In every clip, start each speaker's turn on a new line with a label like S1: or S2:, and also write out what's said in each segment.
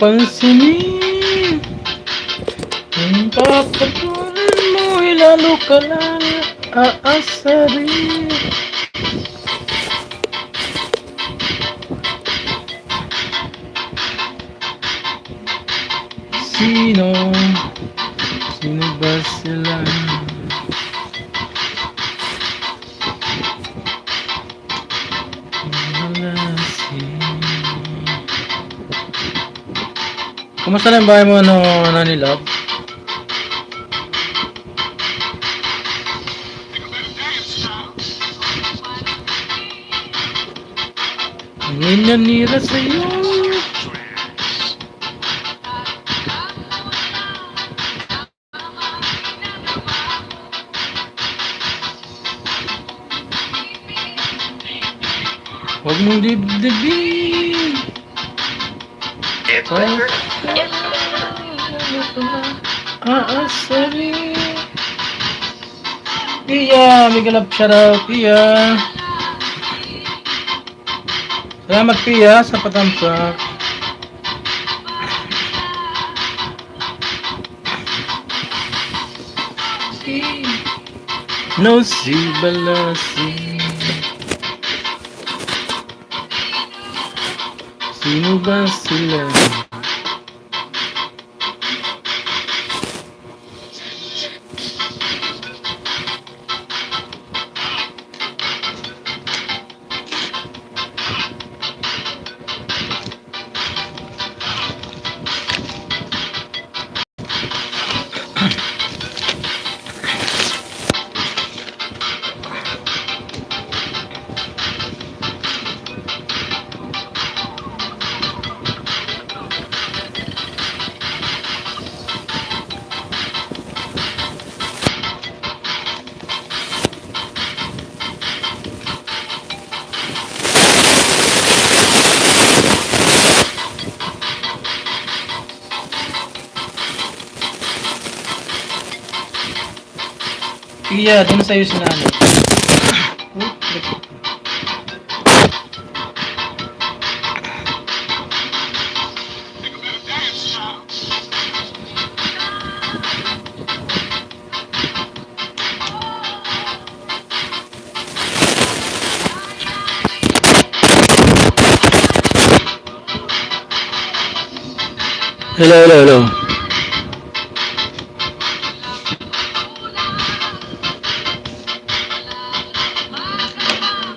S1: pansinin. Kung papatulan mo'y lalo ka lang aasarin. Sino ba sila? Kumusta na yung bahay mo ni Love? Ang ninanira sa'yo. Huwag mong dibdibin. Aasarin. Pia, big love shout out, Pia. Salamat Pia sa patamsak. No si balasi. Sino ba sila? Iya, doon sa'yo si nanay. Hello.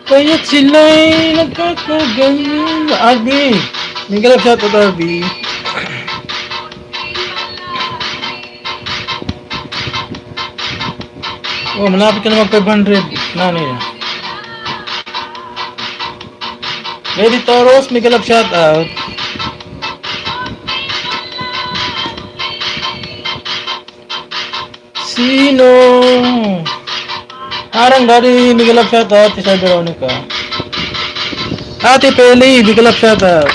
S1: Kaya't sila'y nagkakaganyan. Arby! May galap shot out, Arby. Oh, malapit ka na mag 500. Nanay na. Lady Toros, may galap shot out. Sino? Harang dari, big love shout out, Tisay Veronica. Ate Peli, big love shout out.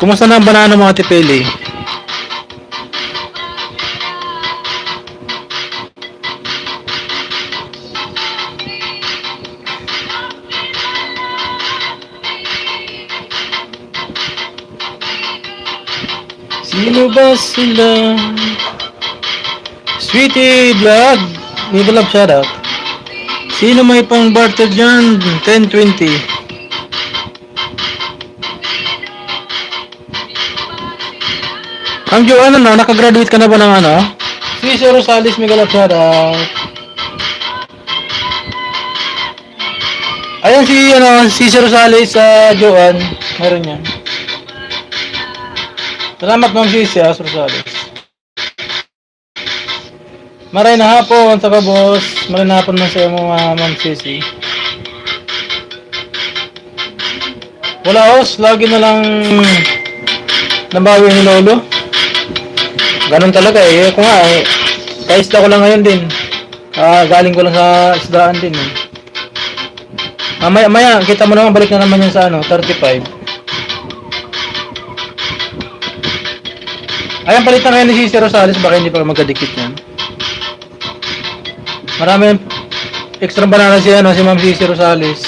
S1: Kumusta na ang banana mo, Ate Peli? Sino ba sila? Sweetie Vlog, may galap shoutout. Sino may pang barter dyan? 10-20. Ang Joanne, nakagraduate ka na ba ng ano? Si Sir Rosales, may galap shoutout. Ayan si Sir Rosales sa Joanne. Meron yan. Salamat Ma'am Sisi, Sir Rosales. Maray na hapon sa kabos. Maray na hapon man sa mga Ma'am Sisi. Wala os, lagi na lang nabawi ni Lolo. Ganun talaga eh. Ako nga eh. Kaisda ko lang ngayon din. Galing ko lang sa isdaan din eh. Maya, kita mo naman, balik na naman yan sa 35. Ayan, palitan ngayon ni si Rosales, baka hindi pa magkadikit yan. Marami extra banana si Ma'am Cici Rosales.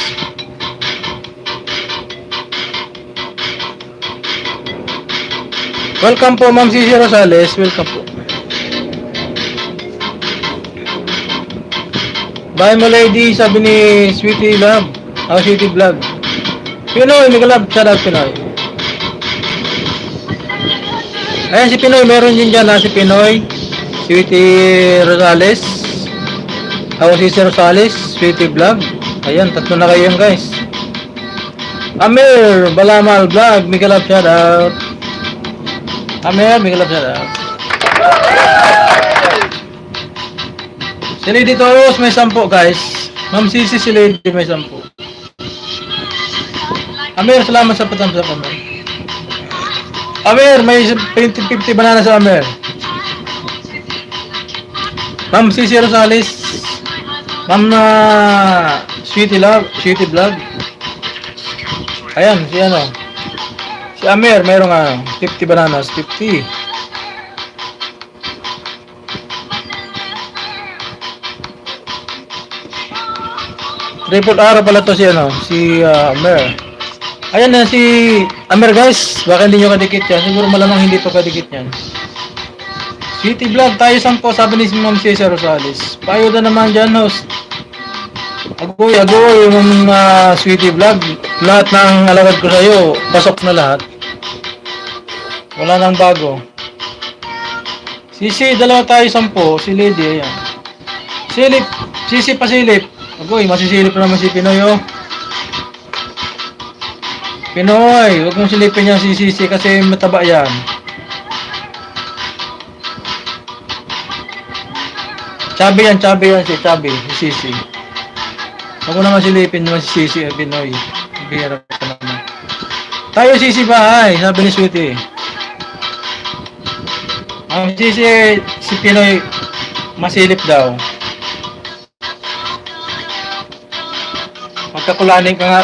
S1: Welcome po, Ma'am Cici Rosales. Welcome po. Bye mo lady, sabi ni Sweetie Love. Sweetie Vlog. Pinoy, mega love. Shout out Pinoy. Ayan si Pinoy, meron din dyan si Pinoy. Sweetie Rosales. Si Rosales, Sweetie Vlog. Ayan, tatlo na kayo guys. Amir, Balamal Vlog, mega love shout out. Amir, mega love shout out. Si Lady Toros may 10 guys. Ma'am Cici si Lady may 10. Amir, salamat sa patams up Amir. Amir, may 50 banana sa Amir. Ma'am Cici Rosales. Ma'am Sweetie Love, Sweetie Vlog. Ayan, si ano. Si Amir, mayroong 50 bananas, 50. Triple R pala to si ano, si Amir. Ayan na si Amir guys, baka hindi nyo kadikit yan. Siguro malamang hindi to kadikit yan. Sweetie Vlog, tayo 10 sabi ni Ma'am Cici Rosales. Payo na naman dyan host. Agoy, yung Sweetie Vlog. Lahat ng alagad ko sa'yo, pasok na lahat. Wala nang bago. Sisi, dalawa tayo 10. Si Lady, ayan. Silip, Sisi pasilip. Agoy, masisilip na naman si Pinoy, oh. Pinoy, huwag mong silipin yan si Sisi kasi mataba yan. Chubby yan si Sisi. Huwag mo naman silipin naman si Sisi, Pinoy. Bihira ka naman. Tayo Sisi bahay, sabi ni Sweetie. Ang Sisi, si Pinoy, masilip daw. Magkakulanin ka nga,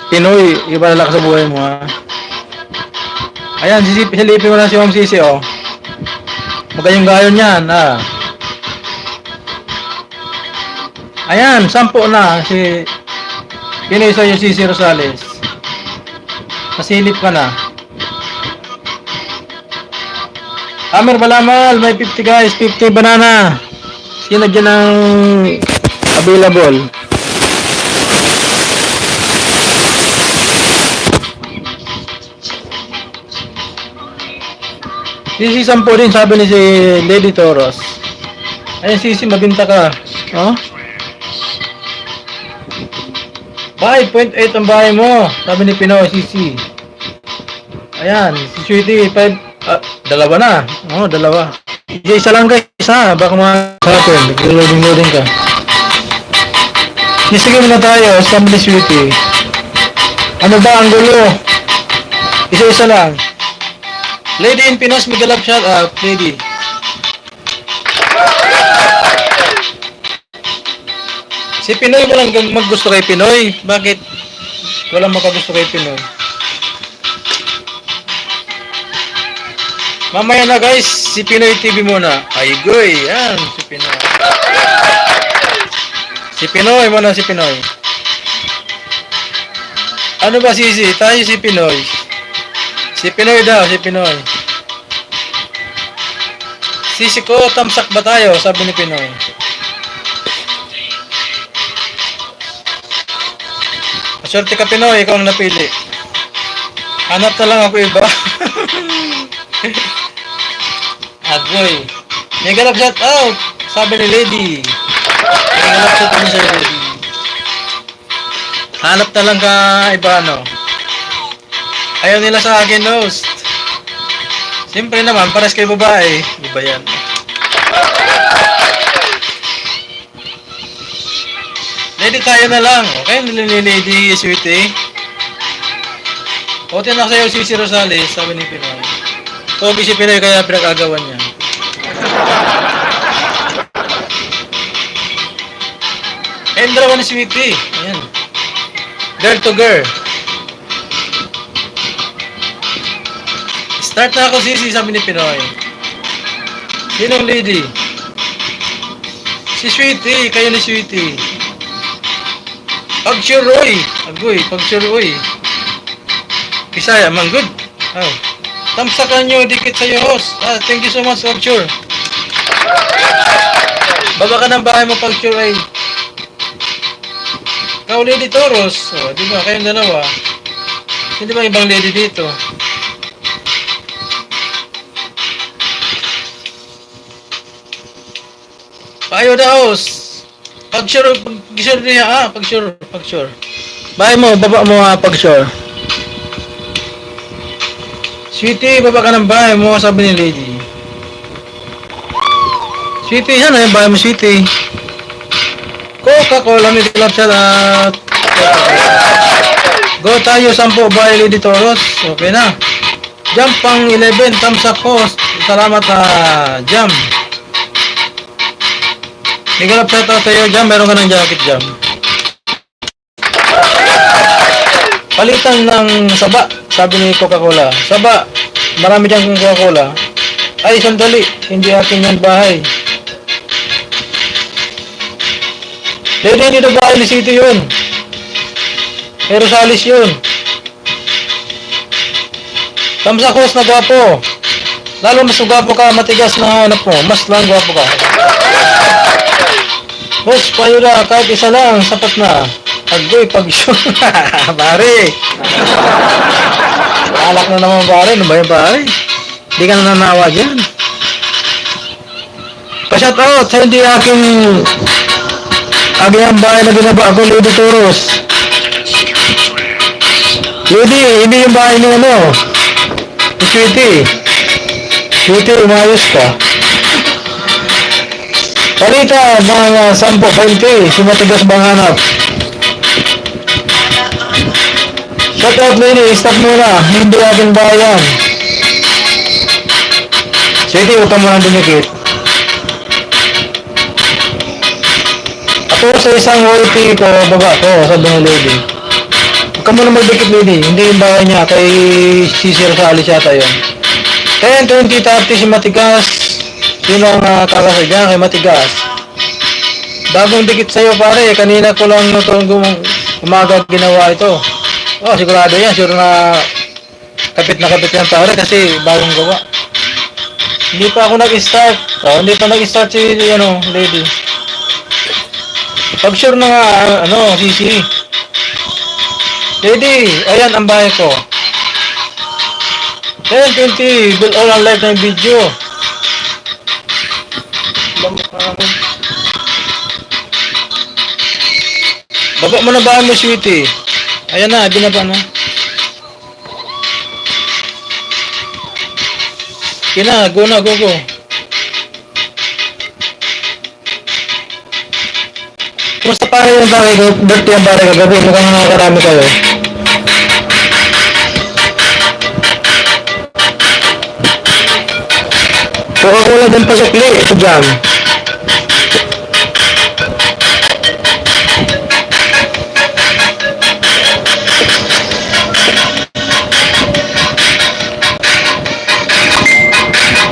S1: Pinoy, iba na lang sa buhay mo ha. Ayan, silipin mo lang si Ma'am Sisi, oh. Magayong-gayon yan, ha. Ayan, 10 na si Pinoy sa'yo, Cici Rosales. Masilip ka na. Amir Balamal, may 50 guys, 50 banana. Sino dyan ang available? Sisi 10 din, sabi ni si Lady Toros. Ayan, Sisi, mabinta ka. Oh? 5.8 ang bahay mo, sabi ni Pinoy, Sisi. Ayan, si Sweetie, 5, dalawa na. Oh, dalawa. Isa lang guys, ha? Baka mga happen, nag-loading ka. Sige muna tayo, sabi ni Sweetie. Ano ba ang gulo? Isa-isa lang. Lady in Pinos, mega love shout out, Lady. Si Pinoy mo lang maggusto kay Pinoy. Bakit walang makagusto kay Pinoy? Mamaya na guys, si Pinoy TV muna. Ay goy, yan, si Pinoy. Si Pinoy muna, si Pinoy. Ano ba Sisi? Tayo si Pinoy. Si Pinoy daw, si Pinoy. Sisi ko, tamsak ba tayo? Sabi ni Pinoy. Swerte ka Pinoy, ikaw ang napili. Hanap na lang ako iba. Agoy. Mega love shout out, sabi ni Lady. Mega love shout out sa Lady. Hanap na lang ka iba ano. Ayaw nila sa akin host. Siyempre naman, pares kay babae. Iba yan. Lady tayo na lang. Okay, Lady Sweetie. Okay na sa'yo Cici Rosales, sabi ni Pinoy. Pogi si Pinoy kaya pinag-agawan niya. And dalawa ni Sweetie. Ayan. Girl to girl. Start na ako Cici, sabi ni Pinoy. Sinong lady? Si Sweetie, kayo ni Sweetie. Pagsuroy. Agoy, pagsuroy. Bisaya, man good. Oh. Tamsakan nyo, dikit sa'yo, host. Thank you so much, Pagture. Baba ka ng bahay mo, Pagture, ay. Ikaw, Lady Toros. O, di ba? Kayong dalawa. Hindi ba ibang lady dito? Payo the host. Pag-sure niya, pag-sure. Bahay mo, baba mo pag-sure. Sweetie, baba ka ng bahay mo, sabi ni lady. Sweetie, yan yung bahay mo, sweetie. Coca-Cola, may club salad. Go tayo, 10 bahay lady Toros. Okay na. Jump pang 11, thumbs up host. Salamat Jam. May club salad tayo, Jam. Meron ka ng jacket, Jam. Palitan ng saba, sabi ni Coca-Cola. Saba, marami dyan Coca-Cola. Ay, sandali, hindi akin yung bahay. Hindi na bahay ni City yun. Pero Salis yun. Tamsa host na gwapo. Lalo mas gwapo ka, matigas na hanap mo. Mas lang gwapo ka. Host, payo na, kahit isa lang, sapat na. Pag-goy, pag-show. Pare. Alak na naman pare. Ano ba yung pare? Hindi ka na nanawa dyan. Pa-shout out sa hindi aking ang bahay na binaba ako, Lady Toros. Lady, hindi yung bahay ni ano. Sweetie. Sweetie, umayos ka. Palita, mga 10-20. Sumatigas bang hanap. Shout out Lady, stop muna. Hindi aking bayan. Sweetie, huwag ka muna dumikit. Ako sa isang OIP ko, baba ko, sabi ng lady. Huwag ka muna magdikit, lady. Hindi yung bahay niya, kay Sisir sa alis yata yun. 10, 20, 30 si Matigas. Yun ang kakasa dyan, kay Matigas. Bagong dikit sa'yo pare, kanina ko lang umaga ginawa ito. Oh, sigurado yan, sure na kapit yan pare kasi bagong gawa. Hindi pa ako nag-start. Oh, hindi pa nag-start si lady. Pag sure na nga, Sisi. Lady, ayan ang bahay ko. 10-20, build all ang live ng video. Baba mo na bahay mo, sweetie. Ayan na, binaba na. Okay na, go na, go. Kumusta pare yung bahay ko? Birthday ang bahay kagabi. Mukhang nakakarami kayo. Coca-Cola din pa sa play. Ito jam.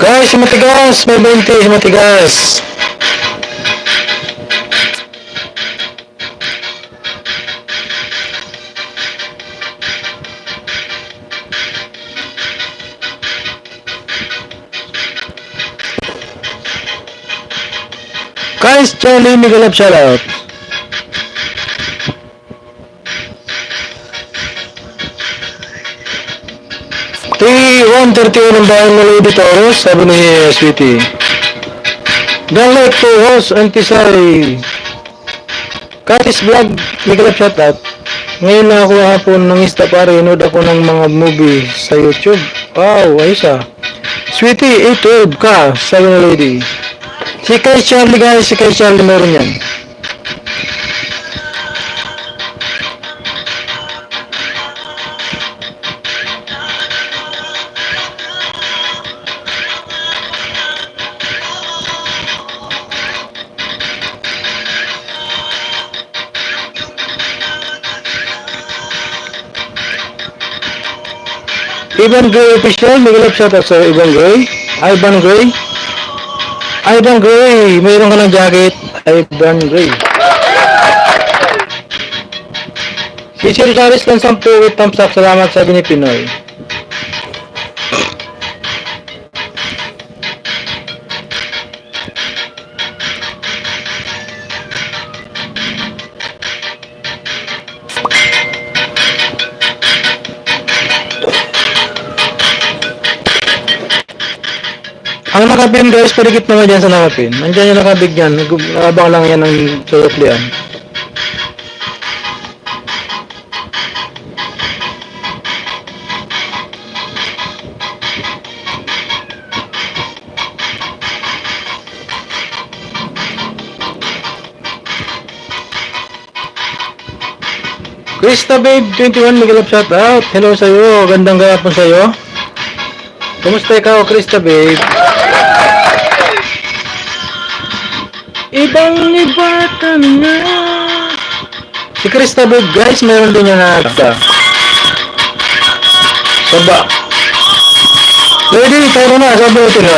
S1: Guys, si Matigas. May 20 si Matigas. Guys, Charlie, Miguel, shout out. T131 ang bahay na Lady Toros, sabi ni Sweetie. Download ko, host, Antisay. Katis Vlog, Miguel, shout out. Ngayon na ako hapon ng ista pare, inood ako ng mga movie sa YouTube. Wow, ayos Sweetie, 812 ka, sabi ni Lady. Si Kay Charlie guys, si Kay Charlie meron yan. Ivan Gray official, Miguel shout out sa Ivan Gray. Ivan Gray, mayroon ka ng jacket. Ivan Gray. Si Sir Charis ng 10 with thumbs up. Salamat sa Pinoy. Ang nakapin guys, parikit naman dyan sa nakapin. Nandiyan yung nakabig dyan. Nagabang lang yan ng suyuklian. Krista Babe 21, Miguel shout out. Hello sa'yo. Gandang gayapon sa'yo. Kumusta ikaw, Krista Babe? Ibang iba ka na. Si Krista Babe guys, mayroon din yung nagda. Saba. Ready, tayo na. Sabi ito na.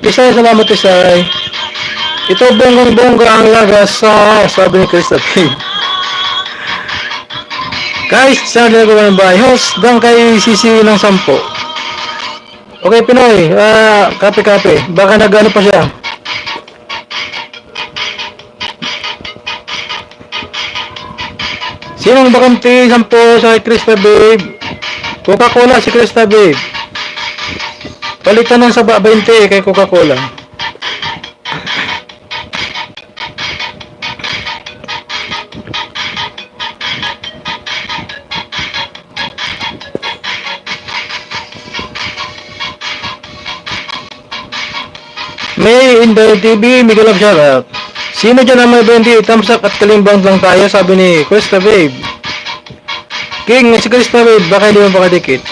S1: Isay, salamat Isay. Ito bonggang-bongga ang lagas sa sabi ni Krista Babe. Guys, saan na nagawa ng bahay? Host, gang kay Sisi ng 10. Okay, Pinoy. Kape-kape. Baka nag-ano pa siya. Sinong bakanti 10 sa Krista Babe? Coca-Cola si Krista Babe. Palitan ng saba 20 kay Coca-Cola. May Inday TV, Miguel of shoutout. Sino dyan ang may 20? Thumbs up at kalimbang lang tayo, sabi ni Krista Babe. King, si Krista Babe, baka hindi mo pakadikit.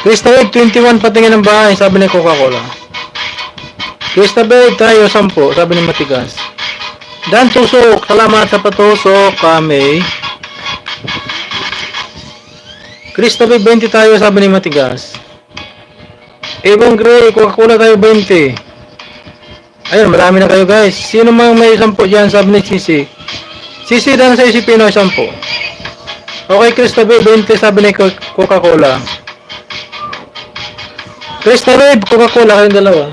S1: Krista Babe, 21 patingin ng bahay, sabi ni Coca-Cola. Krista Babe, tayo 10, sabi ni Matigas. Dan Tusok, salamat sa patusok kami. Krista Babe, 20 tayo, sabi ni Matigas. Ebon Gray, Coca-Cola tayo 20. Ayun, marami na kayo guys. Sino mang may 10 dyan, sabi ni Sisi. Sisi, dan sa si Pinoy 10. Okay, Krista Babe, 20, sabi ni Coca-Cola. Krista Babe, Coca-Cola, kayong dalawa.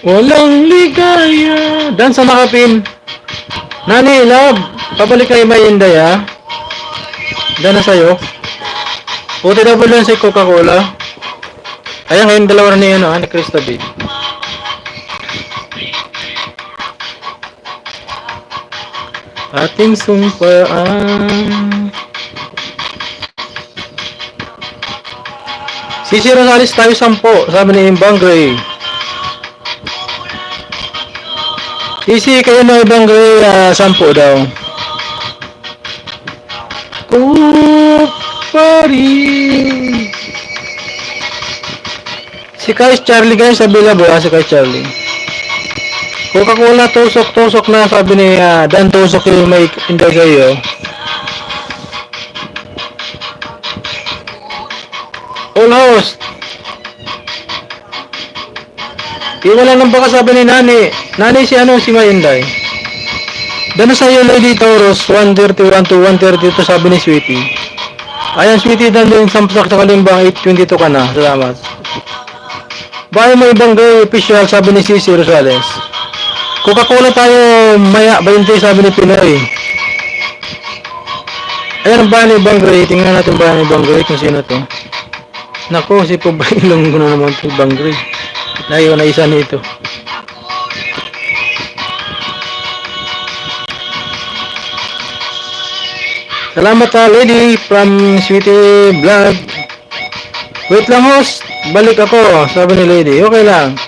S1: Walang ligaya. Dan sa nakapin. Nani, love. Pabalik kayo may Inday ha. Dan na sa'yo. Puti double lang si Coca-Cola. Ayan ngayon dalawa na niya ni Krista Babe. Ating sumpaan. Sisi Rosales tayo 10. Sabi ni Imbang Gray. Sisi kayo na Imbang Gray 10 daw. Pari. Si Kais Charlie guys, sabi na ba si Kais Charlie? Coca-Cola tusok na, sabi ni Dan tusok yung may Inday kayo. All host. Iwala lang baka sabi ni Nani. Nani si si may Inday. Dano sa'yo Lady Taurus 131 to 132 sabi ni Sweetie. Ayan Sweetie, dan din samsak sa kalimbang 822 ka na. Salamat. Bahay mo ibang gay official, sabi ni Sisi Rosales. Coca-Cola tayo maya 20, sabi ni Pinoy. Ayan ang bahay ni ibang gay. Tingnan natin bahay ni ibang gay kung sino to. Nako, si Pubailong ko na naman ito ibang gay. Naiwan na isa nito. Salamat lady from Sweetie Vlog. Wait lang host, balik ako, sabi ni lady. Okay lang.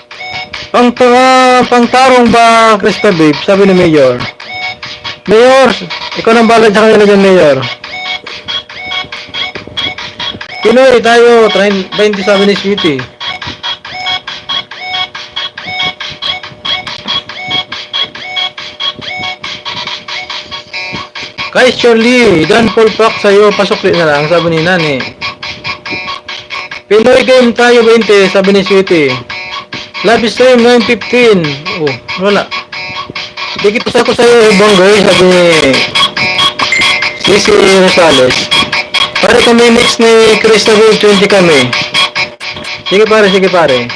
S1: Pangtarong ba Krista Babe, sabi ni Mayor. Mayor, ikaw nang balag sa kanila dyan Mayor. Pinoy tayo 20, sabi ni Sweetie. Kay Shirley, Dan Paul Pack sa'yo, pasukli na lang, sabi ni Nani. Pinoy game tayo 20, sabi ni Sweetie. Love stream 9:15. Oh, wala. Dikit ko sa'yo, ibang guys, sabi ni Sisi Rosales. Pare kami mix ni Krista Babe 20 kami. Sige pare.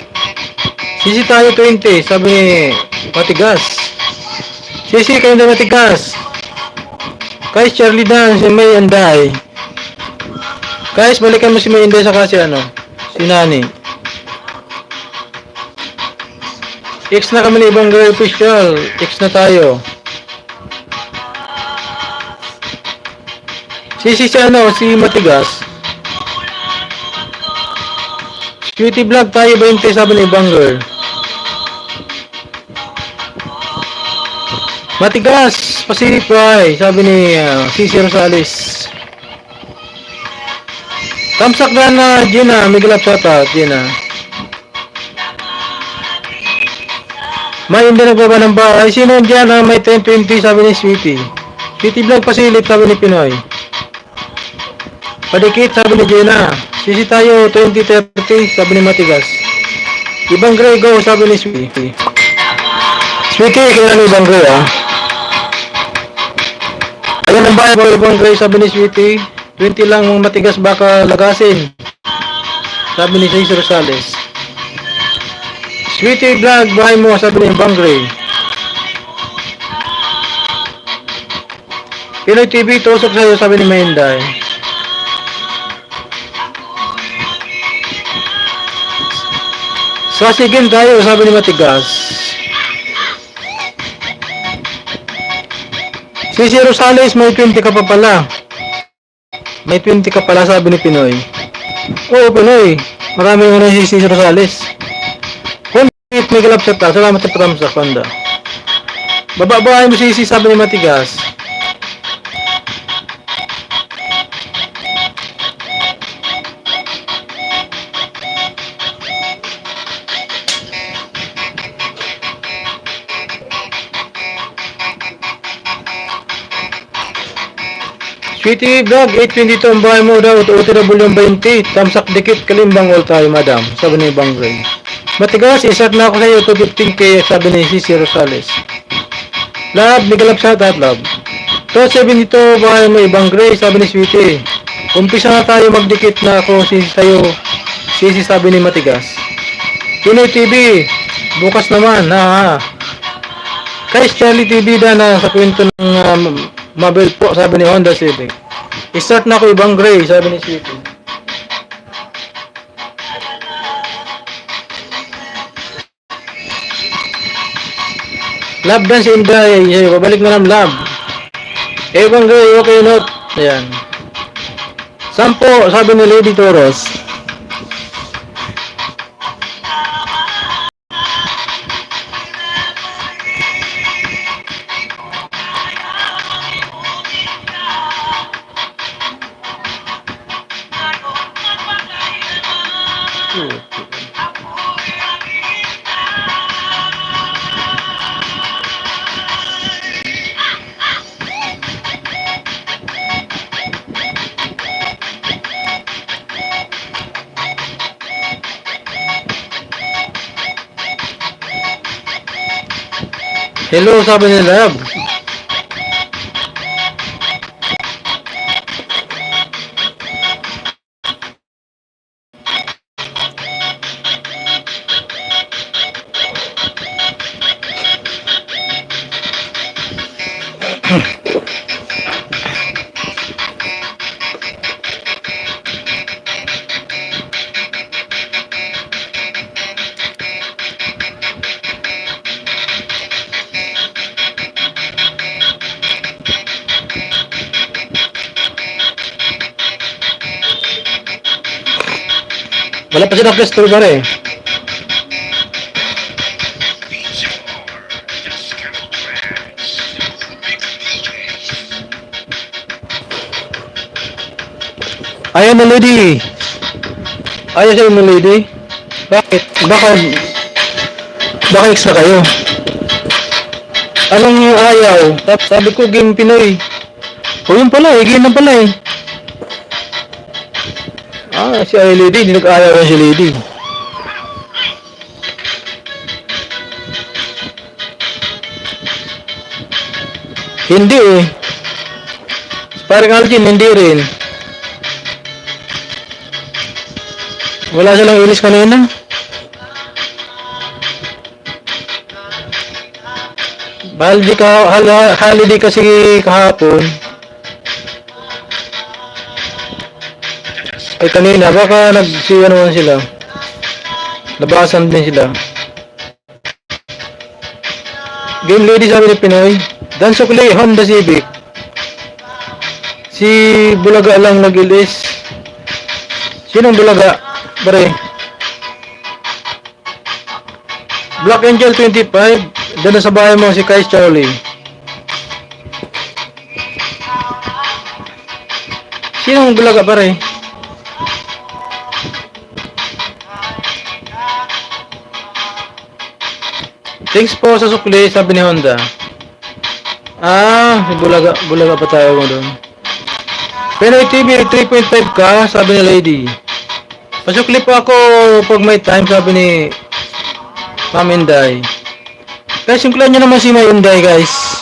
S1: Sisi tayo 20, sabi ni Matigas. Sisi kayo na matigas. Guys, Charlie Dan, si May Anday. Guys, balikan mo si May Anday saka si ano, si Nani. X na kami ni ibang girl official. X na tayo. Si ano, si Matigas. Cutie vlog tayo 20 sabi ni ibang girl. Matigas, Pacific Fry, sabi ni Cici Rosales. Tamsak na Gina, Miguel Apsata, Gina. May hindi nagbaba ng bahay. Sino dyan na may 10-20 sabi ni Sweetie. Sweetie Vlog Pasilip sabi ni Pinoy. Padikit sabi ni Gina. Sisi tayo 20-30 sabi ni Matigas. Ibang Gray go sabi ni Sweetie. Sweetie, kaya ni Ibang Gray Ayun ang bahay po Ibang Gray sabi ni Sweetie. 20 lang mga Matigas baka lagasin. Sabi ni Cici Rosales. Sweetie Vlog, bahay mo sabi ni Ibang Gray. Pinoy TV, tusok sa'yo sabi ni Menday. Sasigin tayo sabi ni Matigas. Cici Rosales, may 20 ka pa pala. May 20 ka pala sabi ni Pinoy. Oo Pinoy, maraming ano si Cici Rosales. Kunit may galap sa ta, salamat sa patamsak panda. Bababahay mo Cici sabi ni Matigas. Sweetie Vlog, 822 ang bahay mo daw, utirabol yung 20, tamsak dikit, kalimbang all tayo madam, sabi ni Ibang Gray. Matigas, isat na ako sa'yo, 215k, sabi ni Cici Rosales. Love, nigalap sa at love. To 72, bahay mo Ibang Gray, sabi ni Sweetie. Umpisa na tayo magdikit na ako, Cici sa'yo, Cici sabi ni Matigas. Pinoy TV, bukas naman, ha. Guys, Charlie TV na sa kwento ng Mabel po, sabi ni Honda Civic. I-start na ako Ibang Gray, sabi ni Sweetie. Love dance Inday, babalik na lang love. Ibang Gray, okay not. Ayan. Sampo, sabi ni Lady Toros. Hello, sabi ni Love. Wala pa siya na-cluster ba rin? Ayaw na lady. Ayaw siya na lady. Bakit? Baka X na kayo. Anong ayaw? Sabi ko game Pinoy. O yun pala game na pala si ay lady, hindi nag-ayaw si lady. Hindi Parang Algin, hindi rin. Wala silang ilis kanina. Holiday kasi kahapon. Ay kanina, baka ano sila. Labasan din sila. Game lady sabi ni Pinoy. Dan Sukli, Honda Civic. Si Bulaga lang nag-ilis. Sinong Bulaga? Bare. Black Angel 25. Doon sa bahay mo si Kais Charlie. Sinong Bulaga pare? Thanks po sa sukli, sabi ni Honda. Si Bulaga pa tayo mo doon. Pinoy TV 3.5 ka, sabi ni Lady. Pasukli po ako pag may time, sabi ni Ma'am Inday. Guys, singkulan nyo naman si May Inday, guys.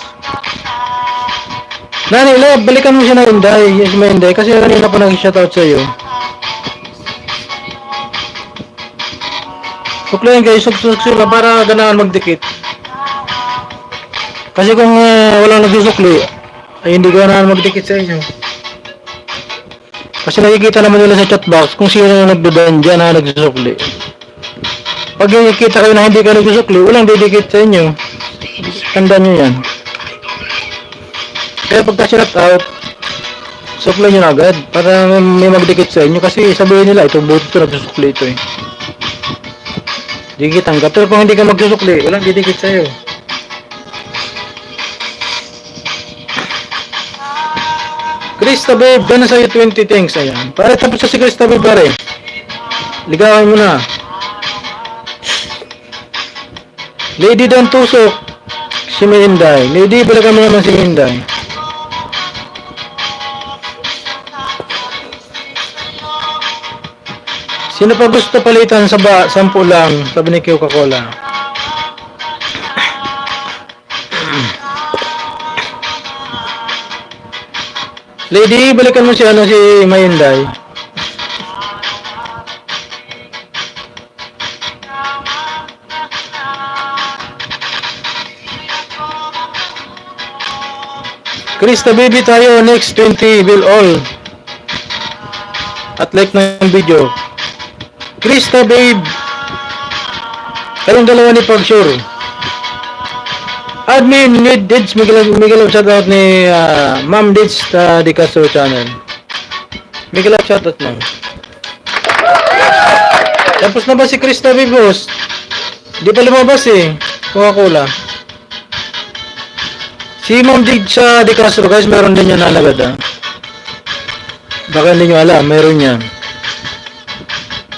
S1: Nani, balikan mo siya na Inday. Yes, May Inday. Kasi kanina pa nag-shoutout sa'yo. Suklayan guys, suksukla para ganahan magdikit. Kasi kung walang nagsusukli, ay hindi ganahan magdikit sa inyo. Kasi nakikita naman nila sa chat box kung sino na nagdudan dyan na nagsusukli. Pag nakikita kayo na hindi ka nagsusukli, walang didikit sa inyo. Tandaan nyo yan. Kaya pagka shout out, sukli nyo na agad para may magdikit sa inyo. Kasi sabihin nila, ito buti ito nagsusukli ito eh. Dikit tanggap. Pero kung hindi ka magsusukli, walang didikit sa iyo. Krista babe, gana sa'yo 20 things. Ayan. Pare, tapos sa si Krista babe, pare. Ligawan mo na. Lady Dan Tusok. Si Minday. Lady, balagan mo naman si Minday. Sino pa gusto palitan sa 10 lang? Sabi ni Coca-Cola. Lady, balikan mo si Mayinday. Krista baby tayo next 20 will all. At like ng video. Krista babe. Kayong dalawa ni Pagsure. Admin need Dids, Miguel shoutout ni Ma'am Dids di Castro channel. Miguel shoutout mo. Tapos na ba si Krista Vivos? Di pa lumabas eh. Coca-Cola. Si Ma'am Dids di Castro guys, meron din yan nalagad Baka hindi nyo alam, meron yan.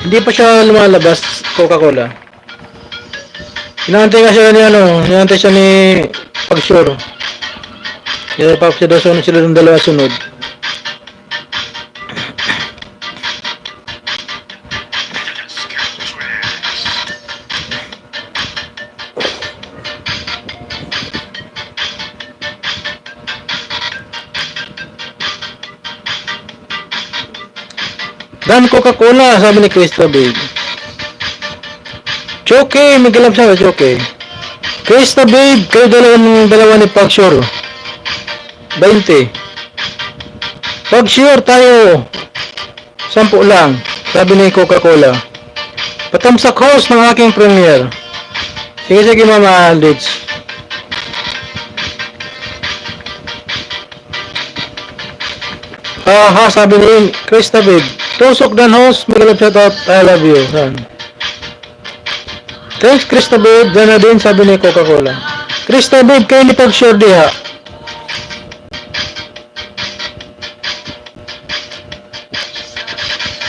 S1: Hindi pa siya lumalabas, Coca-Cola. Inaantay nga siya inaantay siya ni Pagsure. Kaya pa siya daw sunod sila ng dalawa sunod. Dan Coca-Cola, sabi ni Krista babe. Choke, Miguel sabi, Choke. Krista babe, kayo dalawa ni Pagsure. 20. Pagsure tayo. 10 lang, sabi ni Coca-Cola. Patamsak host ng aking premiere. Sige Mama Aldits. Sabi ni Krista babe. Tusok dan host, Miguel shoutout, I love you. Thanks Krista babe, gana din sabi ni Coca-Cola. Krista babe, kayo ni Pagsure diha.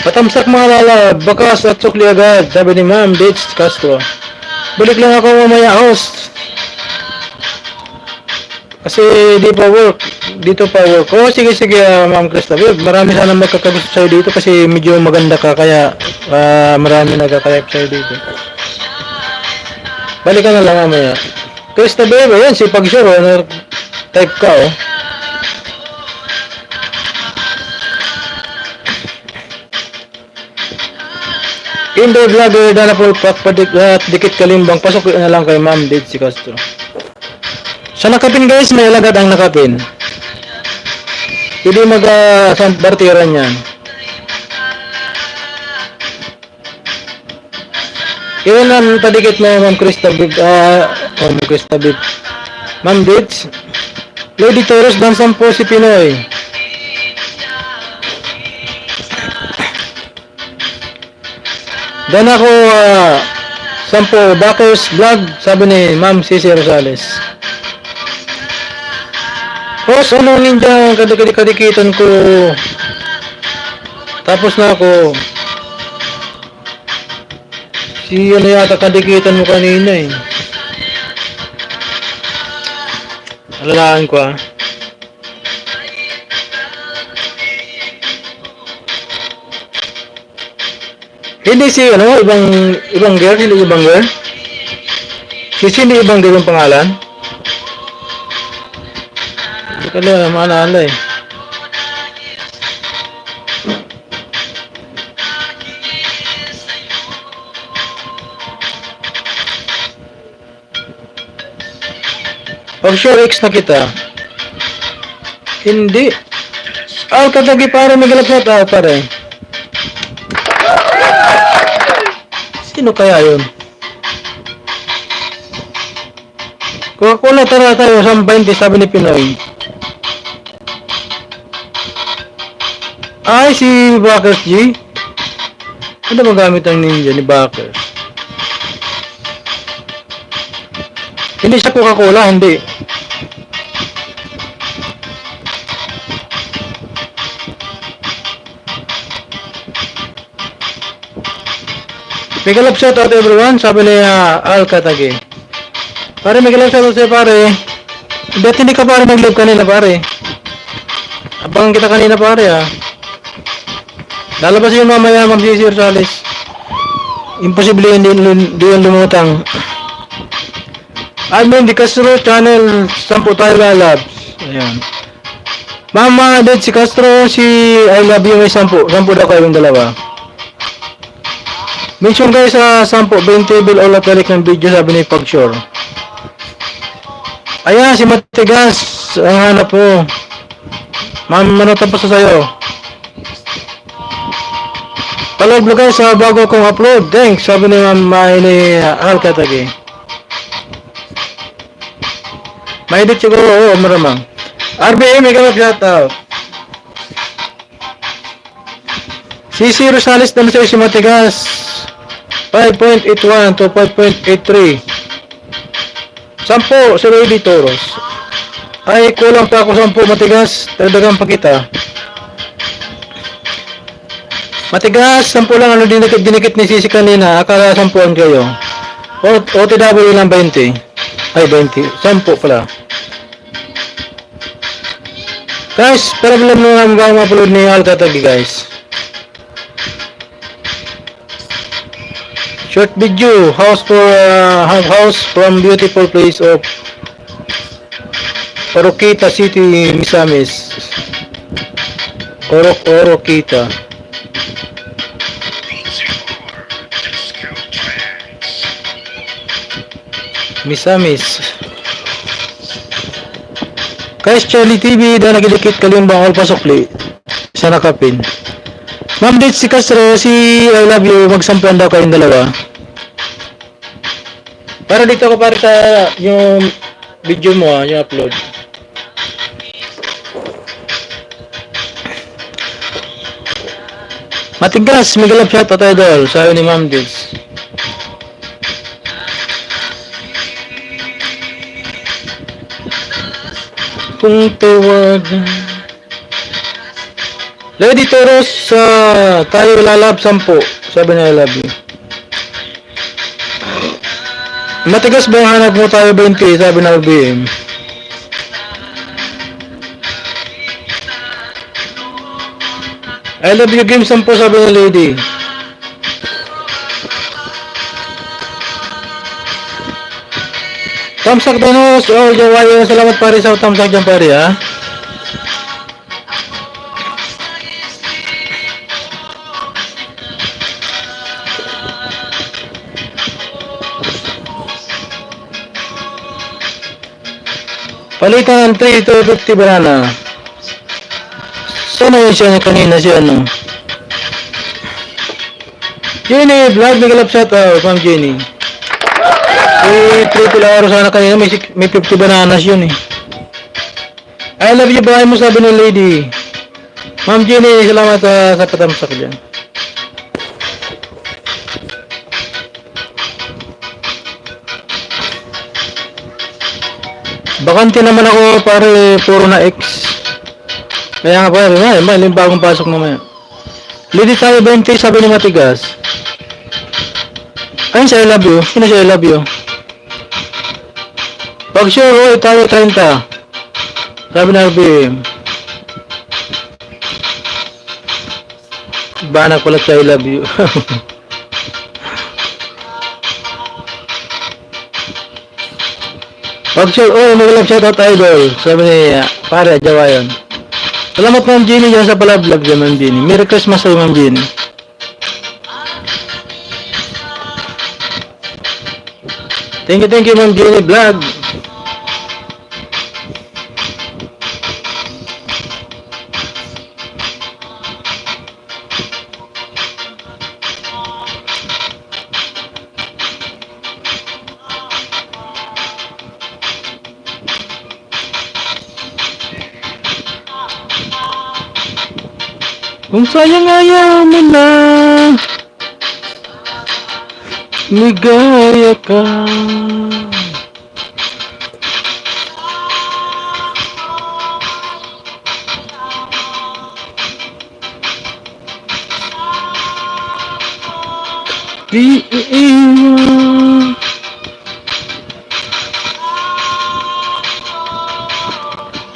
S1: Patamsak mga lala, bakas at sukli agad, sabi ni Ma'am Dids Castro. Balik lang ako mamaya host. Kasi dito pa work. Sige Ma'am Krista babe, marami sana magkakagusto sa'yo dito kasi medyo maganda ka kaya marami nagkakayap sa'yo dito. Balikan na lang mamaya. Krista babe, ayan si Pagsure, type ka Indoor vlogger, dana po papadik at dikit kalimbang. Pasok na lang kay Ma'am Dids Castro. Sa nakapin guys, may alagad ang nakapin. Hindi bartiran yan. Iwan ang padikit na Ma'am Krista Bib, Ma'am Krista Bib. Ma'am Bits, Lady Taurus dan 10 si Pinoy. Dan ako 10 Backers Vlog, sabi ni Ma'am Cici Rosales. Boss, ano ninja kadikitan ko? Tapos na ako. Si ano yata kadikitan mo kanina eh. Alalaan ko ah. Hindi si ano, ibang girl, hindi ibang girl. Si hindi ibang girl ang pangalan. Hindi ka lang maalala eh. Pag sure X na kita. Hindi. Katagi pare, may galap na tao pare. Sino kaya yun? Coca-Cola tara tayo sa 20, sabi ni Pinoy. Ay, si Backers G. Ano ba gamit ang ninja ni Backers? Hindi siya Coca-Cola, hindi. Mega love shout out everyone, sabi ni Al Katagi. Pare, mega love shout out sa'yo pare. Ba't hindi ka pare nag-live kanina pare? Abangan kita kanina pare ah. Lalabas yun mamaya Ma'am Cici Rosales. Imposible hindi yun lumutang. Admin Di Castro channel 10 tayo lalabs. Ayan. Mama Dad si Castro, si I love you may 10 daw kayong dalawa. Mention guys sa 10 20 bill all balik ng video, sabi ni Pagshore. Ayan si Matigas ang hanap mo. Ma'am, ano tapos sa sayo? Palag guys sa bago kong upload. Thanks, sabi ni Ma'am ni Al Katagi. May edit siguro, oo, maramang. RBA, may gamit shout out. Cici Rosales naman sa'yo si Matigas. 5.81 to 5.83. 10 si Lady Taurus. Ay, kulang pa ako 10 Matigas. Talagang pa kita. Matigas, 10 lang ano dinikit ni Cici kanina. Akala 10 kayo. OTW lang 20. Ay, 20. 10 pala. Guys, problem na naman ba ang upload ni Al Katagi guys? Short video, house from beautiful place of Oroquita City, Misamis. Oroquita. Misamis. Guys, Charlie TV, da nagidikit kalim bang all pasokli sa nakapin. Ma'am Date si Castro, si I love you, magsampuan daw kayong dalawa. Para dito ko para sa yung video mo yung upload. Matigas, migalap shot at idol, sabi ni Ma'am Date. Kung tawag Lady Taurus, tayo lalab 10, sabi na I love you. Matigas ba yung hanap mo tayo 20, sabi na BM. I love you game 10, sabi na Lady. Tamsak Danos, Jawayo, salamat pare sa tamsak dyan pare ha. Palitan ng 3 to 50 banana. Sana yun siya kanina siya ano. Jenny, vlog, nagalap shout out, Ma'am Jenny. Triple hour sana kanina, may 50 bananas yun eh. I love you, bahay mo sabi ng lady. Ma'am Jenny, salamat sa patamsak dyan. Bakante naman ako pare, puro na X. Kaya nga pare, may bagong pasok mamaya. Lady tayo 20, sabi ni Matigas. Ayun siya, I love you. Sino siya, I love you? Pag sure, oy, tayo 30. Sabi na RBM. Banak pala siya, I love you. Pag sure, oy, mag-love shoutout idol. Sabi ni, pare, Jawa yun. Salamat Ma'am Jenny dyan sa pala-vlog dyan, Ma'am Jenny. Merry Christmas sa'yo, Ma'am Jenny. Thank you, Ma'am Jenny Vlog. Kung sayang ayaw mo na, ligaya ka. Di iiwan.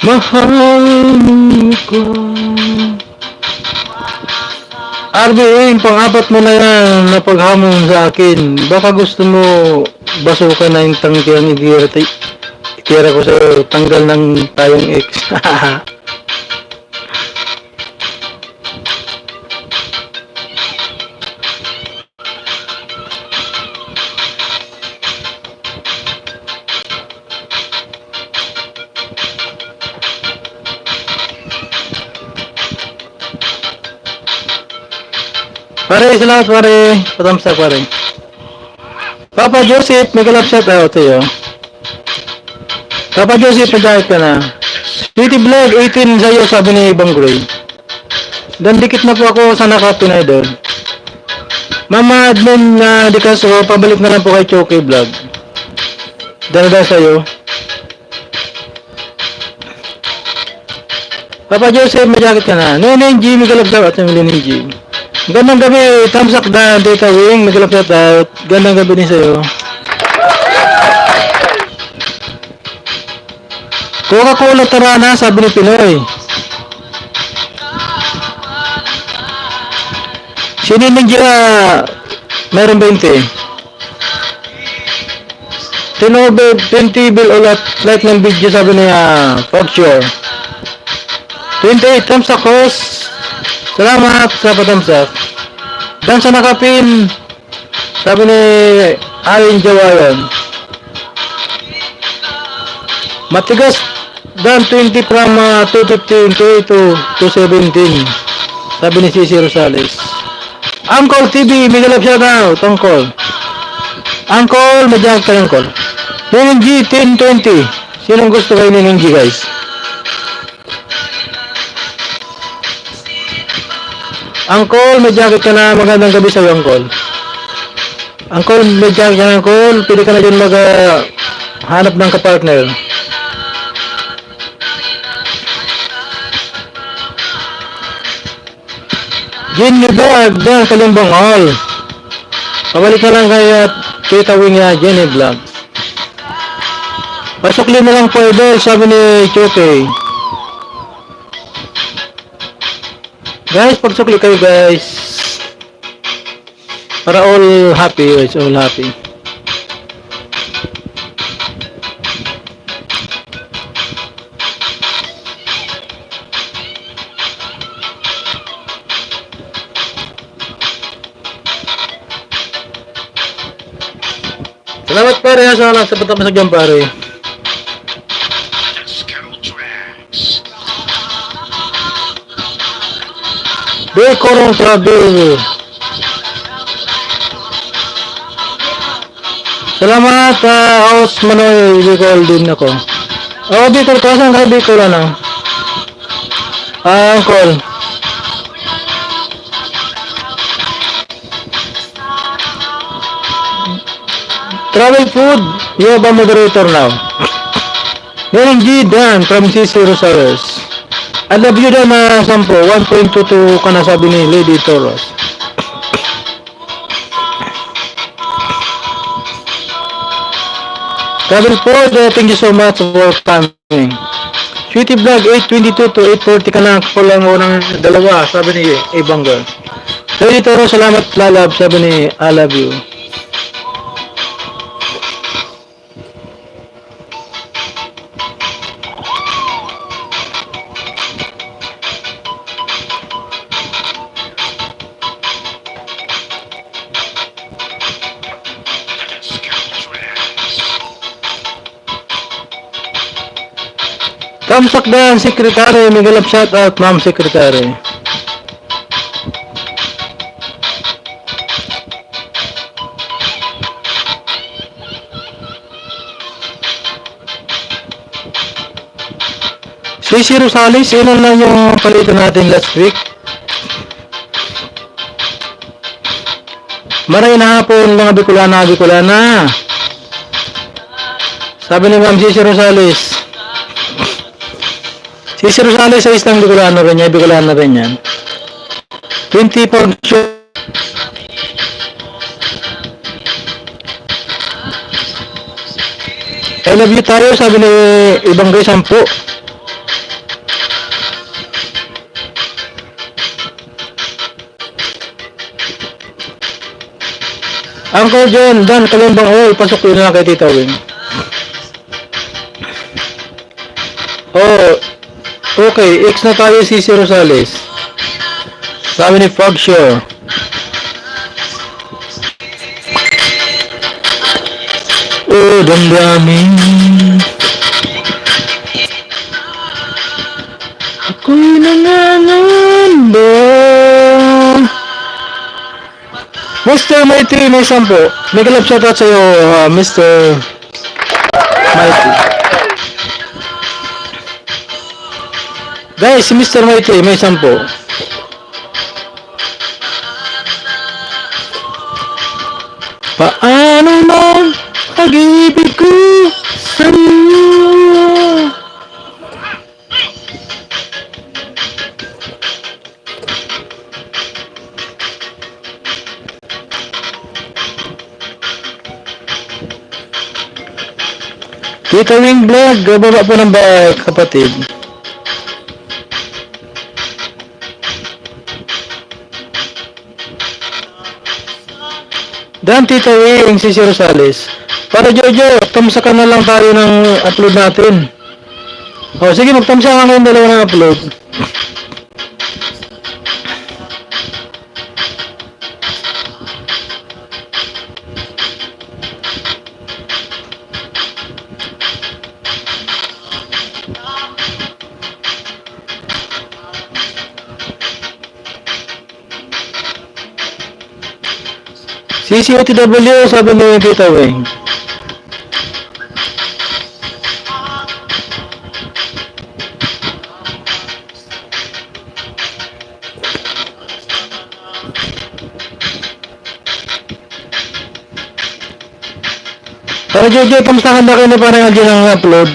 S1: Mahal ko. RBA, pang-apat mo na yan na paghamon sa akin. Baka gusto mo basukan na yung tangkiyang itira ko sa tanggal ng tayong X. Pare, salamat pare. Patamsak pare. Papa Joseph, may kalap shout out sa'yo. Papa Joseph, pagkakit ka na. Sweetie Vlog, 18 sa'yo, sabi ni Ibang Gray. Dan dikit na po ako sa nakapinay doon. Mama admin na di kaso, pabalik na lang po kay Choke Vlog. Dan sa'yo. Papa Joseph, may jacket ka na. Neneng G, may kalap shout out sa Neneng G. Gandang gabi, thumbs up na Data Wing, may kalap shout out. Gandang gabi din sa'yo. Coca-Cola Tarana, sabi ni Pinoy. Sinineng Gira, mayroon 20. Tinobe, 20 bill ulat, like ng video, sabi niya, Foxshore. 28, thumbs up host. Salamat sa patamsak. Dan sa nakapin, sabi ni Alin Jawayan. Matigas, dan 20 from 215 to 217. Sabi ni Cici Rosales. Uncle TV, may galap shout out, Uncle. Uncle, madyak ka Uncle. Neneng G, 1020. Sinong gusto kayo Neneng G, guys? Uncle, may jacket ka na. Magandang gabi sa'yo, Uncle. Uncle, may jacket ka na, Uncle. Pili ka na dyan hanap ng kapartner. Jenny Vlog, dan Kalimbang All. Pabalik na lang kaya Tita Wing ya, Jenny Vlog. Pasukli na lang po, idol, sabi ni Choke. Guys, pagsukli kayo guys. Para all happy, guys, all happy. Salamat pare sa patamsak dyan pare. Bicorong Travel. Salamat, host Manoy, Bicol din ako. Oh, Bicol, kasan ka Bicol, ano? Uncle. Travel food, you have a moderator now. Meron G. Dan from CC Rosales. I love you Dan, sampo. 1.22 ka na sabi ni Lady Toros. Travel food, thank you so much for coming. Sweetie Vlog, 8.22 to 8.40 ka na. Ako lang unang dalawa, sabi ni Ibangga. Lady Toros, salamat lalab, sabi ni I love you. Kamsak Dan, sekretary, Miguel shout out, ma'am sekretary. CC Rosales, ilan lang yung palitan natin last week? Maray na hapon, mga Bicolana. Sabi ni ma'am CC Rosales. CC Rosales sa isang Bicolano rin yan. 24 show. I love you tayo, sabi ni Ibang Gay 10. Uncle John, Dan, Kalimbang, pasok yun na kay Tita Wing. Okay, X na tayo si Rosales. Sabi ni Fog Show. Damdamin ako'y nangangamba. Mr. Mighty, may 10. May kalap shoutout sa'yo, Mr. Mighty. Guys, si Mr. Mighty, may 10. Paano man pag-ibig ko sa'yo? Tita Wing Vlog, baba po ng bahay, kapatid. Dan Tita Wing, si Rosales. Para Jojo, tamsakan na lang tayo ng upload natin. Sige, magtamsakan kayong dalawa ng upload. CCOTW, sabi ni Tita Wing. Para Jojo, kamustahan na kayo na parang dyan ang upload.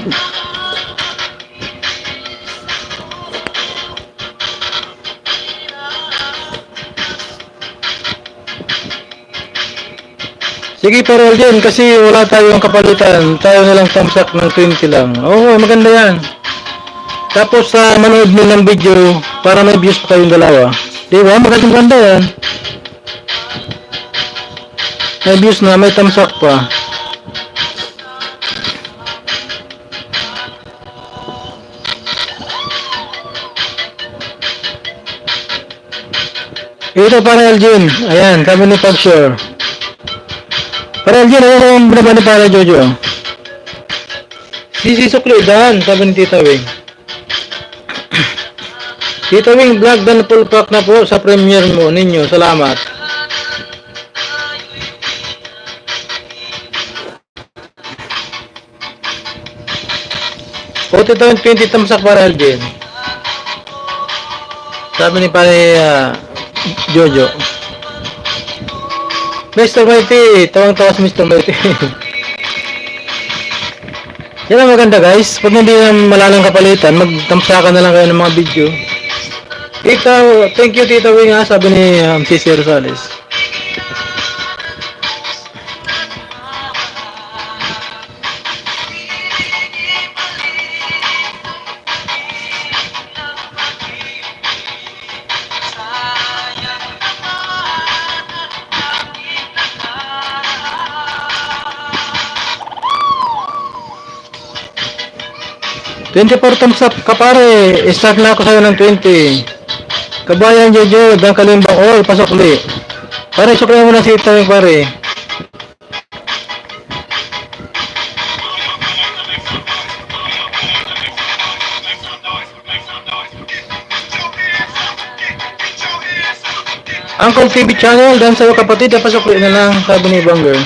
S1: Sige, pero dyan, kasi wala tayong kapalitan. Tayo na lang tamsak ng 20 lang. Maganda yan. Tapos manood mo ng video para may views pa kayong dalawa. Diba? Maganda yan. May views na, may tamsak pa. Ito para Elgin. Ayan, kami ni Pagshore. Para Elgin, ayan yung binaba ni para Jojo. Sisi Sukli, Dan, sabi ni Tita Wing. Tito Wing Vlog dan full pack na po sa premiere mo ninyo. Salamat. O 2020 tamsak para Alvin. Sabi ni pare Jojo. Mr. Mighty, tawang-tawa si Mr. Mighty. Yan ang maganda guys. Pag hindi na malalang kapalitan, magtamsakan na lang kayo ng mga video. Ikaw, thank you Tito Wing ha, sabi ni Cici Rosales. $24 thumbs up ka pare. Start na ako sa'yo ng 20. Kabayan Jojo, dan Kalimbang. Oh, pasok ulit. Pare, sukli mo na si Tito Wing pare. Uncle TV channel, dan sa kapatid, pasok ulit na lang, sabi ni Banger.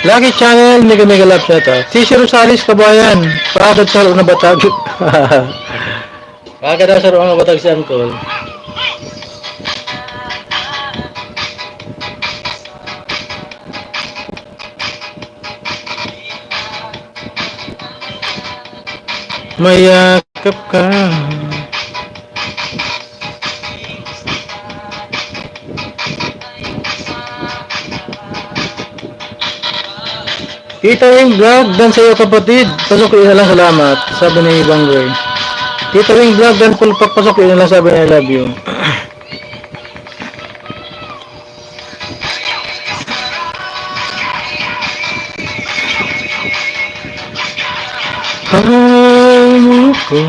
S1: Lucky Channel, mega love shout out. Cici Rosales, kabayan. Pakagad sa na batag. Pakagad sa na batag si Uncle. Mayakap ka. Tito Wing Vlog dan sa iyo kapatid, pasok ko na lang salamat, sabi ni Banggoy. Tito Wing Vlog dan full pack, pasok ko na lang, sabi ni I love you. Ko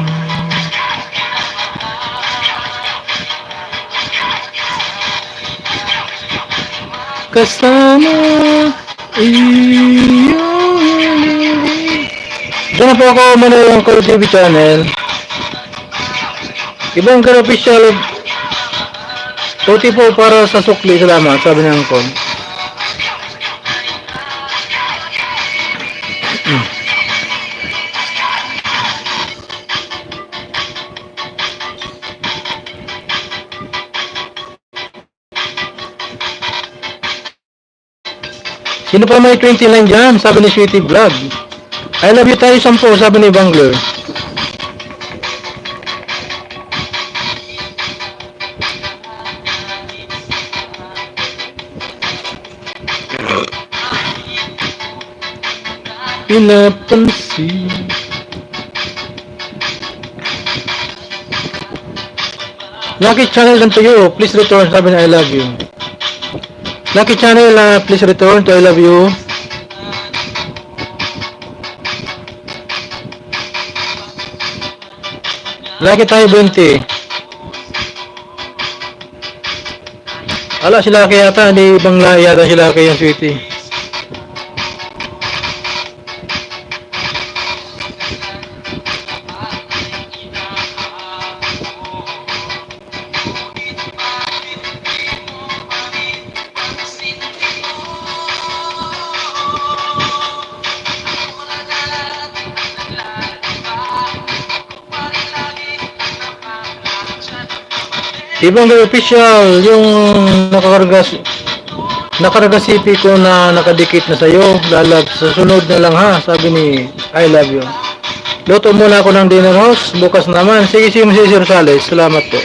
S1: kasama iyo. Diyan po ako muna yung Call TV channel. Ibang ka official OT po para sa sukli. Salamat, sabi ng Angkol. Sino pa may 29 dyan? Sabi ni Sweetie Vlog. I love you tayo 10, sabi ni Bangler. Pinapansin. Lucky Channel dan to you. Please return, sabi ni I love you. Lucky Channel, please return to I love you. Lucky tayo 20. Ala, si Lucky yata, hindi ibang yata si Lucky yung Sweetie. Ibang official yung nakarga CP ko na nakadikit na sa'yo. Lalag sa sunod na lang ha, sabi ni I love you. Luto muna ako ng dinner house, bukas naman. Sige, Cici Rosales, salamat po.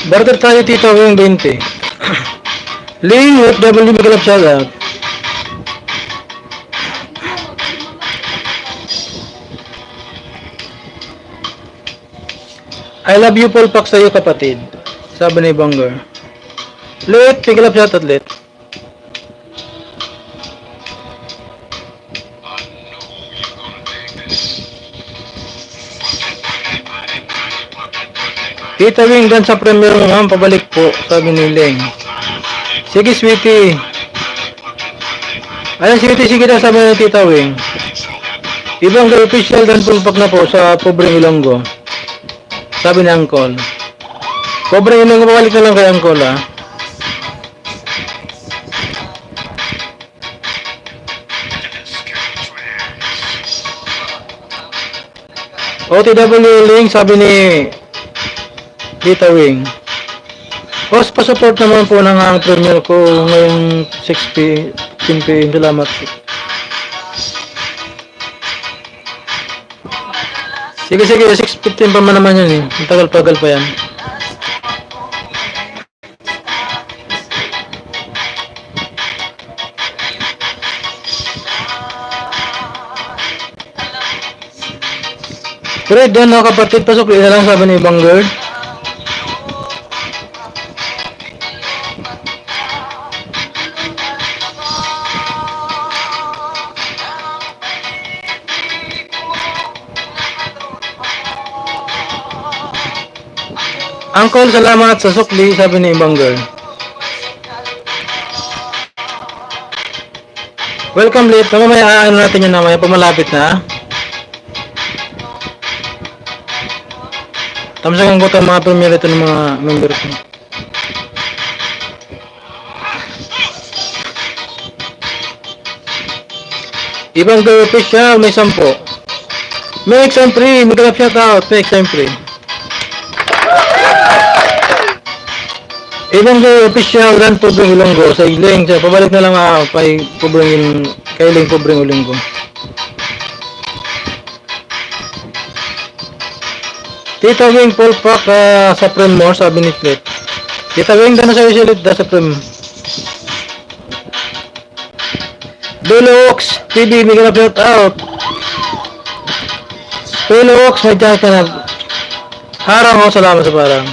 S1: Barter tayo Tito Wing 20. Ling, FW Migalap shoutout. I love you Paul Pak sa'yo kapatid. Sabi ni Bangor. Lit, Migalap shoutout Lit. Tita Wing, dan sa premier mo ma'am, pabalik po, sabi ni Ling. Sige, sweetie. Ayan, sweetie, sige na, sabi ni Tita Wing. Ibang the official dan pulpak na po sa pobreng Ilonggo. Sabi ni Uncle. Pobreng Ilonggo, pabalik na lang kay Uncle, ha. OTW Ling, sabi ni Tita Wing. Boss, pa-support naman po ng ang premier ko ngayong 6 p.m. Salamat. Sige, 6:15 pa man naman yun eh. Ang tagal-tagal pa yan. Fred, yan no kapatid, pasok na lang sabi ni Bangor. Uncle, salamat sa sukli, sabi ni Bangor. Welcome late. Mamaya ano natin yun namaya, pumalapit na. Tamsakan ko ito mga premier ito ng mga member ko. Ibang the official, may 10. May exam free, mag-grab shoutout, may exam free. Ibang the official, dan pobreng Ilonggo, sa Iling, sa pabalik na lang kay pobreng kay Iling pobreng Ilonggo. Tita Wing, Paul Pak, sa Premore, sabi ni Flet. Tita Wing, gano'n sa'yo silit sa Prem. Deluxe TV, may ganap shout out. Deluxe, may dyan ka na. Harang ako, salamat sa parang.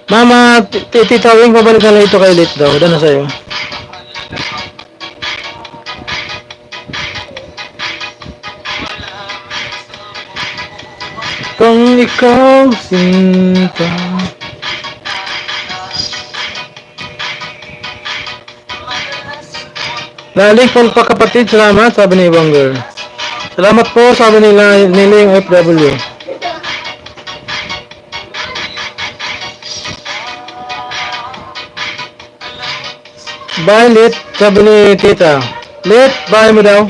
S1: Mama, Tita Wing, pabalik na lang ito kay Lit daw. Gano'n sa'yo. Kung ikaw sinta. Laling Paul pa kapatid, salamat, sabi ni Bangor. Salamat po, sabi nila yung FW. Bye, Lit, sabi ni Tita. Lit, bye mo daw.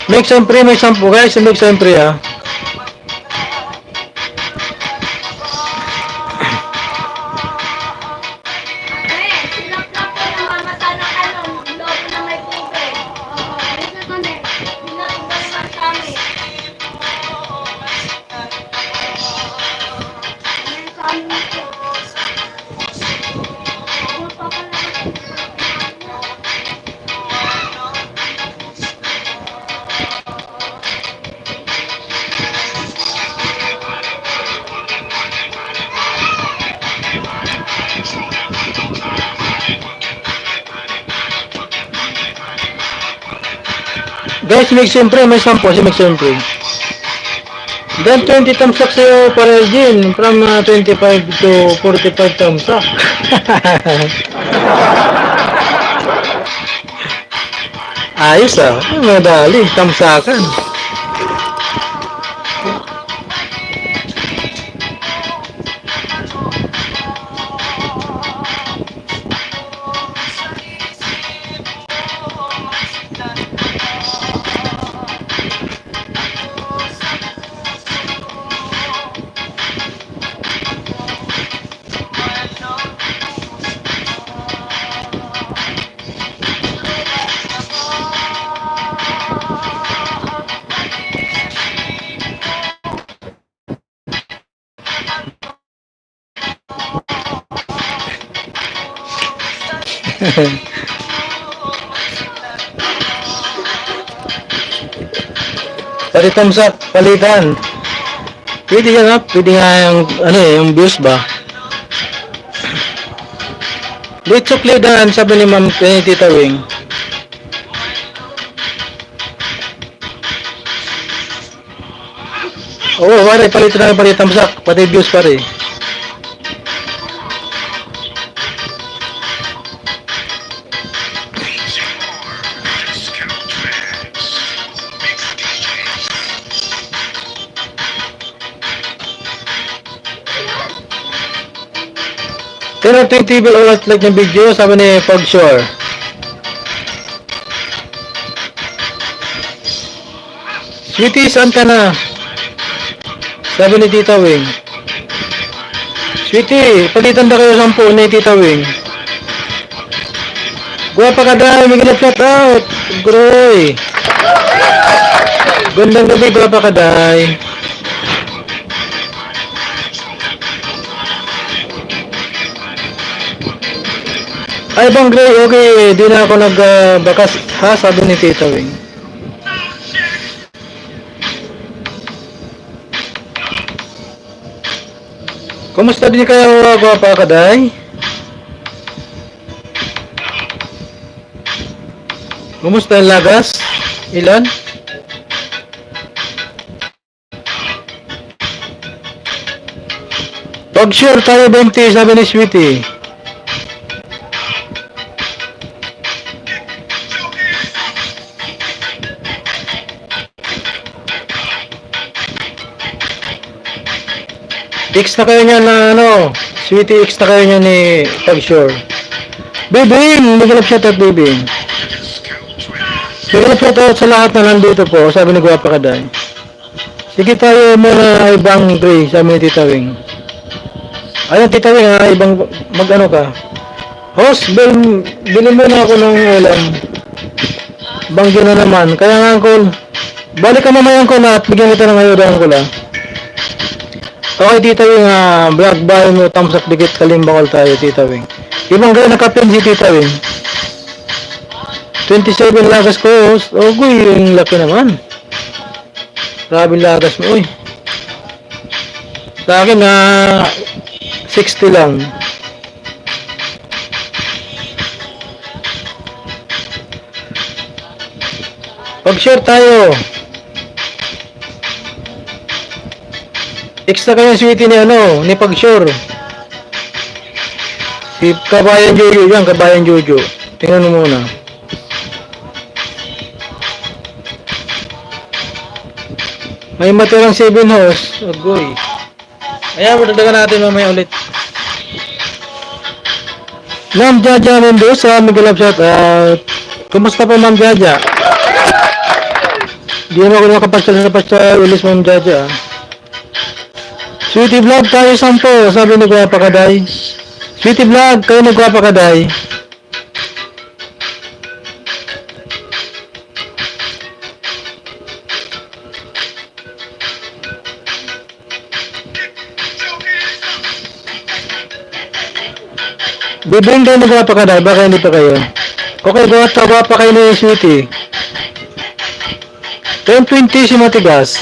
S1: Make some free, may 10 guys, make some free ha. Guys, make siyempre, may 10 si make siyempre. Then 20 thumbs up sa'yo para Jin, from 25 to 45 thumbs up. Ayos madali, thumbs upan. Pati tamsak, palitan. Pwede ka nga, pwede nga yung, ano eh, yung views ba? Dito klidan, sabi ni Ma'am Tita Wing. Oo, pare, palitan na pati tamsak, pati views pare. Pero 20 will always like ng video, sabi ni Pogshore. Sweetie, saan ka na? Sabi ni Tita Wing. Sweetie, palitan na kayo 10 ni Tita Wing. Guwapa ka dahil, may ganap shout out. Groy. Gandang gabi, guwapa ka dahil. Ay bang Gray, okay, di na ako nagbakas ha, sabi ni Tita Wing. Kumusta din kayo guwapa ka dahil? Kumusta ang lagas? Ilan? Pag sure tayo 20, sabi ni Sweetie. X na kayo niya na ano, Sweetie, X na kayo niya ni Pag sure. Bibing, naghanap shout out Bibing. Naghanap shout out sa lahat na nandito po, sabi ni Guwapa Kaday. Sige tayo muna ibang Gray, sabi ni Tita Wing. Ayun Tita Wing ha, ibang mag-ano ka. Host, bilhin mo na ako ng ulam. Banggi na naman, kaya nga Uncle, balik ka mamaya Uncle at bigyan kita ng ayuda Uncle ha. Okay, Tita Wing, vlog ba mo, thumbs up, dikit, kalimbakol tayo, Tita Wing. Ibang gaya nakapin si Tita Wing. 27 lagas ko, oh, guy, yung laki naman. Grabe lagas mo, uy. Sa akin, 60 lang. Pag-share tayo. Extra kayo Sweetie ni ano, ni Pag-share. Si Kabayan Jojo yan, Kabayan Jojo. Tingnan mo muna. May matirang 7 host. Agoy. Ayan, matadagan natin mamaya ulit. Ma'am Jaja Mendoza, Miguel Absat. Kumusta po Ma'am Jaja? Di naman ako nakapagsalita ulis Ma'am Jaja. Sweetie Vlog tayo 10, sabi ni Guwapa Kaday. Sweetie Vlog, kayo ni Guwapa Kaday. Bibing kayo ni Guwapa Kaday, baka hindi pa kayo. Okay, Guwapa kayo ni Sweetie. 10-20 si Matigas.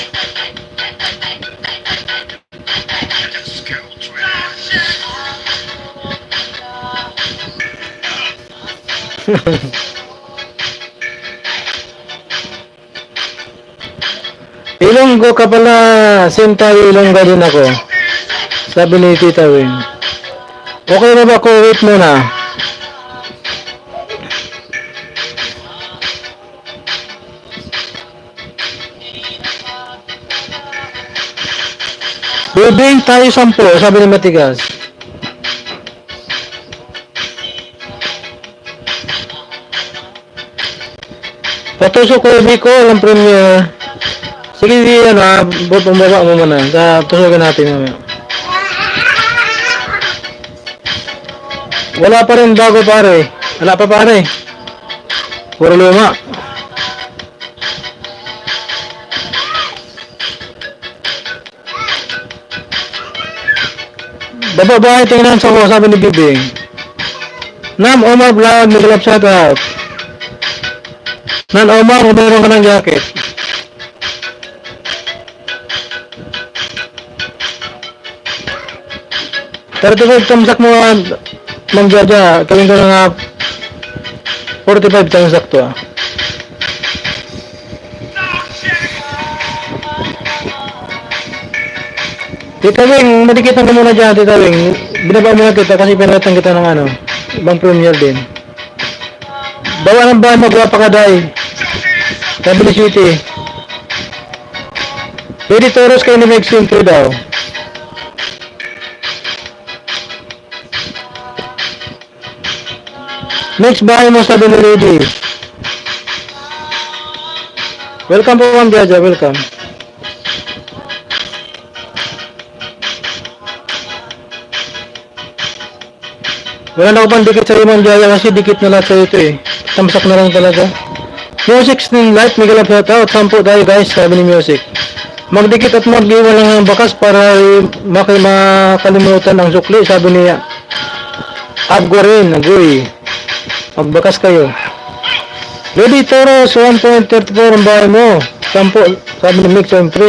S1: Ilonggo ka pala, same tayo Ilonggo din ako. Sabi ni Tita Wing. Okay na ba ko? Wait muna. Bibing tayo 10, sabi ni Matigas. Patusok ko Biko, ang premiere. Sige, ano, bumaba mo muna. Tusukin natin mamaya. Wala pa rin bago pare. Wala pa pare. Puro luma. Bababae tingnan sa ko, sabi ni Bibing. Nam Omar Vlog, Miguel shoutout. Nan Omar, meron ka ng jacket. Pero ito tamsak mo, Ma'am Jaja, gawin ko na nga 45 tamsak to. Tita Wing, madikitan ka muna dyan, Tita Wing. Binaba muna kita kasi pinatang kita ng ano, ibang premier din. Bawa ng bahay, magwapa ka, Day. Sabi ni Sweetie. Lady Toros kayo ni Maxine ko daw. Next bahay mo, sabi ni Lady. Welcome po, Ma'am Jaja, welcome. Wala na ako pang dikit sa Ma'am Jaja kasi dikit na lahat sa ito eh. Tamsak na lang talaga. Music Sting Light, Miguel up shoutout. 10 tayo guys, sabi ni Music. Magdikit at mag-iwan lang ng bakas para makalimutan ang sukli, sabi niya. Abgo rin, agoy. Magbakas kayo. Lady Toros, 1.34 ang bahay mo. 10, sabi ni Mix M3.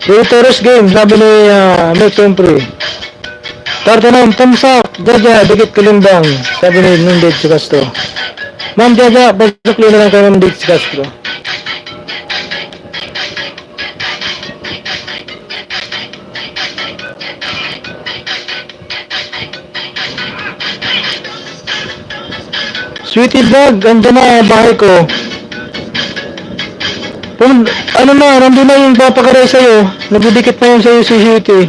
S1: Lady Toros game, sabi ni Mix M3. Tartanam, tamsak, Jaja, dikit kalimbang, sabi ni Nundid si Castro. Ma'am Jaja, pasukli na lang kayo Nundid si Castro. Sweetie Vlog, andyan na bahay ko. Ano na, nandun na yung papakaray sa'yo. Nagdidikit na yun sa'yo si Sweetie.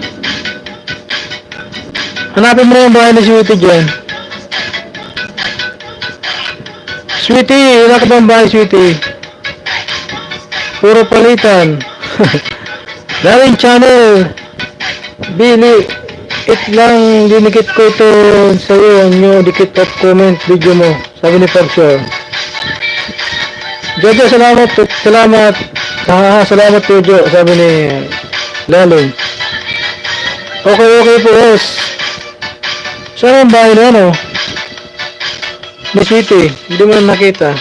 S1: Hanapin mo na yung bahay ni Sweetie dyan. Sweetie, wala ka bang bahay, Sweetie? Puro palitan. Daring channel. Billy, lang dinikit ko ito sa'yo, nyo, dikit at comment video mo. Sabi ni Pagsure. Jojo, salamat. Salamat Jojo, sabi ni Lalong. Okay po, boss. Saan ang bahay na ano? Ni Sweetie, hindi mo na nakita.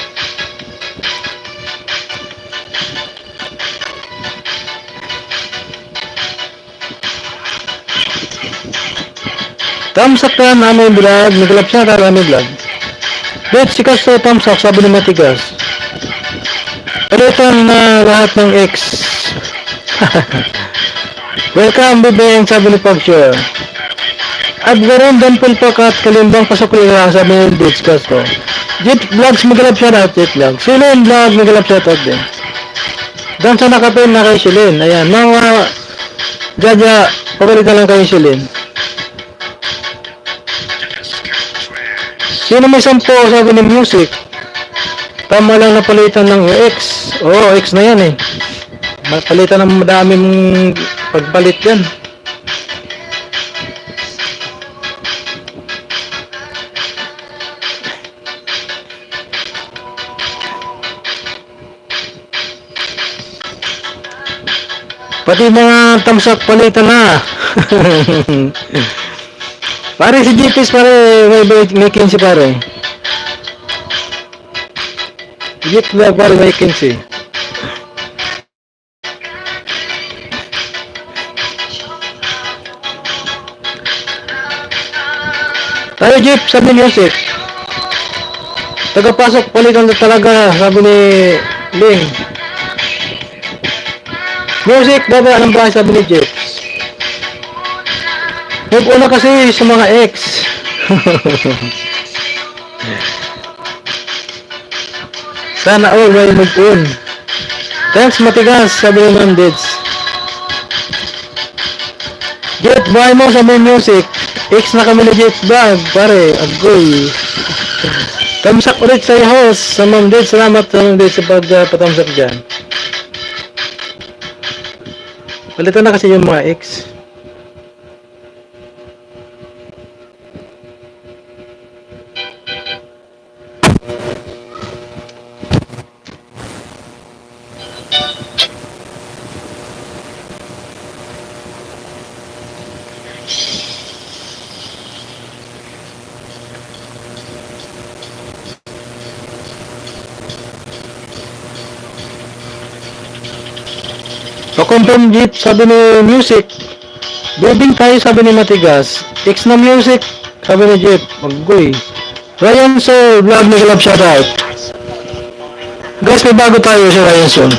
S1: Tamsak ka namin vlog, naglap siya ka namin vlog. Bet, sikas sa tamsak, sabi ni Matigas. Palitan na lahat ng X. Welcome, bibeng, sabi ni Pagsure. Abgaron, Danpul Pakat, Kalimbang, Pasokli lang, sabi ni Ditch Castro. Jet Vlogs, magalap siya na, Jet Vlog. Silin Vlog, magalap siya na din. Dan sa nakapin na kay Silin. Ayan, mga Jaja, pagalitan lang kay Silin. Sino may 10, sabi ni Music. Tama lang napalitan ng X. Oo, X na yan eh. Palitan ng madaming pagpalit yan. Pati mga tamsak palitan na. Pare si GPs pare, may 15 pare. Jeep Vlog pare may 15. Tayo Jeep, sabi ni Music. Tagapasok palitan na talaga, sabi ni Ling. Music, baba ng bahay, sabi ni Jeep. Nag-una kasi sa mga X. Sana all may mag-un. Thanks Matigas, sabi ni Ma'am Dids. Jet, buhay mo sa may Music. X na kami ni Jet Bag, pare, agoy. Tamsak ulit sa host, sa Ma'am Dids. Salamat sa Ma'am Dids sa pagpatamsak dyan. Palitan na kasi yung mga X. Pa-confirm jeep, sabi ni Music. Building tayo, sabi ni Matigas. X na Music, sabi ni Jeep. Maggoy. Ryan Sol, vlog ni Club shoutout. Guys, may bago tayo si Ryan Sol.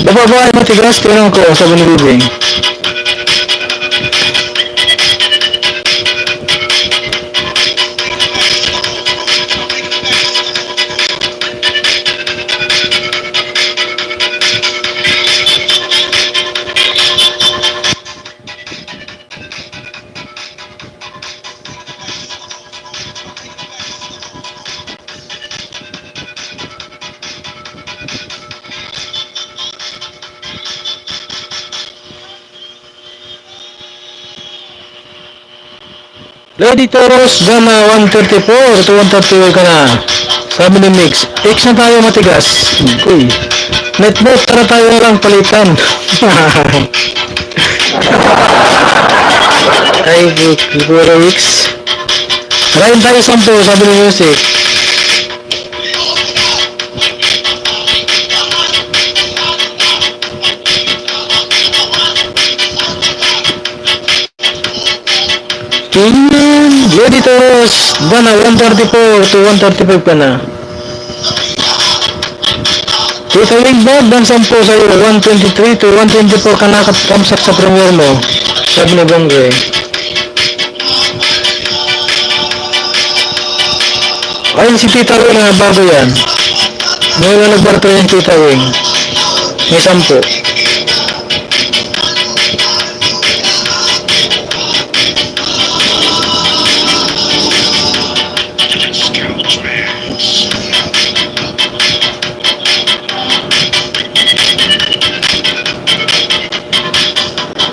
S1: Bababa ay Matigas, tinanong ko, sabi ni Bibing. Lady Toros, Gama 134 to 131 ka na. Sabi ni Mix, X na tayo Matigas. Uy, netbook, tara tayo lang palitan. Ay, puro X. Ryan tayo 10, sabi ni Music. Lady Toros, Gana 134 to 135 ka na. Tita Wingbob, dan 10 sa'yo, 123 to 124 ka na kamsak sa premier mo. Sabi ni Bongre. Ayun si Tita Wing na bago yan. Ngayon na nagbarto yung Tita Wing. May 10.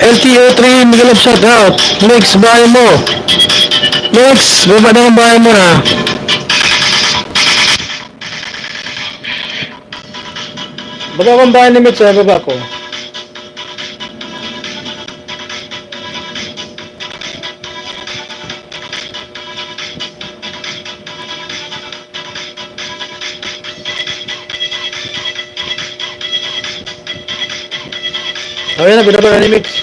S1: LTO3, Miguel of shoutout. Mix, bahay mo. Mix, baba na ang bahay mo na. Baba kong bahay ni Mix, baba ko. Ayan na, binaba na ni Mix.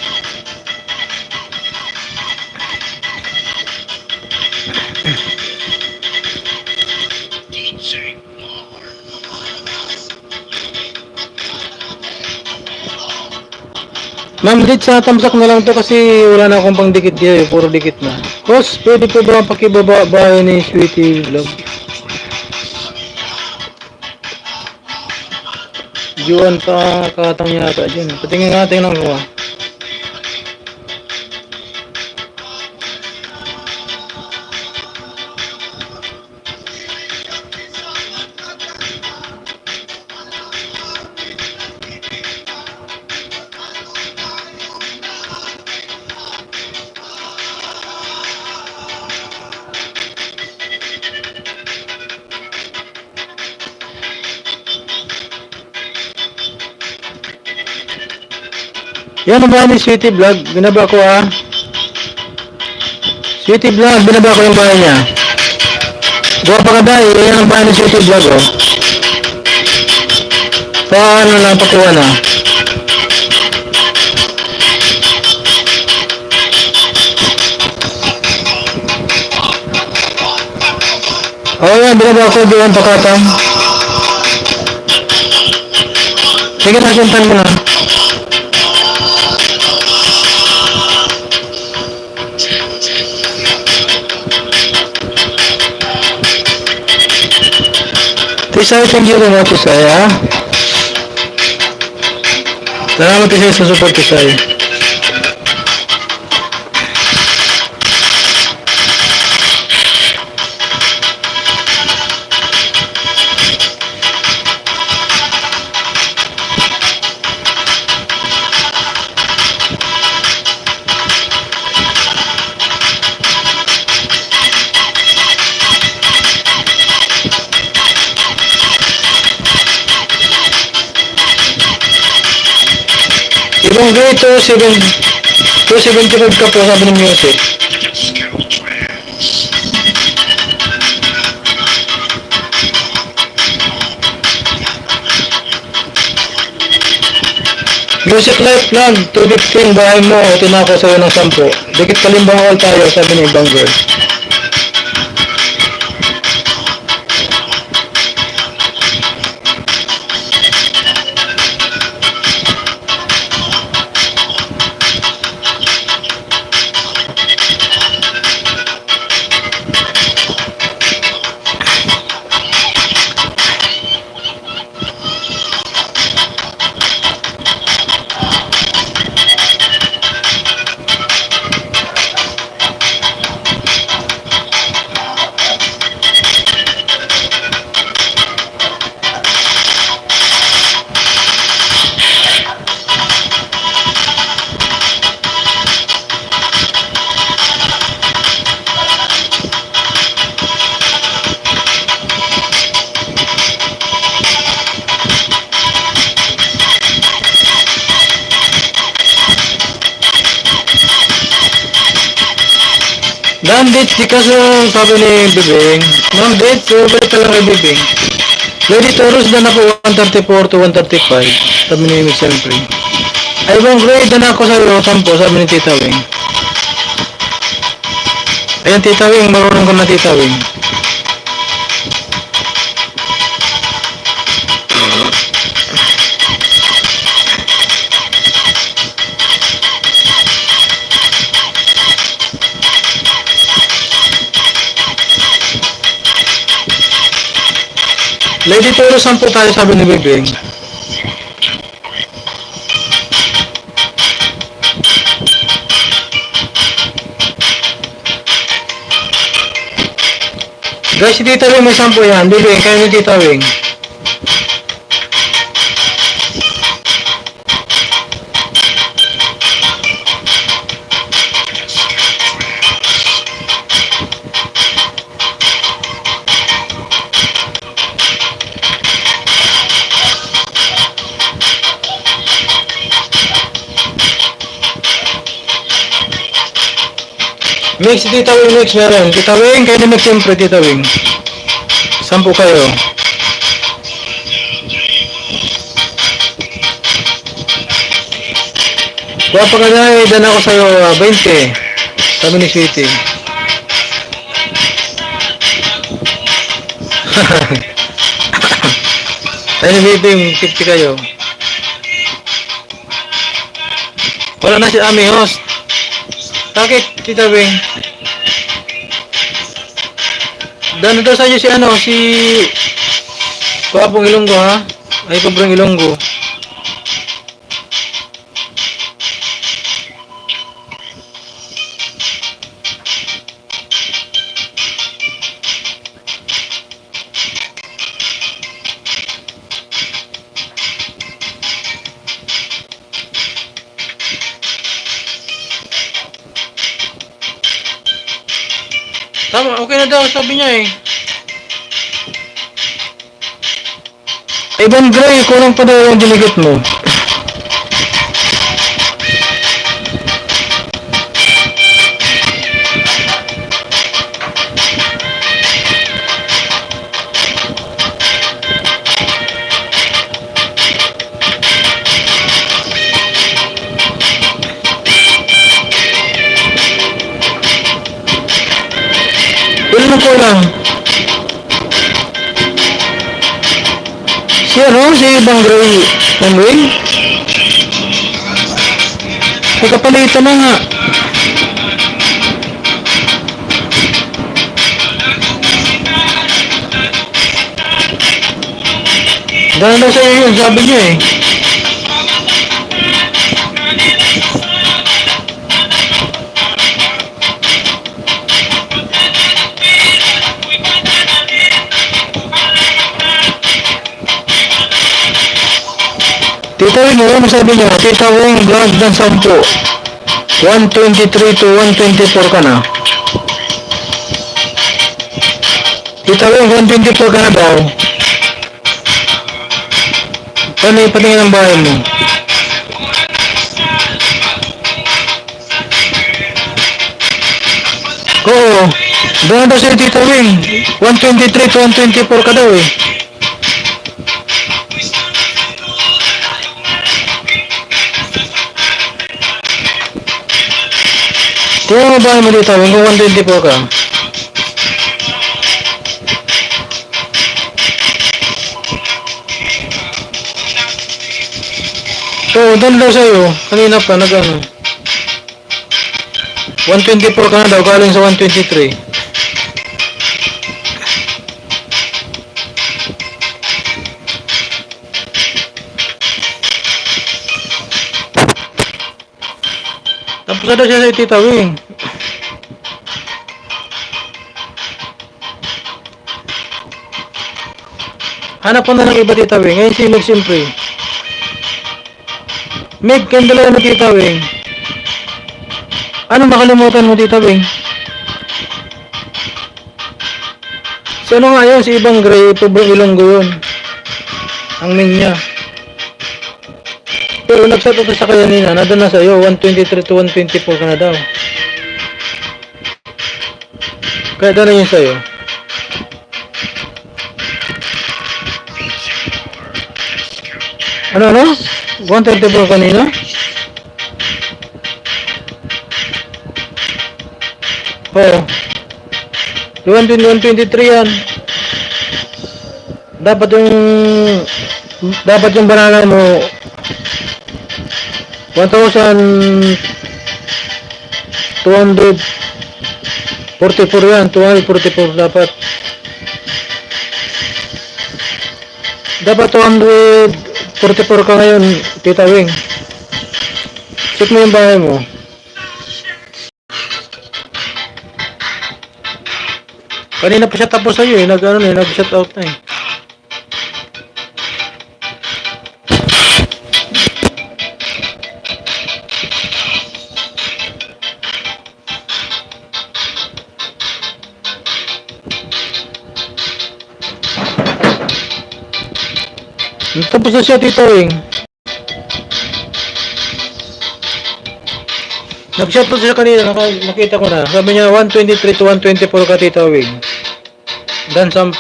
S1: Ma'am, dit sa tamsak na lang to kasi wala na akong pang dikit dito, puro dikit na. Kos, pwede po ba pakibaba bahay ni Sweetie Vlog? Juan pa katang yata dyan. Patingin natin ng gawa. Yan ang bahay ni Sweetie Vlog, binaba ko ha. Sweetie Vlog, binaba ko yung bahay niya. Gawa pa ka dahil, yan ang bahay ni Sweetie Vlog oh. Paano lang pakuha na. Oh yan, binaba ko doon pakatang. Sige na, suntan mo na. Tisay, thank you rin ako Tisay ha. Salamat Tisay sa support Tisay. Ibang gate 275 ka po sabi ng Music. Music Life Plan, 215, bahay mo, tinako sa'yo ng 10. Dikit kalimbang all tayo, sabi ni ibang girl. Nandit, di kaso sabi ni Bibing, nandit, sobret ka lang kay Bibing. Lady Taurus na ako 134 to 135, sabi ni Miss Sempre. Ay bang grade na ako sa'yo, 10, sabi ni Tita Wing. Ayan Tita Wing, marunong ko na Tita Wing. Lady Taurus 10 tayo, sabi ni Bibing. Guys, si Tita Wing may 10 yan. Bibing, kaya ni Tita Wing. Mix, Tita Wing, mix meron. Tita Wing, kayo na mix siyempre, Tita Wing. 10 kayo. Kuha pa ka na eh, dan ako sa'yo, 20. Sabi ni Sweetie. Tayo ni Bibing, 50 kayo. Wala na si Ami, host. Bakit, Tita Wing? Dano daw sa'yo si ano, si... Kuwapong Ilonggo, ha? Ay, Pobrang Ilonggo. Tama, okay na daw, sabi niya eh. Ivan Gray, kulang pa daw yung dinigot mo. Ilan ko lang? Si ano? Si Ivan Gray. Anyway? Pagkapalitan na nga. Dahil na sa'yo yun, sabi niya eh. Tita Wing, ano sabi niya? Tita Wing, vlog ng 10. 123 to 124 ka na. Tita Wing, 124 ka na daw. Paano ipatingin ang bahay mo? Oo. Doon daw sa'yo Tita Wing. 123 to 124 ka daw eh. Kaya mo bahay mo dito, kung 124 ka. So, doon daw sa'yo, kanina pa, nag-ano. 124 ka na daw, galing sa 123. Tapos na daw siya sa Tita Wing. Hanap ko na ng iba, Tita Wing. Ngayon si Meg siyempre. Meg, kayong dalawa na Tita Wing. Ano makalimutan mo, Tita Wing? Si ano nga yun? Si Ibang Gray, Pobrang Ilonggo yun. Ang Ming niya. Pero nag-set up sa kanya nina, nandun na sa'yo, 123 to 124 ka na daw. Kaya doon na yun sa'yo. Ano? 124 kanina? Oo. 123 yan. Dapat yung banana mo 1,244 yan. 244 dapat. Dapat 244 ka ngayon, Tita Wing. Check mo yung bahay mo. Kanina pa siya tapos sa'yo eh. Nag-shut out na eh. Tapos na siya, Tita Wing. Nag-shut out siya kanina. Nakita ko na. Sabi niya 123 to 124 ka, Tita Wing. Dan 10.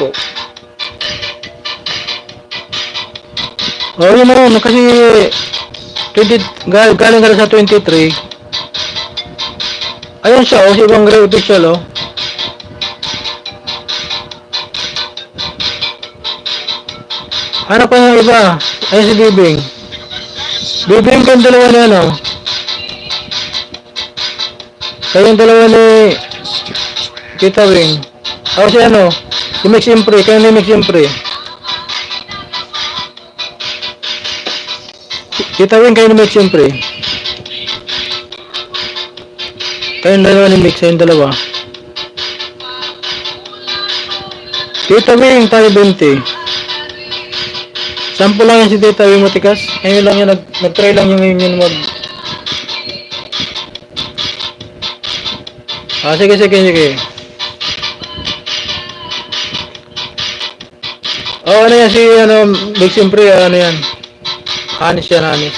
S1: Oh, yun na. Kasi 20, galing ka na sa 23. Ayun siya, oh. Si Ibang Gray official, oh. Hanap pa ng iba. Ayun si Bibing. Bibing kayong dalawa na ano. Kayong dalawa ni Tita Wing. Ako si ano. Si Mix Impre. Kayong ni Mix Impre. Tita Wing kayo ni Mix Impre. Kayong dalawa ni Mix. Kayong dalawa. Tita Wing tayo 20. Sample lang yan si Tita Wing Matikas. Ngayon lang yan, nag-try lang yung ngayon yun mag... Sige. Ano yan si, Big Simpre, ano yan. Hanis yan, hanis.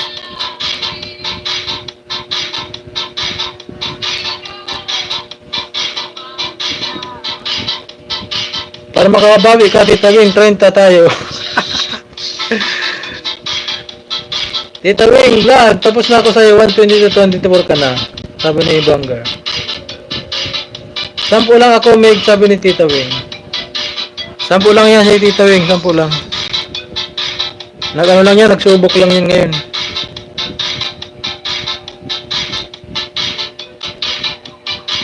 S1: Para makabawi ka, Tita Wing, 30 tayo. Tita Wing, vlog, tapos na ako sa'yo, 120 to 24 ka na. Sabi ni Ibangga. 10 lang ako, Meg, sabi ni Tita Wing. 10 lang yan si Tita Wing, 10 lang. Nag-ano lang yan, nagsubok lang yan ngayon.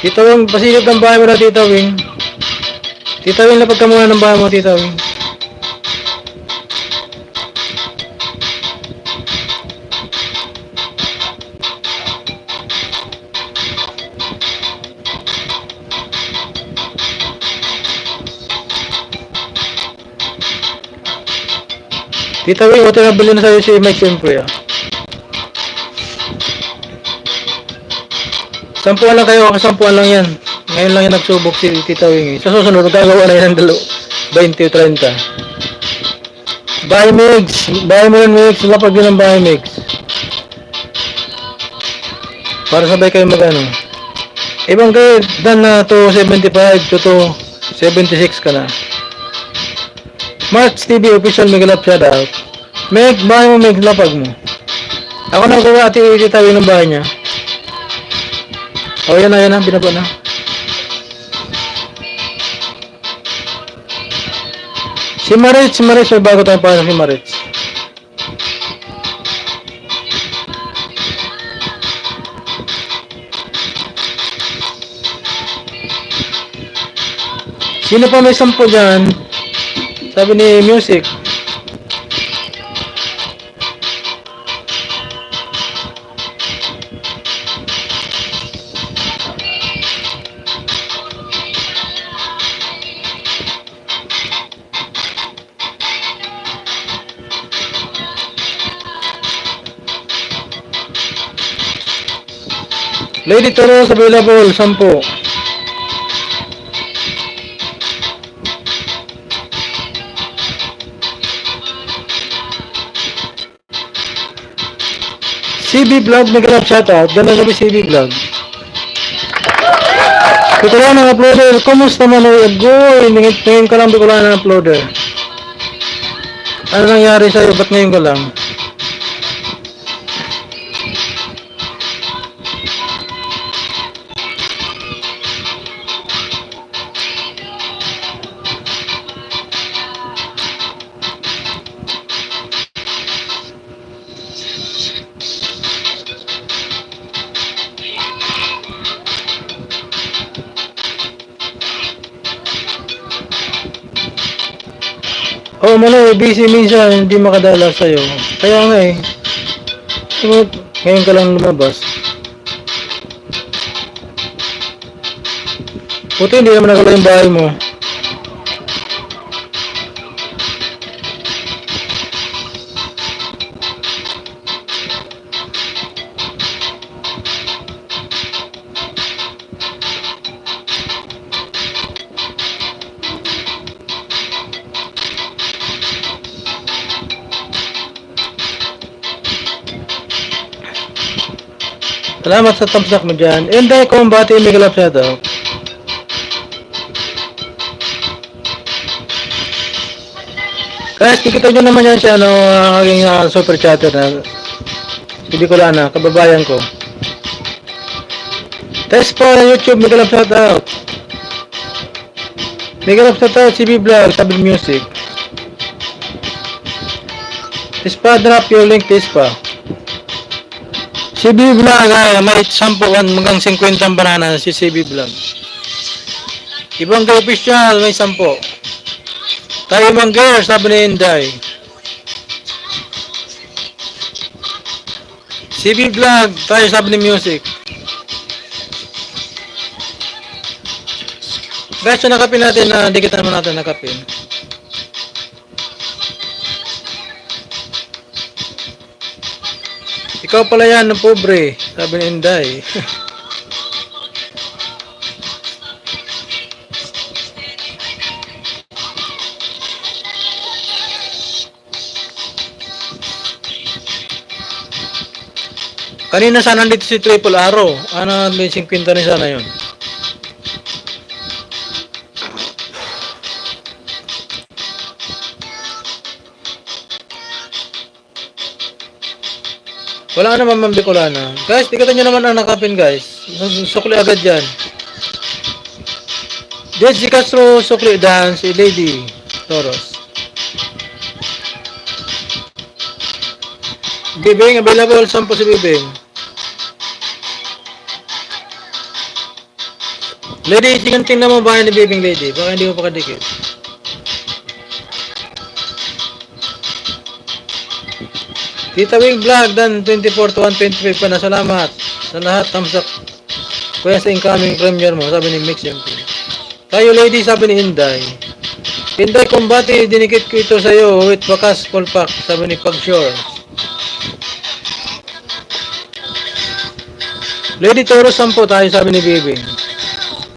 S1: Tita Wing, pasilip ng bahay mo na, Tita Wing. Tita Wing, lapag ka muna ng bahay mo, Tita Wing. Tita Wing, ito nabili na sa'yo si Mike siyempre, ah. 10 lang kayo, 10 lang yan. Ngayon lang yan nagsubok si Tita Wing, eh. Sa susunod, magkagawa na yan ng 20 o 30. Bye, Mix! Bye mo yun, Mix! Lapag yun ang bye, Mix. Para sabay kayo mag-ano. Ibang kayo, dan na to 75 to 76 ka na. Marks TV official, Miguel up shout out. Meg, bahay mo, Meg, lapag mo. Ako na kuha Tita Wing ng bahay niya. Oh, yan na, binaba na. Si Maritz, may bago tayong pangalan si Maritz. Sino pa may 10 dyan? Sabi ni Music. Lady Toros available, 10. CB Vlog, nag-grab shoutout. Ganda sabi CB Vlog. Bikulan ng uploader. Kumusta man o agoy? Ngayon ka lang bikulan ng uploader. Ano nangyari sa'yo? Ba't ngayon ka lang? Oh, malo, busy minsan, hindi makadala sa'yo. Kaya nga eh. Ngayon ka lang lumabas. Puti, hindi naman nakala yung bahay mo. Salamat sa thumbs up mo dyan. And dahil kumbati, may galap siya daw. Guys, kikita nyo naman yan siya, aking super chatter na hindi ko lang kababayan ko. Test po na YouTube, may galap shout out. May galap shout out, CB Vlog, Sabi Music. Test pa, drop your link, test pa. CB Vlog, may 10 hanggang 50 banana si CB Vlog. Ibang official, may 10. Tayo ibang girl, sabi ni Inday. CB Vlog, tayo sabi ni Music. Guys, so nakapin natin na dikit naman natin nakapin. Ikaw pala yan ng pobre, sabi ni Inday. Kanina sana dito si Triple Arrow. Ano, may 50 rin sana yun. Wala naman mambikulana. Guys, tigatan nyo naman ang nakapin guys. Sukli agad dyan. Jesse Castro, sukli dance, si Lady Toros. Bibing, available 10 si Bibing. Lady, tingnan mo bahay ni Bibing Lady. Baka hindi mo pa kadikit. Tita Wing Vlog, dan 24 to 125 pa na. Salamat sa lahat. Thumbs up. Kuya sa incoming premiere mo, sabi ni Mix MP. Tayo Lady, sabi ni Inday. Inday, kumbati, dinikit ko ito sa'yo with bakas full pack, sabi ni Pagshore. Lady Toros 10 tayo, sabi ni Bibing.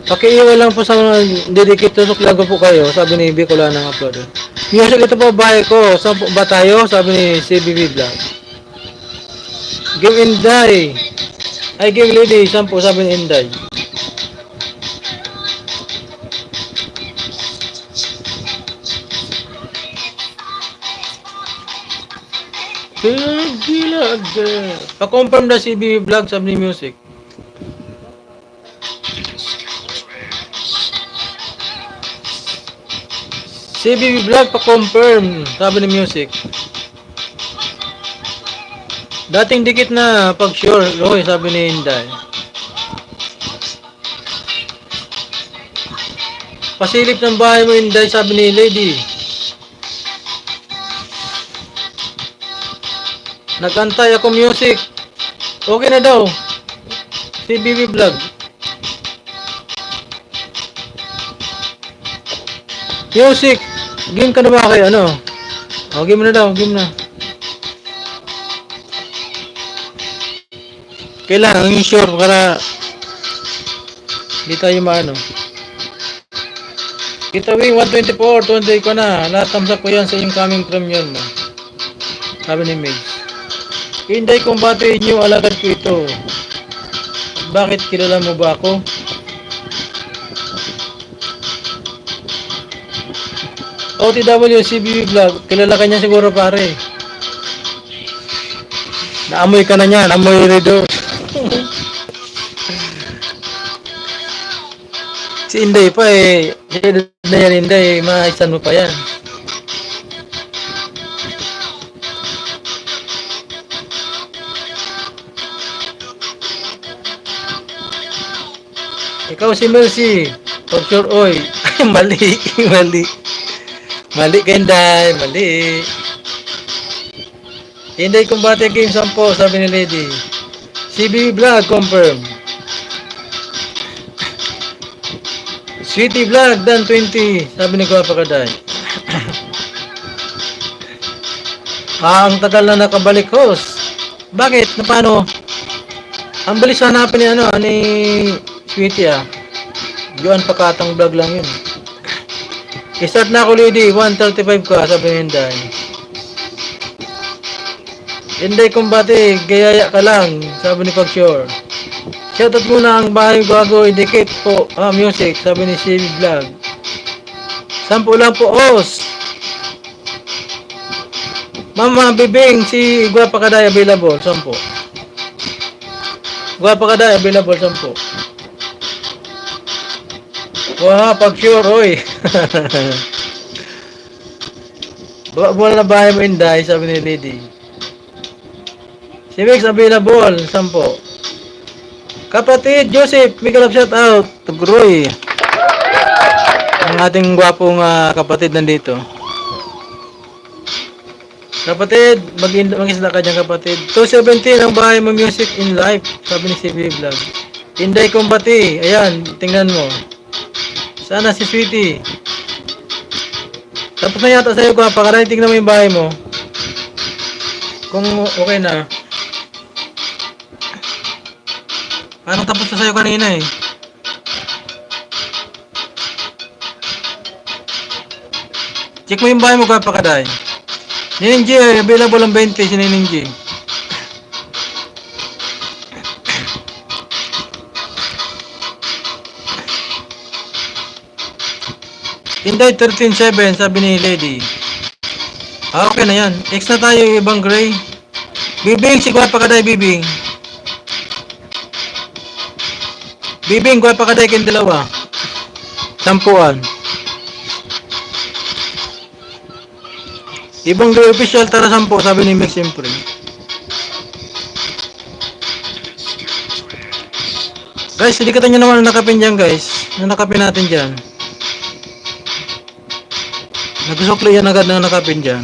S1: Pakiiwan lang po sa mga didikit, tusok po kayo, sabi ni Bicola ng uploader. Music, ito po bahay ko, 10 ba tayo, sabi ni CBB Vlog. Game Inday. Ay, game Lady, 10, sabi ni Inday. Gila, pa-confirm na CBB Vlog, sabi ni Music. CBB Vlog pa-confirm, sabi ni Music. Dating dikit na pag sure, Roy, sabi ni Inday. Pasilip ng bahay mo, Inday, sabi ni Lady. Nagantay ako, Music. Okay na daw. CBB Vlog. Music, game ka na ba kayo? Ano? O, game na daw, game na. Kailangan yung sure para di tayo maano. Kita wing 124, 20 ko na. Natamsak ko yan sa yung coming premiere mo. Sabi ni Meg. Hindi kong batiin yung alagad ko ito. Bakit kilala mo ba ako? OTW CBB Vlog, kilala ka niya siguro pare. Naamoy ka na niya, naamoy redo. Si Inday pa eh, na yan Inday, maisan mo pa yan. Ikaw si Mercy, for sure, oy. Mali, mali. Mali ka Inday, mali. Inday Combate Game 10, sabi ni Lady. CBB Vlog, confirm. Sweetie Vlog, Dan 20, sabi ni Guapa Kaday. Ang tagal na nakabalik, host. Bakit? Na paano? Ang bilis hanapin ni ano, ni Sweetie ah. Yuan Pakatang vlog lang yun. I-start na ako, Lady. 135 ka, sabi ni Inday. Inday Combate, gayaya ka lang, sabi ni Pagsure. Shoutout muna ang bahay bago, indicate po. Music, sabi ni CB Vlog. 10 lang po, os. Mama Bibing, si Guapa Kaday available, 10. Guapa Kaday available, 10. Wah, Pagsure, oy. Wala na bahay mo, Inday, sabi ni Lady. Si Mix available, 10. Kapatid Joseph, big love shout out to Groy. Ang ating gwapong kapatid nandito. Kapatid, mag-isla ka dyan kapatid. 217 ang bahay mo, Music in Life, sabi ni CB Vlog. Inday Combate, ayan, tingnan mo. Sana si Sweetie. Tapos na yata sa'yo, Guapa Kaday, tingnan mo yung bahay mo. Kung okay na. Parang tapos na sa'yo kanina eh. Check mo yung bahay mo, Guapa Kaday. Ninja, available ang 20 si Ninja. Inday 13.7, sabi ni Lady. Okay na yan. X na tayo ibang gray. Bibing, si Guapa Kaday, Bibing. Bibing, Guapa Kaday, kayong dalawa. 10. Ibang gray official, tara 10, sabi ni Mix siyempre. Guys, silikatan nyo naman ang nakapin dyan, guys. Ang nakapin natin dyan. Nagsusukli yan agad na nakapin dyan.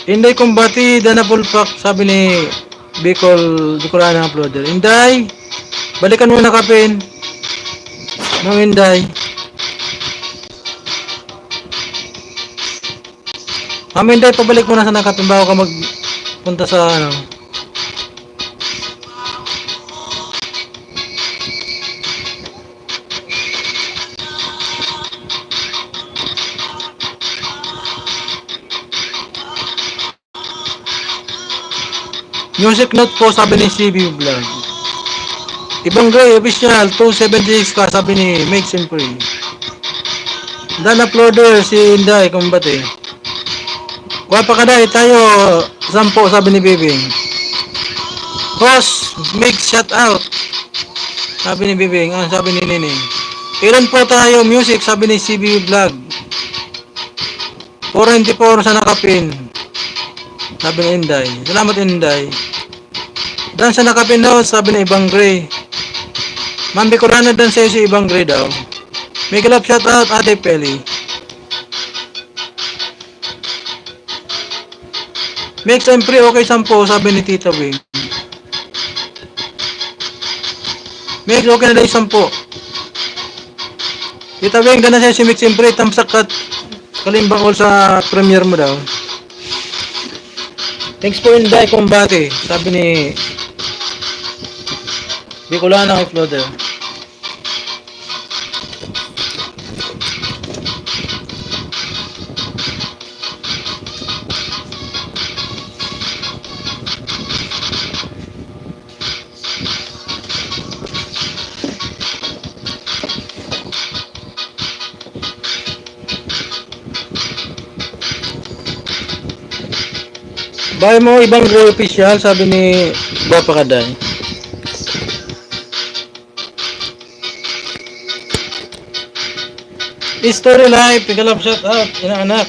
S1: Inday Combate, Dana Pulpak, sabi ni Bicol Dukurana Uploader. Inday, balikan mo nakapin. Mang Inday. Inday, pabalik mo na sa nakapin bago ka magpunta sa ano. Music note po, sabi ni CB Vlog. Ibang Gray official 276 ka sabi ni Make Simply. Dan uploader si Inday kumbate. Guwapa ka dahil tayo 10 sabi ni Bibing. Boss, make shout out. Sabi ni Bibing, sabi ni Nining. Ilan po tayo music sabi ni CB Vlog. 494 sa nakapin. Sabi ni Inday. Salamat Inday. Dan sa nakapin daw sabi ni Ibang Gray. Mambi ko na dan sa si Ibang Gray daw. Make love shout out Ate Peli. Make siyempre okay 10 sabi ni Tita Wing. Make okay na dahil 10. Tita Wing gana siya si Make siyempre tamsak at kalimbang all sa premiere mo daw. Thanks for Inday Combate sabi ni Bicolana uploader. Bahay mo Ibang Gray official sabi ni Bapa Kaday. Story life, pigalap shout out, inaanak.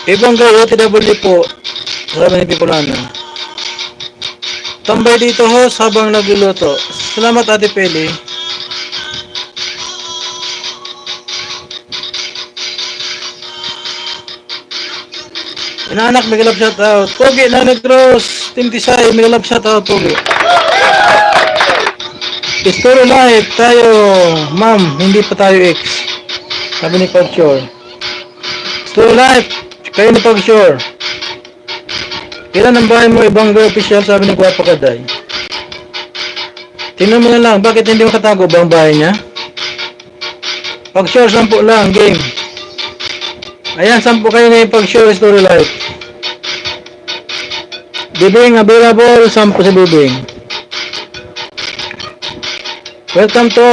S1: Ibang Gray OTW po sabi ni Bicolana. Tambay dito host habang nagluluto. Salamat Ate Peli. Inaanak, may galap shout out. Pogi na Negros, Team Tisay, may galap shout out Pogi. Story life tayo, ma'am, hindi pa tayo ex. Sabi ni Pagshore. Story life, kayo ni Pagshore. Kailan ang bahay mo Ibang Gray official sabi ni Guapa Kaday. Tingnan mo na lang, bakit hindi makatago ba ang bahay niya? Pagshore, 10 lang, game. Ayan, 10 kayo na yung Pagshore story life. Bibing available, 10 sa Bibing. Welcome to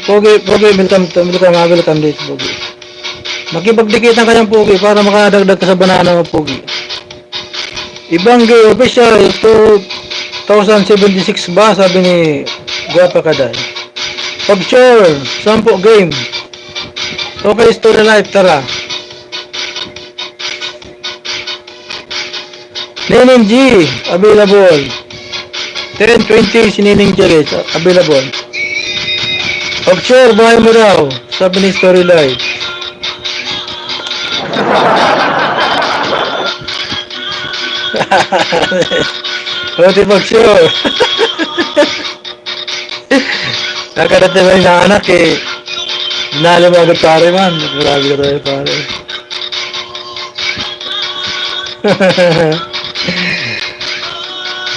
S1: Pogi, welcome dito Pogi. Makipagdikit ang kanyang Pogi para makadagdag ka sa banana mo Pogi. Ibang Gray official 2076 ba sabi ni Guapa Kaday. Pag-sure 10 game. Okay story life tara. Nining G available. 10-20 si Nining Jerez available. Pag-sure bahay mo daw sabi ni story life. Pwede pag-sure. Nakarating ba yung anak eh. Dinalo mo agad pare man. Grabe ka tayo pare.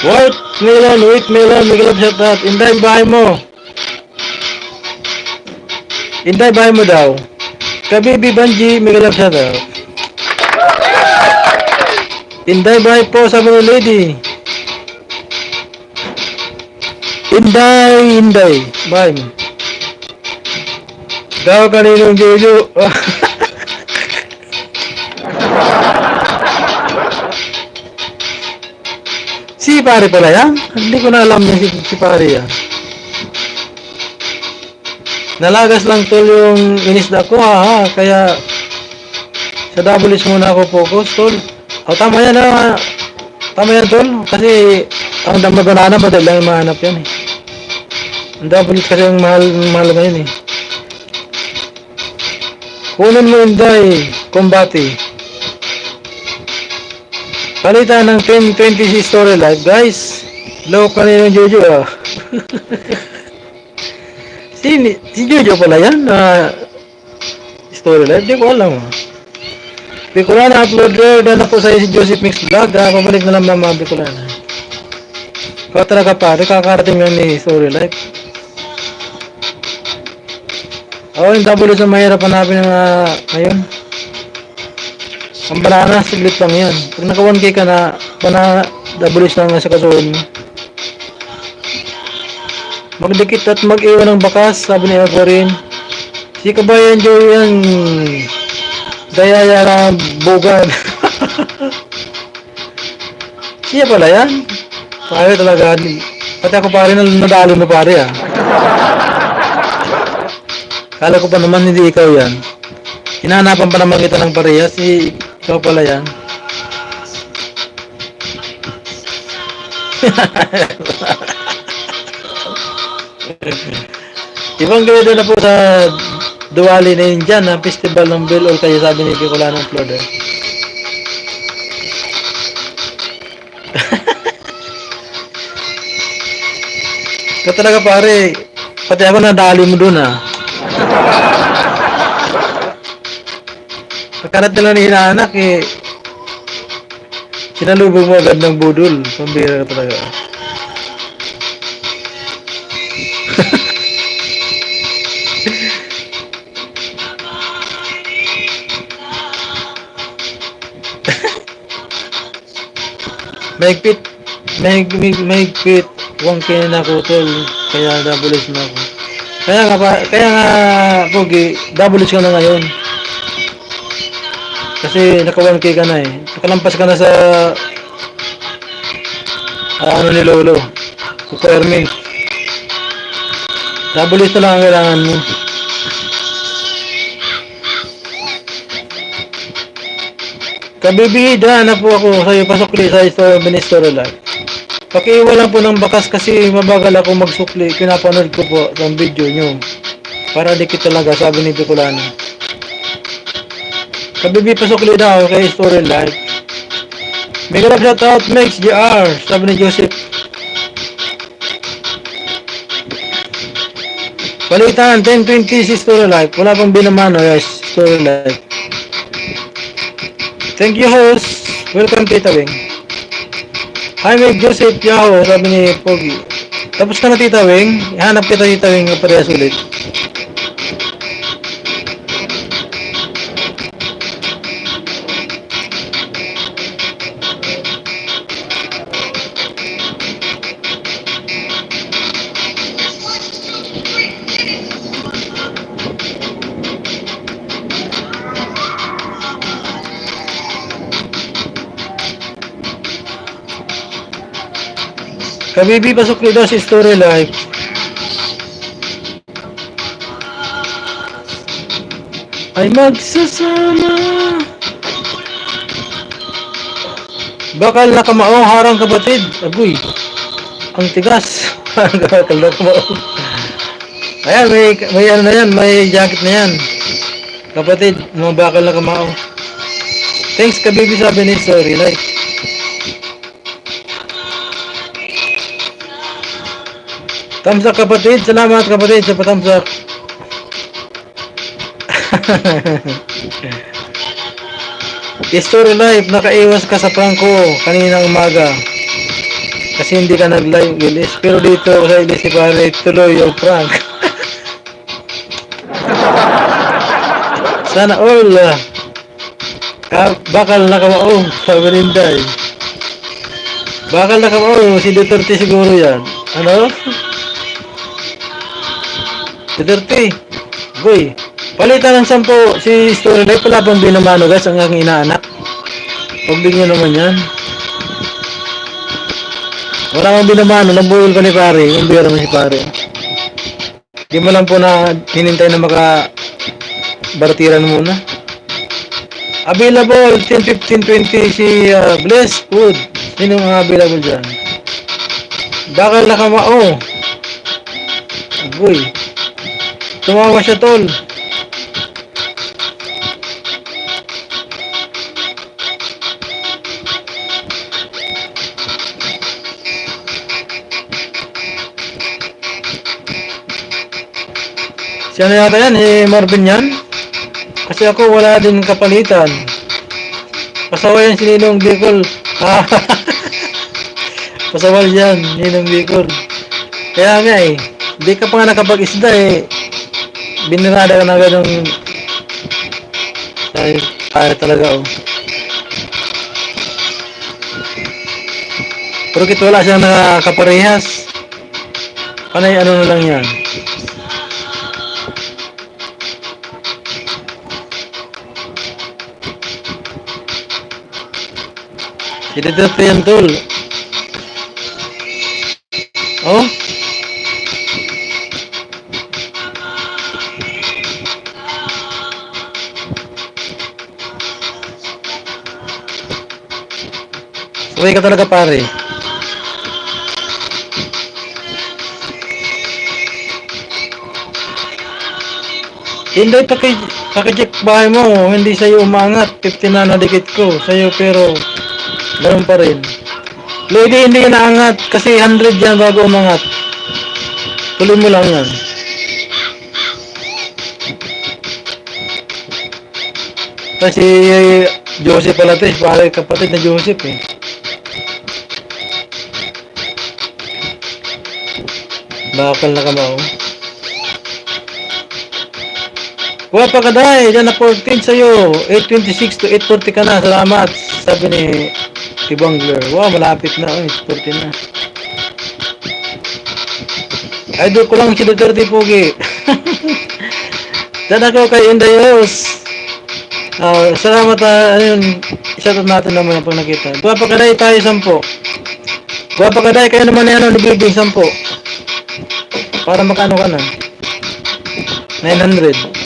S1: Wait melon, may shout out. Inday bahay mo. Inday bahay mo daw. Kabibi Banji, may shout out. Inday bahay po sa mga lady. Inday, bahay mo. Daw kaninong Jojo. Si pare pala yan? Hindi ko na alam na si pare yan. Nalagas lang tol yung inisda ko ha. Kaya sa doubles muna ako focus tol. O tama yan ha. Tama yan tol. Kasi ang dama banana madali lang mahanap yan eh. Ang doubles kasi ang mahal ngayon eh. Kunin mo Inday Combate. Palitan ng 10-20 story live guys. Low kanina yung Jojo ah. si Jojo pala yan story live. Di ko alam ah. Bicolana uploader. Dala po sa'yo si Joseph Mix Vlog ah. Pabalik na lang mga Bicolana. Kaya talaga pare. Kakarating yan ni story live. Yung double sa mahirap hanapin na ngayon. Ang banana, saglit lang yan. Pag naka 1K ka na, banana, double lang na sa kasuhin mo. Magdikit at mag-iwan ng bakas, sabi ni Aquarin. Si Kabayan Joey yan, dayaya na bugad. Siya pala yan. Pare talaga. Pati ako pare na nadalo mo pare ah. Kala ko pa naman hindi ikaw yan. Hinahanapan pa naman kita ng parehas. Ikaw pala yan. Ibang grado na po sa Diwali na yun dyan, festival ng Bill o kaya sabi ni Bicolano ng Florida. Ka talaga pare, pati ako nadali mo dun ah. Pagkarat nila ni inaanak eh, sinalubog mo agad ng budol. Pambira ka talaga. Mahigpit 1K na ako tol, kaya double na ako. Kaya nga Pogi, double ka na ngayon. Kasi naka 1K ka na eh. Nakalampas ka na sa ano ni Lolo. Super Erming. Double na lang ang kailangan mo. Kabibida na po ako sa'yo, pasukli sa Minister Live. Pakiiwan lang po ng bakas kasi mabagal ako magsukli. Pinapanood ko po ang video nyo. Para dikit talaga, sabi ni Bicolano. Kabibi, pasukli daw kay Story Live. Mega love shoutout, Max GR, sabi ni Joseph. Palitan, 1020 si Story Live. Wala pang binamano, guys, Story Live. Thank you, host. Welcome, Tita Wing. Hi, Meg Joseph Yahoo, sabi ni Pogi. Tapos ka na, Tita Wing. Ihanap kita, Tita Wing, parehas ulit. Kabibi, pasok daw si Story Live. Ay magsasama. Bakal na kamao, harang kapatid. Agoy, ang tigas. Bakal na kamao. Ayan, may ano na yan, may jacket na yan. Kapatid, mga bakal na kamao. Thanks Kabibi, sabi ni Story Live. Thumbs up kapatid, salamat kapatid sa pa-thumbs up. Story Live, nakaiwas ka sa prank ko kaninang umaga. Kasi hindi ka nag-live, Willis. Pero dito sa Ilis ni Pare, tuloy yung prank. Sana all. Bakal nakamao, sabi rin day. Bakal nakamao, si Duterte siguro yan. Ano? Duterte, boy, palitan ng 10 si Story Live, pala pang binamano guys ang aking inaanak. Pagdig nyo naman yan. Wala kang binamano, nabuhol pa ni Pare, yung bira mo si Pare. Di mo lang po na hinintay na baratiran muna. Available, 10, 15, 20 si Bless Food. Sino mga available dyan? Bakal na kamao. Boy, tumawa siya tol. Siya na yata yan, Marvin yan. Kasi ako wala din kapalitan. Pasaway yan si Ninong Bicol. Pasaway yan, Ninong Bicol. Kaya nga hindi ka pa nga nakapag-isda binirada ka na agad ng ay talaga Porkit wala siyang nakaparehas. Panay ano na lang yan. Ito yan, tol. Oh? Sabay ka talaga, pare. Hindi, pakicheck bahay mo. Hindi sa'yo umangat. 50 na nadikit ko sa'yo, pero ganun pa rin. Lady, hindi yan naangat. Kasi 100 yan bago umangat. Tuloy mo lang yan. Kasi Joseph pala ito, pare kapatid na Joseph eh. Bakal na kamao. Wala pa ka dahi, dyan na 14 sa'yo. 826 to 840 ka na, salamat. Sabi ni Ibangler. Wow, malapit na. 840 na. Idol ko lang si Duterte Pogi. Dyan ako kay Indayos. Salamat, shoutout natin naman pag nakita. Dua pa ka dahi tayo 10. Dua pa ka dahi, kayo naman yan, nabibig 10. Para makano ka na. 900.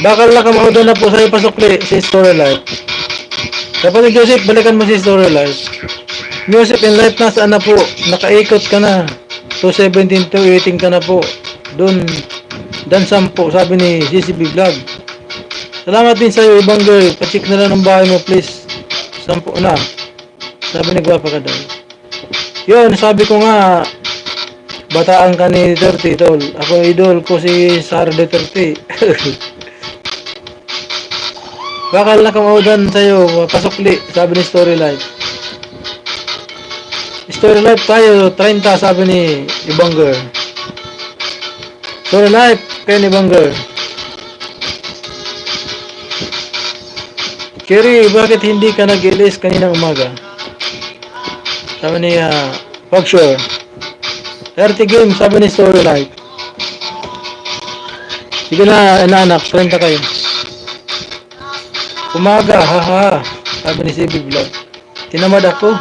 S1: Bakal na kamaudo na po sa'yo pasukli si Story Life. Kapatid Joseph, balikan mo si Story Life. Music in Life nasaan na po? Nakaikot ka na. 217 to 18 ka na po. Doon, dan 10, sabi ni CCB Vlog. Salamat din sa'yo, ibang girl. Pacheck na lang ng bahay mo, please. 10 na. Sabi ni Guwapa ka daw. Yun, sabi ko nga, bataan ka ni Duterte, tol. Ako idol ko si Sara Duterte. Bakal na kamaudan sa'yo, pasukli, sabi ni Story Life. Story Life tayo, 30, sabi ni Ibangger. Story Life, kayo ni Ibangger. Kerry, bakit hindi ka nag-ilis kaninang umaga? Sabi ni Pagshore. 30 games, sabi ni Story Life. Sige na, anak, 30 kayo. Umaga, haha, sabi ni CB Vlog. Tinamad ako.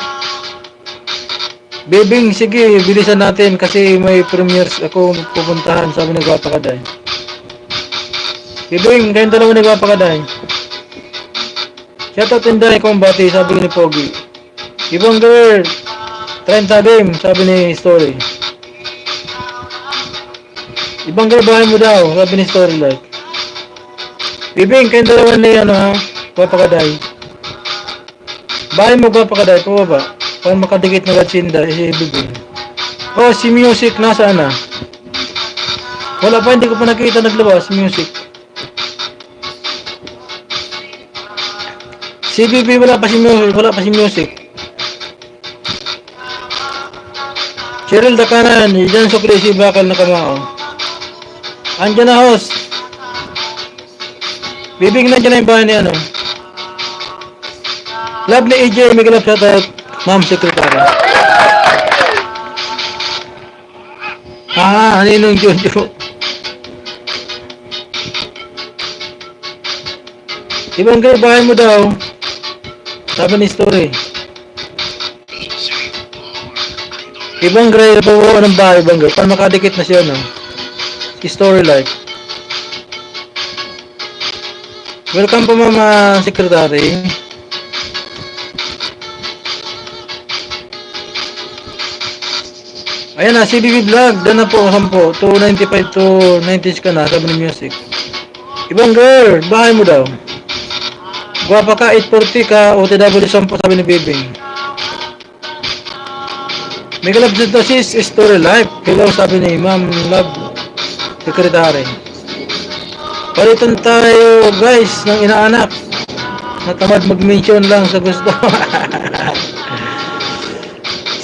S1: Bebing, sige, bilisan natin kasi may premieres ako pupuntahan, sabi ni Guwapa Kaday. Bebing, kayong dalawa ni Guwapa Kaday. Shoutout Inday Kombati, sabi ni Pogi. Ibang girl, 30 game, sabi ni Story. Ibang girl, bahay mo daw, sabi ni Story Life. Bebing, kayong dalawa ni ha? Guwapa Kaday. Bahay mo Guwapa Kaday, pababa. Para makadikit na gatsinda, si Bibing. Oh, si Music, nasaan na? Wala pa, hindi ko pa nakita naglabas, si Music. Si Bibi, wala pa si Music. Cheryl Dakanan, dyan sukli si Bakal na kamao. Andyan na host. Bibing, nandiyan na yung bahay ni ano. Lovely AJ, may galap shoutout, Ma'am Secretary. Ninong Jojo. Ibang girl, bahay mo daw. Sabi ni Story. Ibang girl, pabawa ng bahay, ibang girl. Para makadikit na siya, no? Si Story Life. Welcome po, Mama Secretary. Ayan na, CBB Vlog, dan na po, 10, 295 to 90s ka na, sabi ni Music. Ibang girl, bahay mo daw. Guwapa ka, 840 ka, OTW 10, sabi ni Bibing. May galap dito sis, Story Life. Hello, sabi ni Ma'am Love Secretary. Palitan tayo, guys, ng inaanak. Natamad mag-mention lang sa gusto.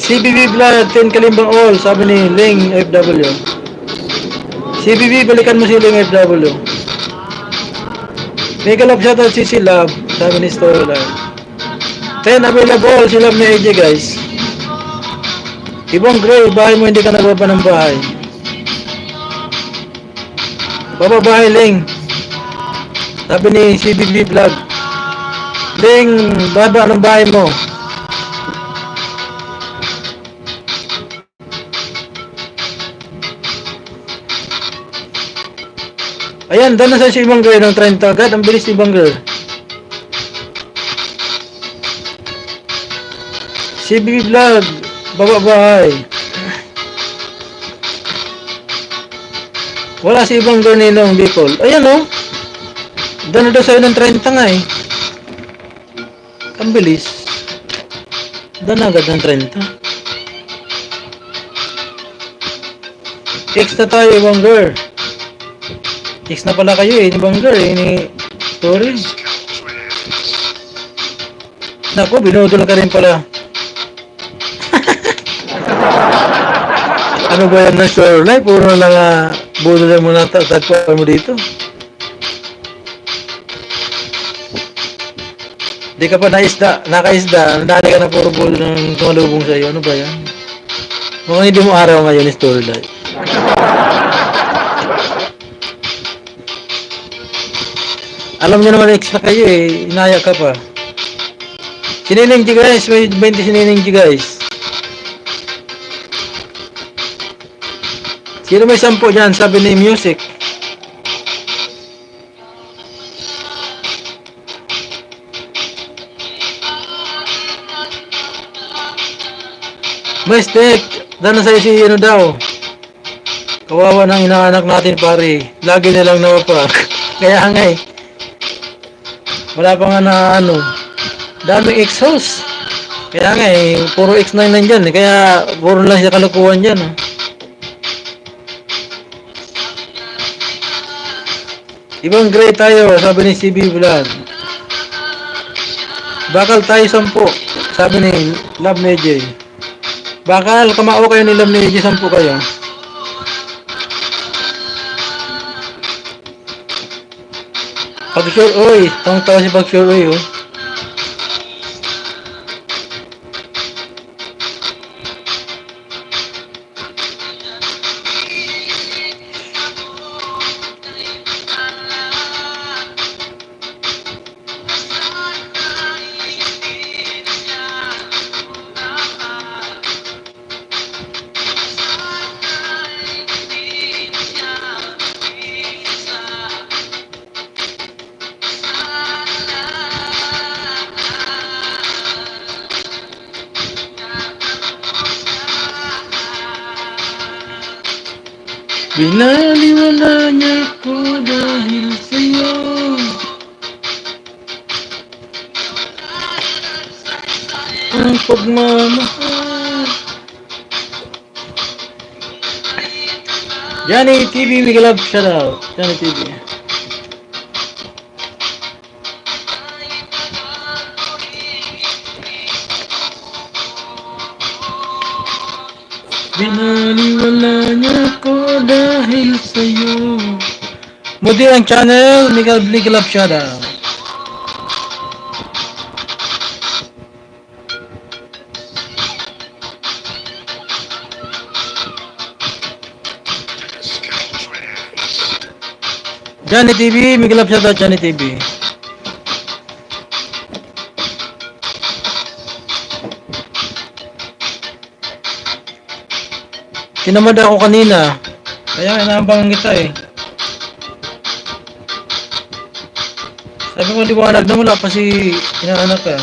S1: CBB Vlog, 10 kalimbang all, sabi ni Ling FW. CBB, balikan mo si Ling FW. May galap shoutout si Love. Sabi ni Storyline. 10 available si Love ni AJ guys. Ibang Gray, bahay mo hindi ka nagbaba ng bahay. Bababahay Ling. Sabi ni CBB Vlog. Ling, baba ng bahay mo. Ayan, doon na sa si Ibang Girl ng 30 agad. Ang bilis ni Ibang Girl. CBB Vlog, baba bahay. Wala si Ibang Girl ni Nong Bicol. Ayan o. Oh. Doon na daw sa'yo ng 30 nga eh. Ang bilis. Doon na agad ng 30. X na tayo, Ibang Girl. X na pala kayo eh, Ibang Girl eh, ni Story. Naku, binudol ka rin pala. Ano ba yan ng Storyline? Puro lang budol mo na tagpuan mo dito. Di ka pa nakaisda, nadali ka na puro budol ng tumalubong sa'yo. Ano ba yan? Mukhang hindi mo araw ngayon ni Storyline. Alam niyo naman extra kayo eh, inaya ka pa. Sinining G guys, may 20 sinining G guys. Sino may 10 dyan? Sabi ni Music. May stick. Dahil sa'yo si ano daw. Kawawa ng inaanak natin pare. Lagi na lang nawapak. Kaya nga eh. Wala pa nga na ano. Daming exhaust. Kaya nga eh. Puro X9 lang dyan eh. Kaya puro lang siya kalukuhan dyan. Oh. Ibang Gray tayo. Sabi ni CB Vlog. Bakal tayo 10. Sabi ni Love ni AJ. Bakal kamao kayo ni Love ni AJ 10 kayo. Pag-sure, oy. Tawang-tawa si Pag-sure, oy, oh. Binaliwala niya ko dahil sa'yo. Ang pagmamahal. Johnny TV, big love, shout out. Johnny TV. Binaliwala niya ko dahil sa'yo. Mudi ang channel, Miguel Love Shoutout. Johnny TV, Miguel Love Shoutout, Johnny TV. Tinamad ako kanina. Kaya inaabang kita eh. Sabi ko liwanag na wala pa si inaanak ka.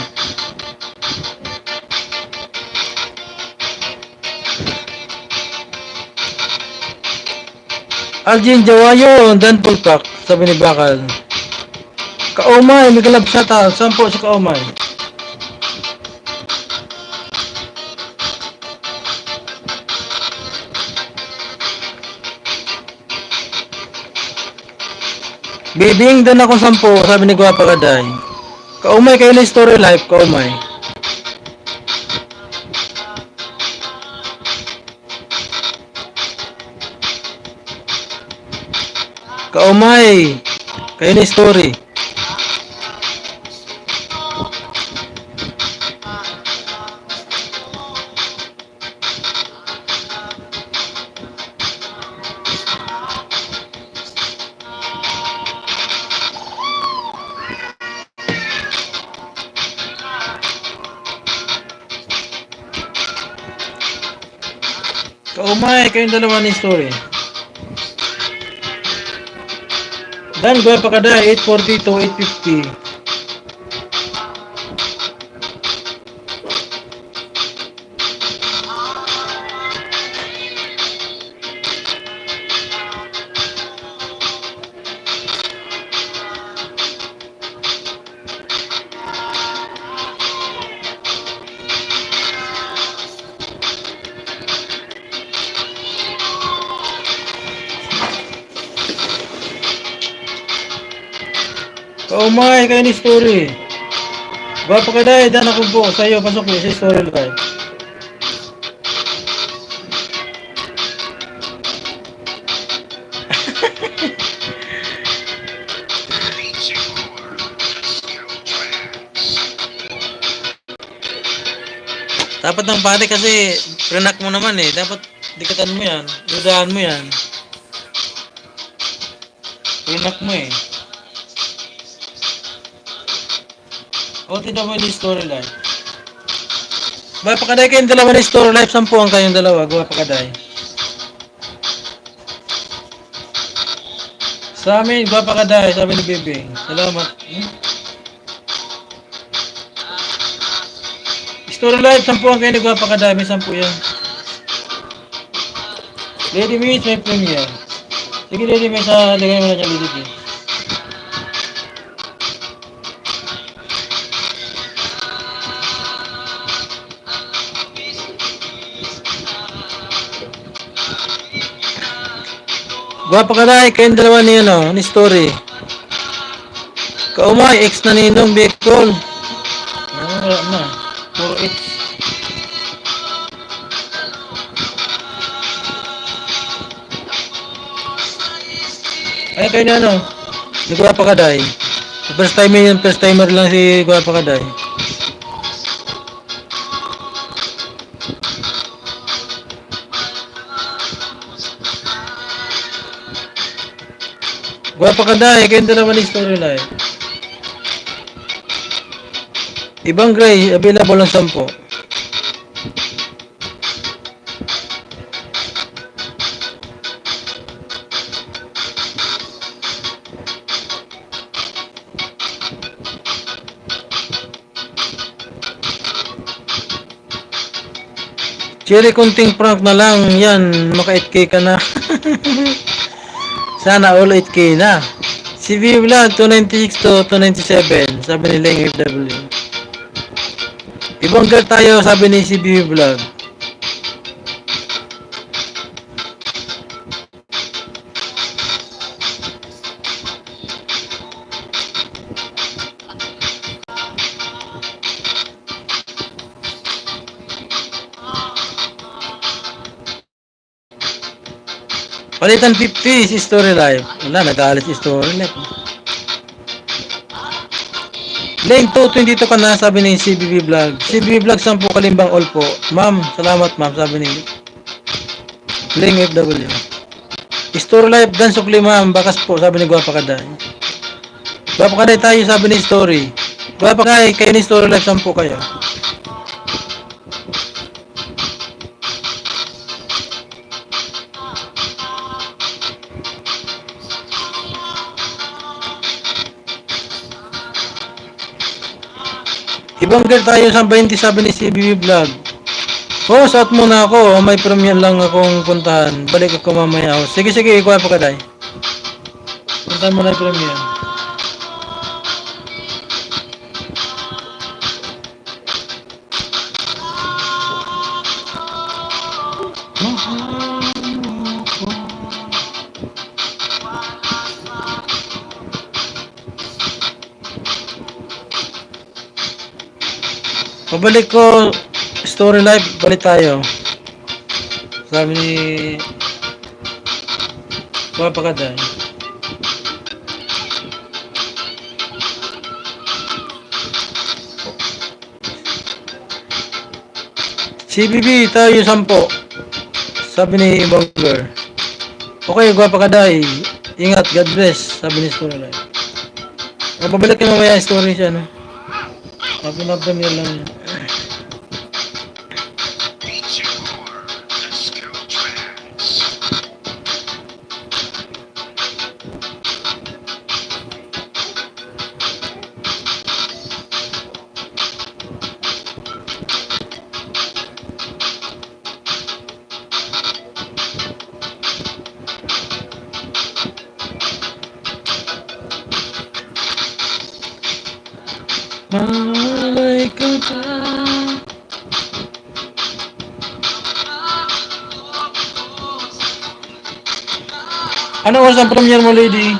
S1: Aljin Jawayo, Dan Pulpak, sabi ni Bakal. Kaumay, may galab shoutout. 10 si Kaumay. Biding doon ako 10, sabi ni Guwapa Kaday. Kaumay kayo na story life, kaumay. Kaumay, kayo na story. Kaumay, kayong dalawa ni story. Dan, gawin pa kada, 840 to 850. Kaumay, kayo ni story. Gawin pa kada, dan ako po. Sa'yo, pasok mo sa story live. Dapat ng pare kasi prenak mo naman eh. Dapat dikatan mo yan. Dudahan mo yan. Prenak mo eh. O, tidak mo yung story live. Gawin pa kada kayong dalawa ni story live. 10 ang kayong dalawa. Gawin pa kada. Sa amin, gawin pa kada. Sabi ni Bebe. Salamat. Story live, 10 ang kayo nagawa pa kada, may 10 yan. Lady Mitch, may premiere. Sige Lady Mitch, lagay mo na dyan Lady Mitch. Gawa pa kada, kayong dalawa ni ano, ni story. Kaumay, ex na ninong, Bicol. Wala na. Puro ex. Ay, kayo na ano. Si Guwapa Kaday. First timer yun, first timer lang si Guwapa Kaday. Guwapa Kaday, kayong dalawa ni story live. Ibang gray, available ang 10. Cherry, kunting prank na lang. Yan, maka 8K ka na. Sana all 8K na. Si Vlog 296 to 297. Sabi nila yung FW. Ibang girl tayo, sabi ni si Vlog. Palitan 50 si story live. Wala, nag-aalis si story live. Lane 222 ka na, sabi ni CBB Vlog. CBB Vlog 10 kalimbang all po. Ma'am, salamat ma'am, sabi ni Ling FW. Story live, dan sukli ma'am, bakas po, sabi ni Guwapa Kaday. Guwapa Kaday tayo, sabi ni story. Guwapa Kaday, kayo ni story live, 10 kayo. Ibang girl tayo sa 20, sabi ni CBB Vlog. Oh, suot muna ako. May premium lang akong puntahan. Balik ako mamaya. Sige, sige, ikuha pa Kaday. Puntahan mo na yung premium. Pabalik ko story live, balik tayo. Sabi ni Guwapa Kaday. CBB tayo 10. Sabi ni Bonger. Okay, Guwapa Kaday. Ingat, God bless. Sabi ni story live. Pabalik ka mamaya story siya, no? Pinapdamir lang yun. Malay ka pa. Ano oras ang premiere mo, lady?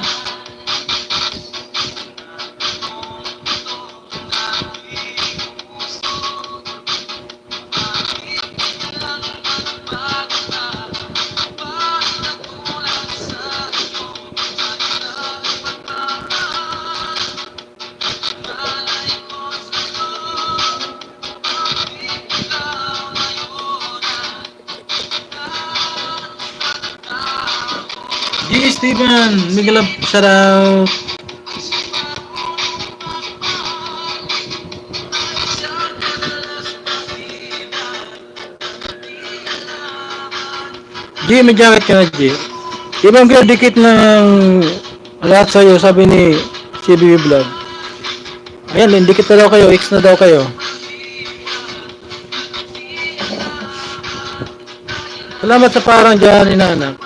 S1: G. Steven, Miguel, shout out. G, may jacket ka na, G. Ibang kaya dikit ng lahat sa'yo, sabi ni CBB Vlog. Ayan, dikit na daw kayo, X na daw kayo. Salamat sa parang dyan, inaanak.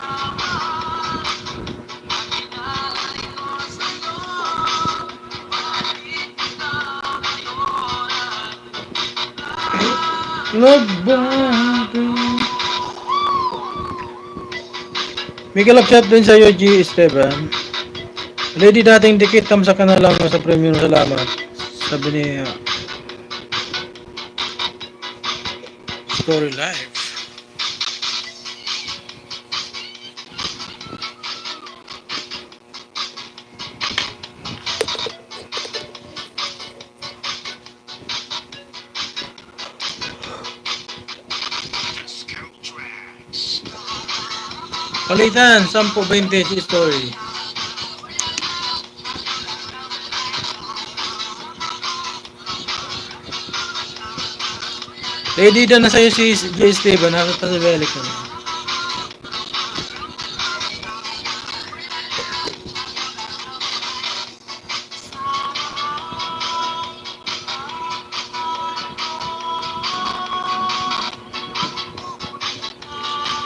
S1: Nagbago. Miguel, upshot din sa'yo, G. Esteban. Lady, dating dikit, tamsa ka na lang sa premium. Salamat. Sabi ni Story Live. Palitan, 10 vintage story. Lady, doon na sa'yo si J. Steven. Nakita sa Belic ka na.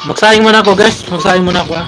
S1: Magsayang muna ako, guys. Magsayang muna ako, ha.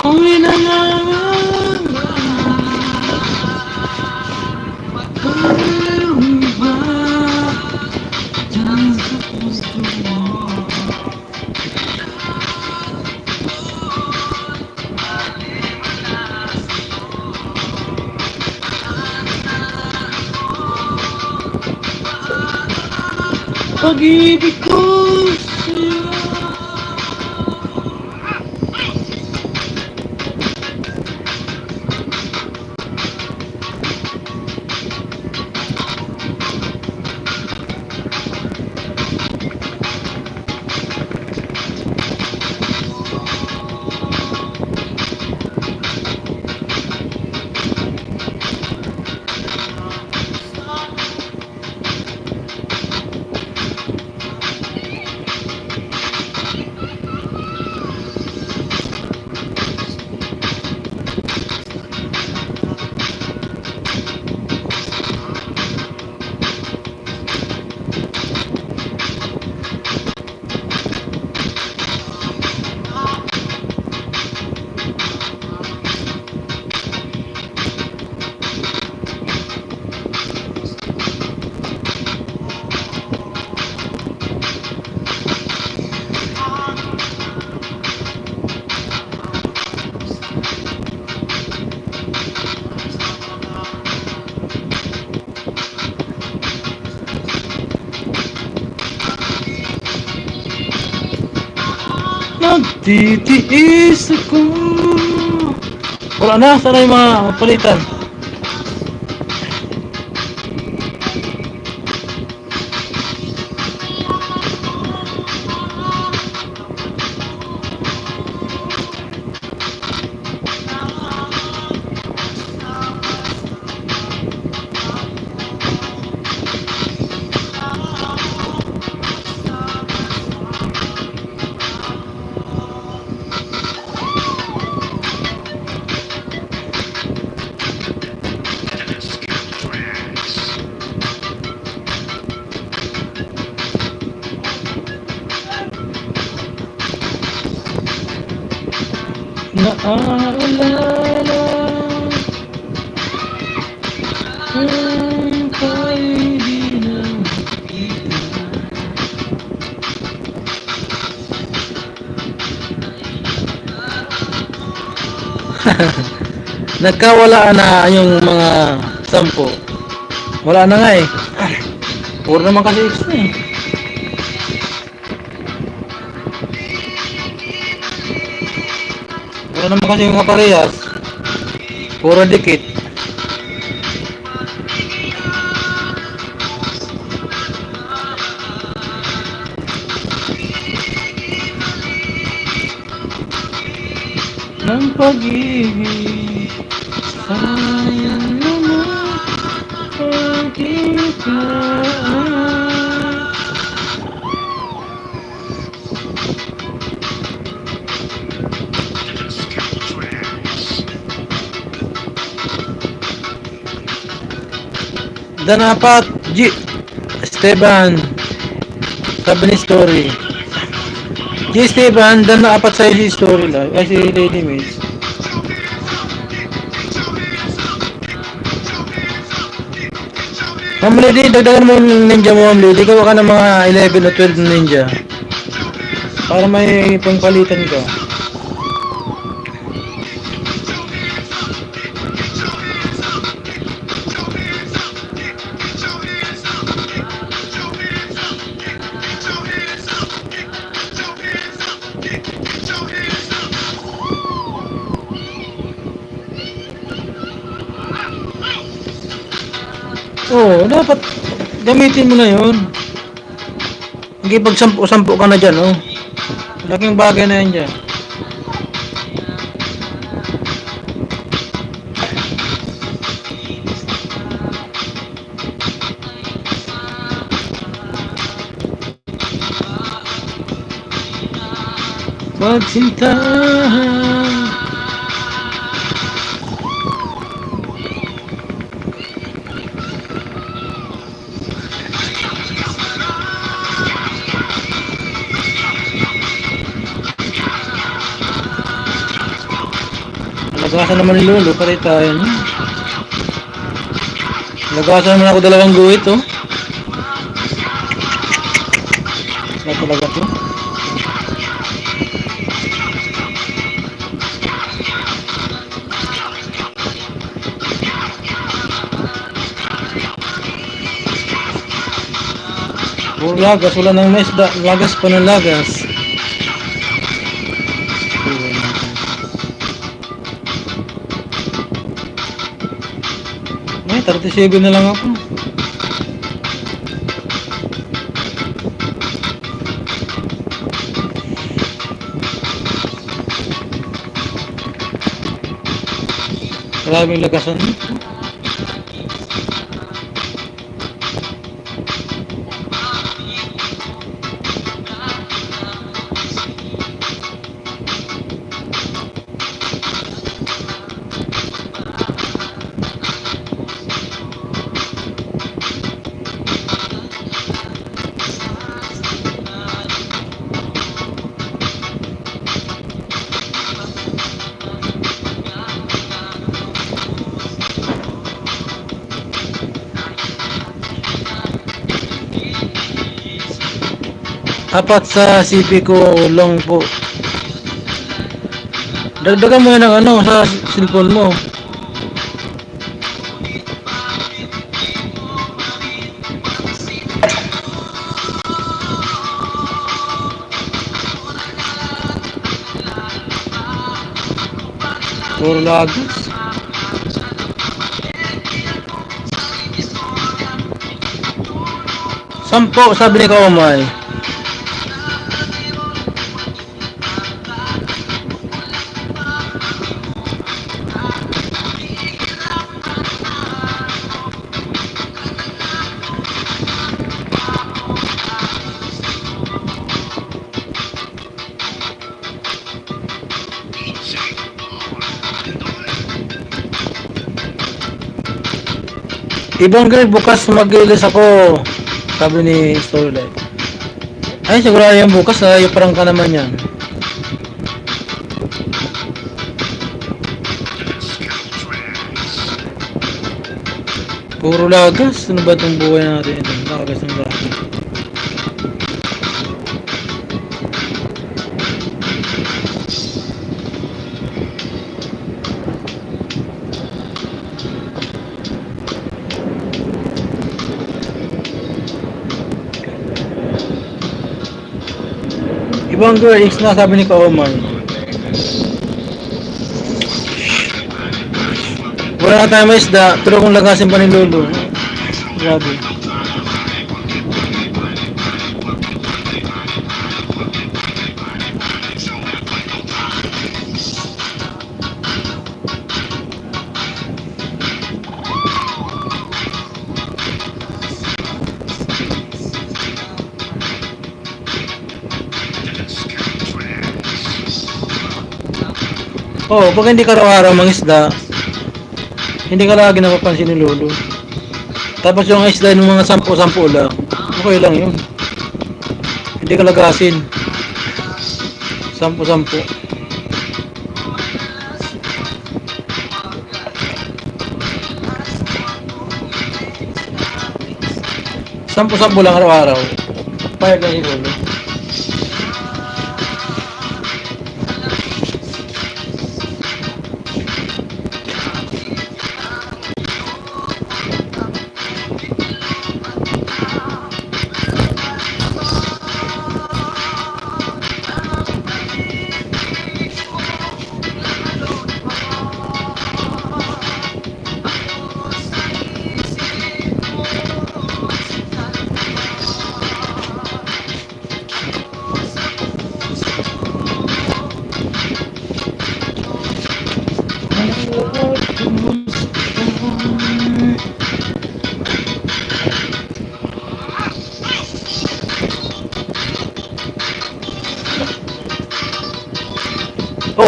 S1: Uwi na naman meron ba dyan sa puso mo? Pag-ibig ko sa'yo. Titiis ako. Wala na, sana yung mga palitan. Naaalala ang kaibigan kita. Nagkawalaan na yung mga 10. Wala na nga eh. Puro naman kasi X na eh. Wala naman kasi mga parehas. Puro dikit. Ng pag-ibig, sayang naman pagkikaan. Dan apat, G. Esteban, sabi ni story. G. Esteban, dan na apat sa si story lang. Ay, si Lady Maze. Ma'am Lady, dagdagan mo yung ninja mo, Ma'am Lady. Gawa ka ng mga 11 o 12 na ninja. Para may pangpalitan ka. Oo, dapat gamitin mo na yun. Hindi pag sampu ka na dyan, oh. Laking bagay na yan dyan. Pagsintahan. Lagasan naman ni Lolo, pare tayo, no? Lagasan naman ako 2 guhit, oh. Wala talaga to. Puro lagas, wala nang maisda. Lagas pa ng lagas. Ay, 37 na lang ako. Maraming lagasan. Apat sa CP ko long po. Dagdagan mo yan ng ano sa cellphone mo. Puro lagos. Sampo, sabi ni Kaumay. Ibang grade, bukas mag-ilis ako. Sabi ni Storylight. Ay, siguro yan bukas. Yung parang ka naman yan. Puro lagas. Ano ba itong buhay natin? Lagas ng lagas. Ibang girls na sabi ni Kaumay. Wala na tayo may isda, pero kung lagasin pa ni Lolo. Grabe. Pag hindi ka araw-araw mangisda, hindi ka lagi napapansin ni Lolo. Tapos yung isda ng mga 10-10 lang, okay lang yun. Hindi ka lagasin. 10-10. Sampu-sampu lang araw-araw. Payag lang si Lolo.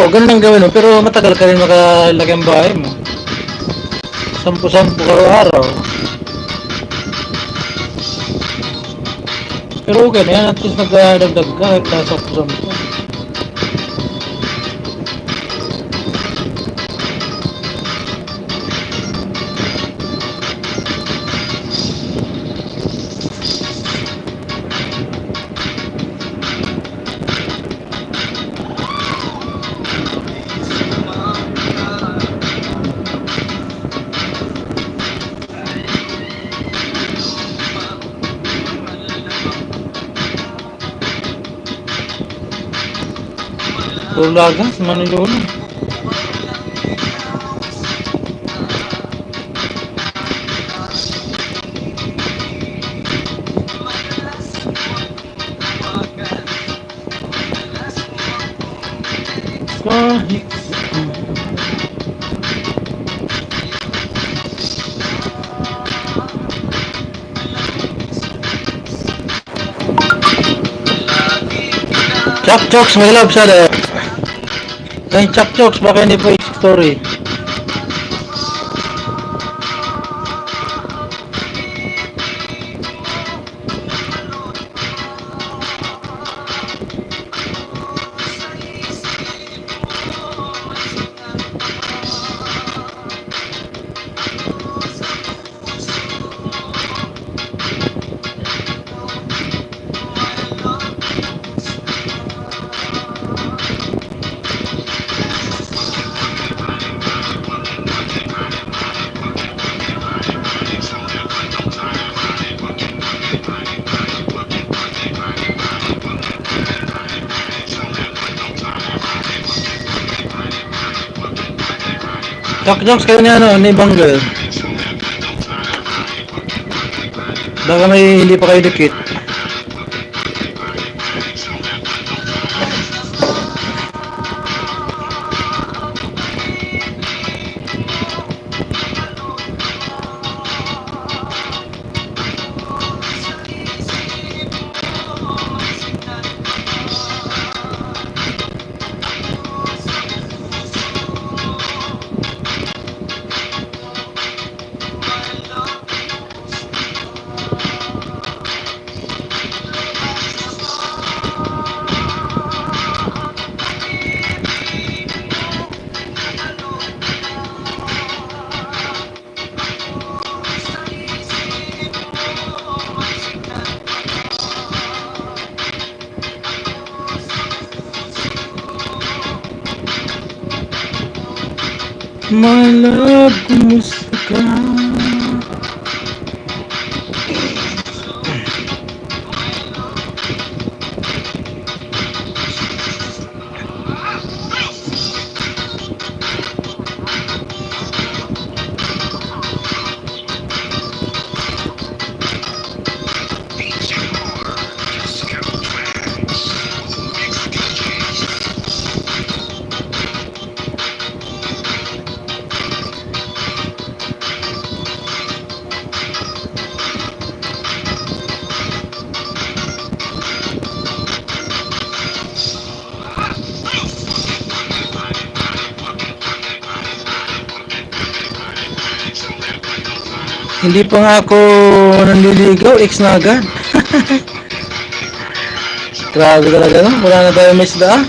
S1: Ganun ang gawin mo, pero matagal ka rin makalagay ang bahay mo. 10-10 araw-araw. Pero okay na yan, at least nagdagdag ka, kahit nasa 10-10. Puro lagas, manilolo. Chok, may love sa de. Ay, Chok, baka hindi po yung story. Talk jokes kayo ni ano, ni Bangger. Baka may hindi pa kayo dikit. My love, kumusta ka? Hindi pa nga ako nanliligaw, ex na agad. Grabe talaga no, wala na tayo may isda.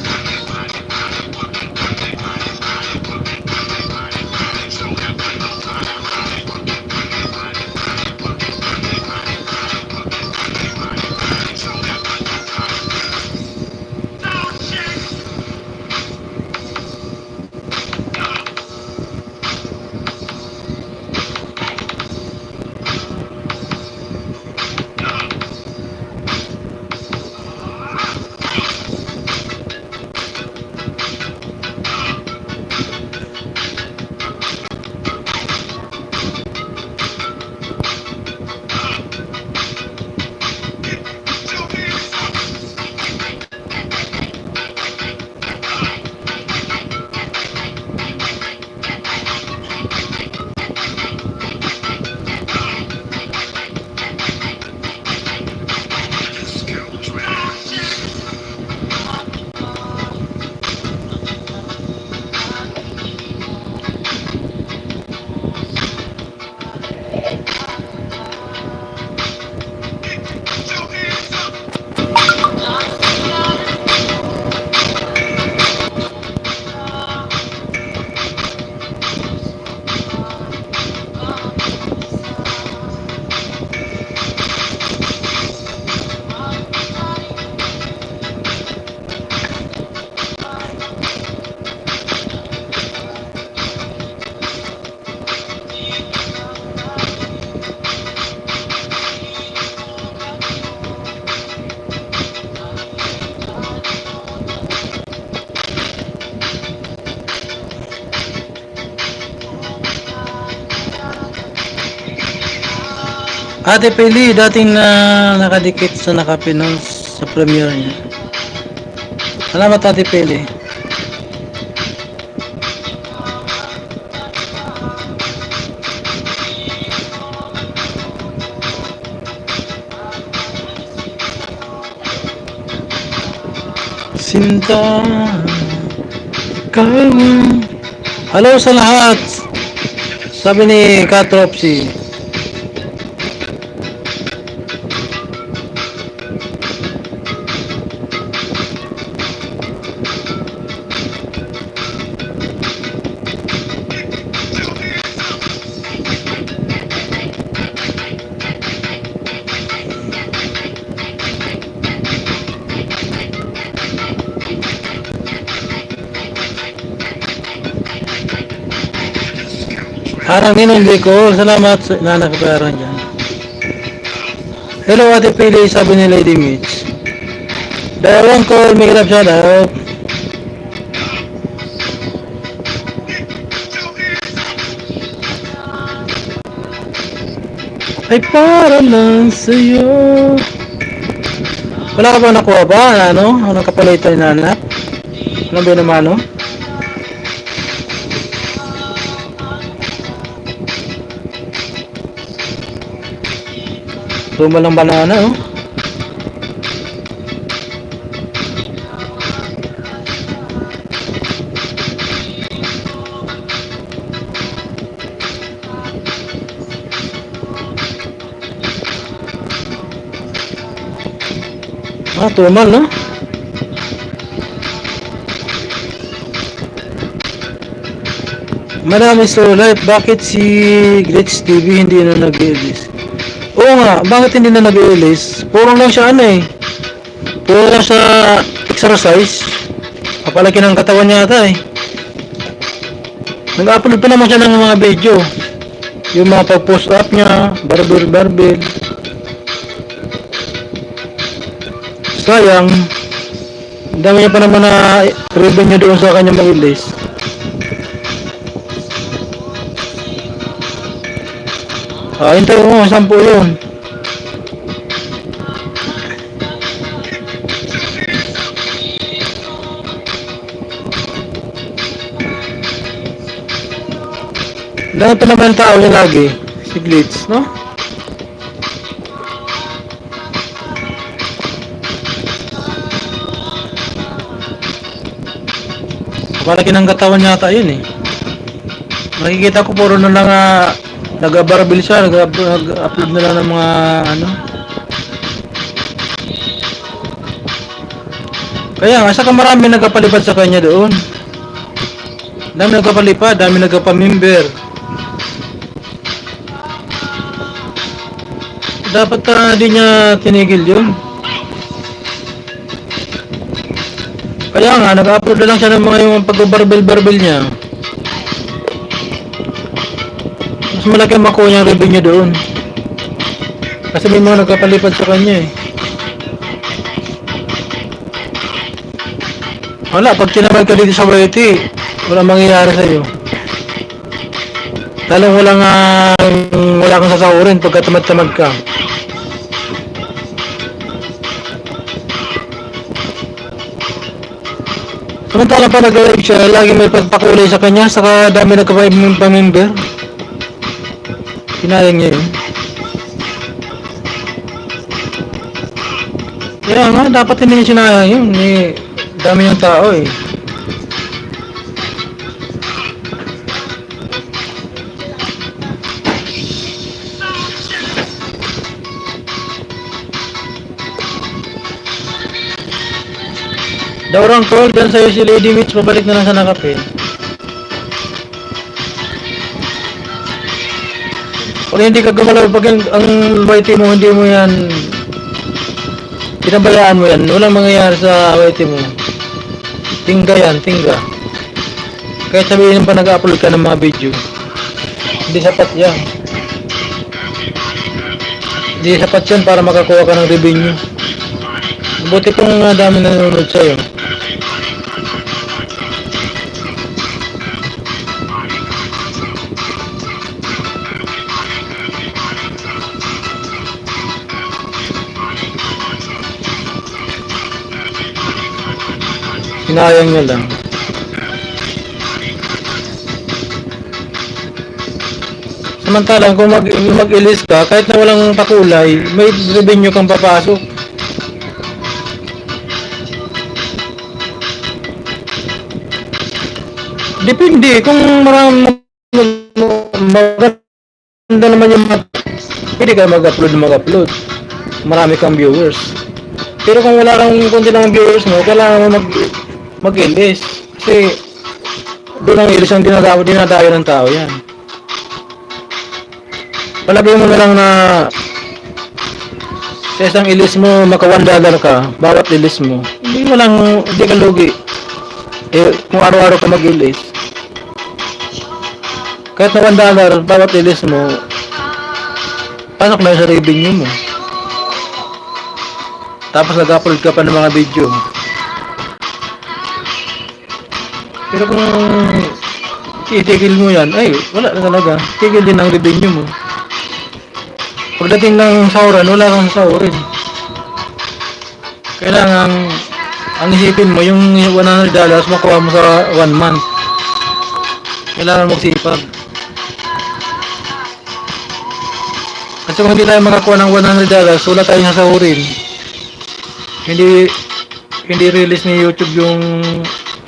S1: Ate Pili, dating na nakadikit sa nakapinos sa premiere niya. Salamat Ate Pili. Sinta, ikaw. Hello sa lahat. Sabi ni Katropsy. Harang ninong ko. Salamat sa nanakaparan dyan. Hello Ate Pili, sabi ni Lady Mitch. Dalawang call, make it up shout out. ay para lang sa'yo. Wala ka ba nakuha ba? Ano? Anong kapalitan na anak? Ano ba naman, no? Tumalang banana, no? Tumal, no? Marami slow life. Bakit si Glitch TV hindi na nag-release? Oo nga, bakit hindi na nag-release? Puro lang siya ano eh. Puro lang siya exercise. Kapalaki ng katawan niya ata eh. Nag-upload pa naman siya ng mga video. Yung mga pag-post up niya, barbell. Sayang, dami niya pa naman na revenue doon sa kanya mag-release. Hintay mo, 10 yun. Dahil pa naman tao niya lagi, si Glitz, no? Malaki ng katawan yata yun eh. Nakikita ko puro na lang nag-barbil siya, nag-upload na lang ng mga ano. Kaya nga, saka marami nagkapalipad sa kanya doon. Dami nagkapalipad, dami nagkapamember. Dapat di niya tinigil yun. Kaya nga, nag-upload na lang siya ng mga yung pag-barbell niya. Mas malaki ang makuha niyang revenue doon. Kasi may mga nagkapalipad sa kanya eh. Wala, pag tinamad ka dito sa YT, walang mangyayari sa'yo. Talang wala kang sasahurin pagka tamad-tamad ka. Samantala pa nag-live siya, lagi may pagpakulay sa kanya, saka dami nagka-member. Pinayang niya yun. Kaya nga, dapat hindi niya sinayang yun. Dami yung tao eh. Daurang call, dyan sa'yo si Lady Mitch, pabalik na lang sa nakape. Kung hindi ka gumalaw, pag ang YT mo, hindi mo yan, pinabayaan mo yan, walang mangyayari sa YT mo. Tingga yan, tingga. Kahit sabihin pa nag-upload ka ng mga video, hindi sapat yan. Hindi sapat yan para makakuha ka ng revenue. Buti kung dami nanonood sa'yo. Hinayang niya lang. Samantalang kung mag-ilis ka, kahit na walang pakulay, may revenue kang papasok. Depende kung maganda naman yung pwede ka mag-upload. Marami kang viewers. Pero kung wala kang konti lang viewers mo, kailangan mo mag-ilis. Kasi doon ang ilis ang dinadayo ng tao yan. Palagay mo na lang na sa isang ilis mo, maka $1 ka, bawat ilis mo. Hindi ka lugi. Kung araw-araw ka mag-ilis. Kahit na $1, bawat ilis mo, pasok na sa revenue mo. Tapos nag-upload ka pa ng mga video. Pero kung itigil mo yan, ay, wala na talaga. Tigil din ang revenue mo. Pagdating ng sahuran, wala kang sahurin. Kailangan, ang isipin mo, yung $100 makuha mo sa 1 month. Kailangan magsipag. Kasi kung hindi tayo makakuha ng $100, wala tayong sasahurin. Hindi, hindi release ni YouTube yung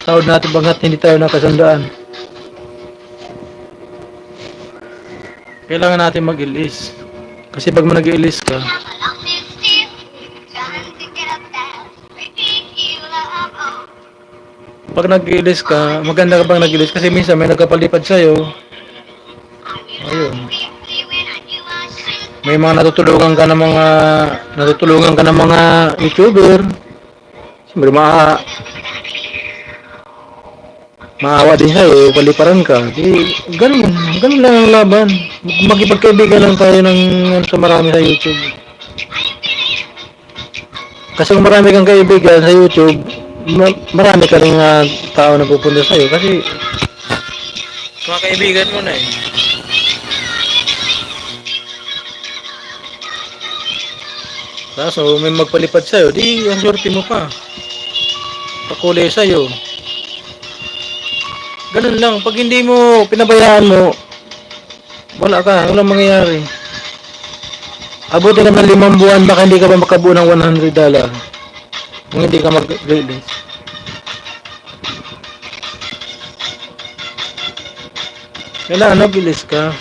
S1: sahod natin bagat hindi tayo nakasandaan. Kailangan natin mag-ilis. Kasi pag nag-ilis ka, pag nag-ilis ka, maganda ka bang nag-ilis kasi minsan may nagkapalipad sa'yo. Ayun. May mga natutulungan ka ng mga YouTuber. Siyempre maawa din sa'yo, paliparan ka. Ganun lang ang laban. Makipagkaibigan lang tayo sa marami sa YouTube. Kasi kung marami kang kaibigan sa YouTube, marami ka rin tao na pupunta sa'yo. Kasi mga kaibigan mo na eh. So, may magpalipad sa'yo, di ang swerte mo pa. Pakulay sa'yo. Ganun lang, pag hindi mo pinabayaan mo, walang mangyayari. Abutin ka ng 5 buwan, baka hindi ka pa makabuo ng $100 kung hindi ka mag-release. Kailangan nag-release ka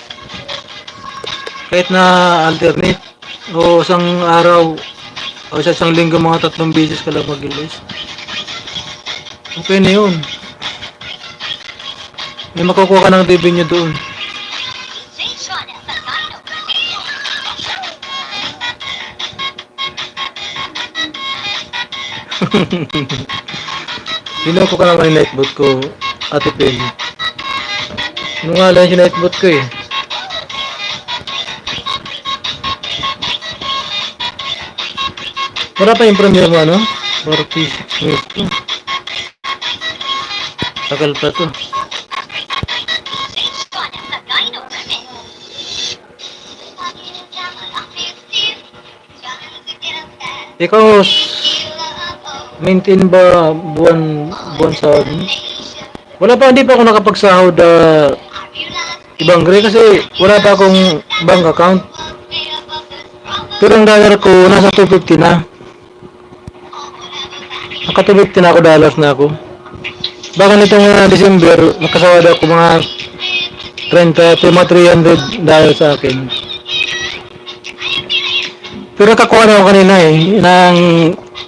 S1: kahit na alternate o isang araw o isang linggo mga 3 beses ka lang mag-release. Okay na yun. May makukuha ka ng revenue doon. Sinuko ka naman yung nightbot ko, Ate Peli. Ano nga lang yung nightbot ko eh. Wala pa yung premiere mo ano? 46 minutes to. Tagal pa to. Ikaw, maintain ba buwan sahod? Wala pa, hindi pa ako nakapagsahod ibang gray kasi wala pa akong bank account. Pero ang dollar ko nasa 250 na. Naka 250 na ako, dollars na ako. Baka nitong December, nakasawad ako mga 300 sa akin. Pero kakuha na ako kanina ng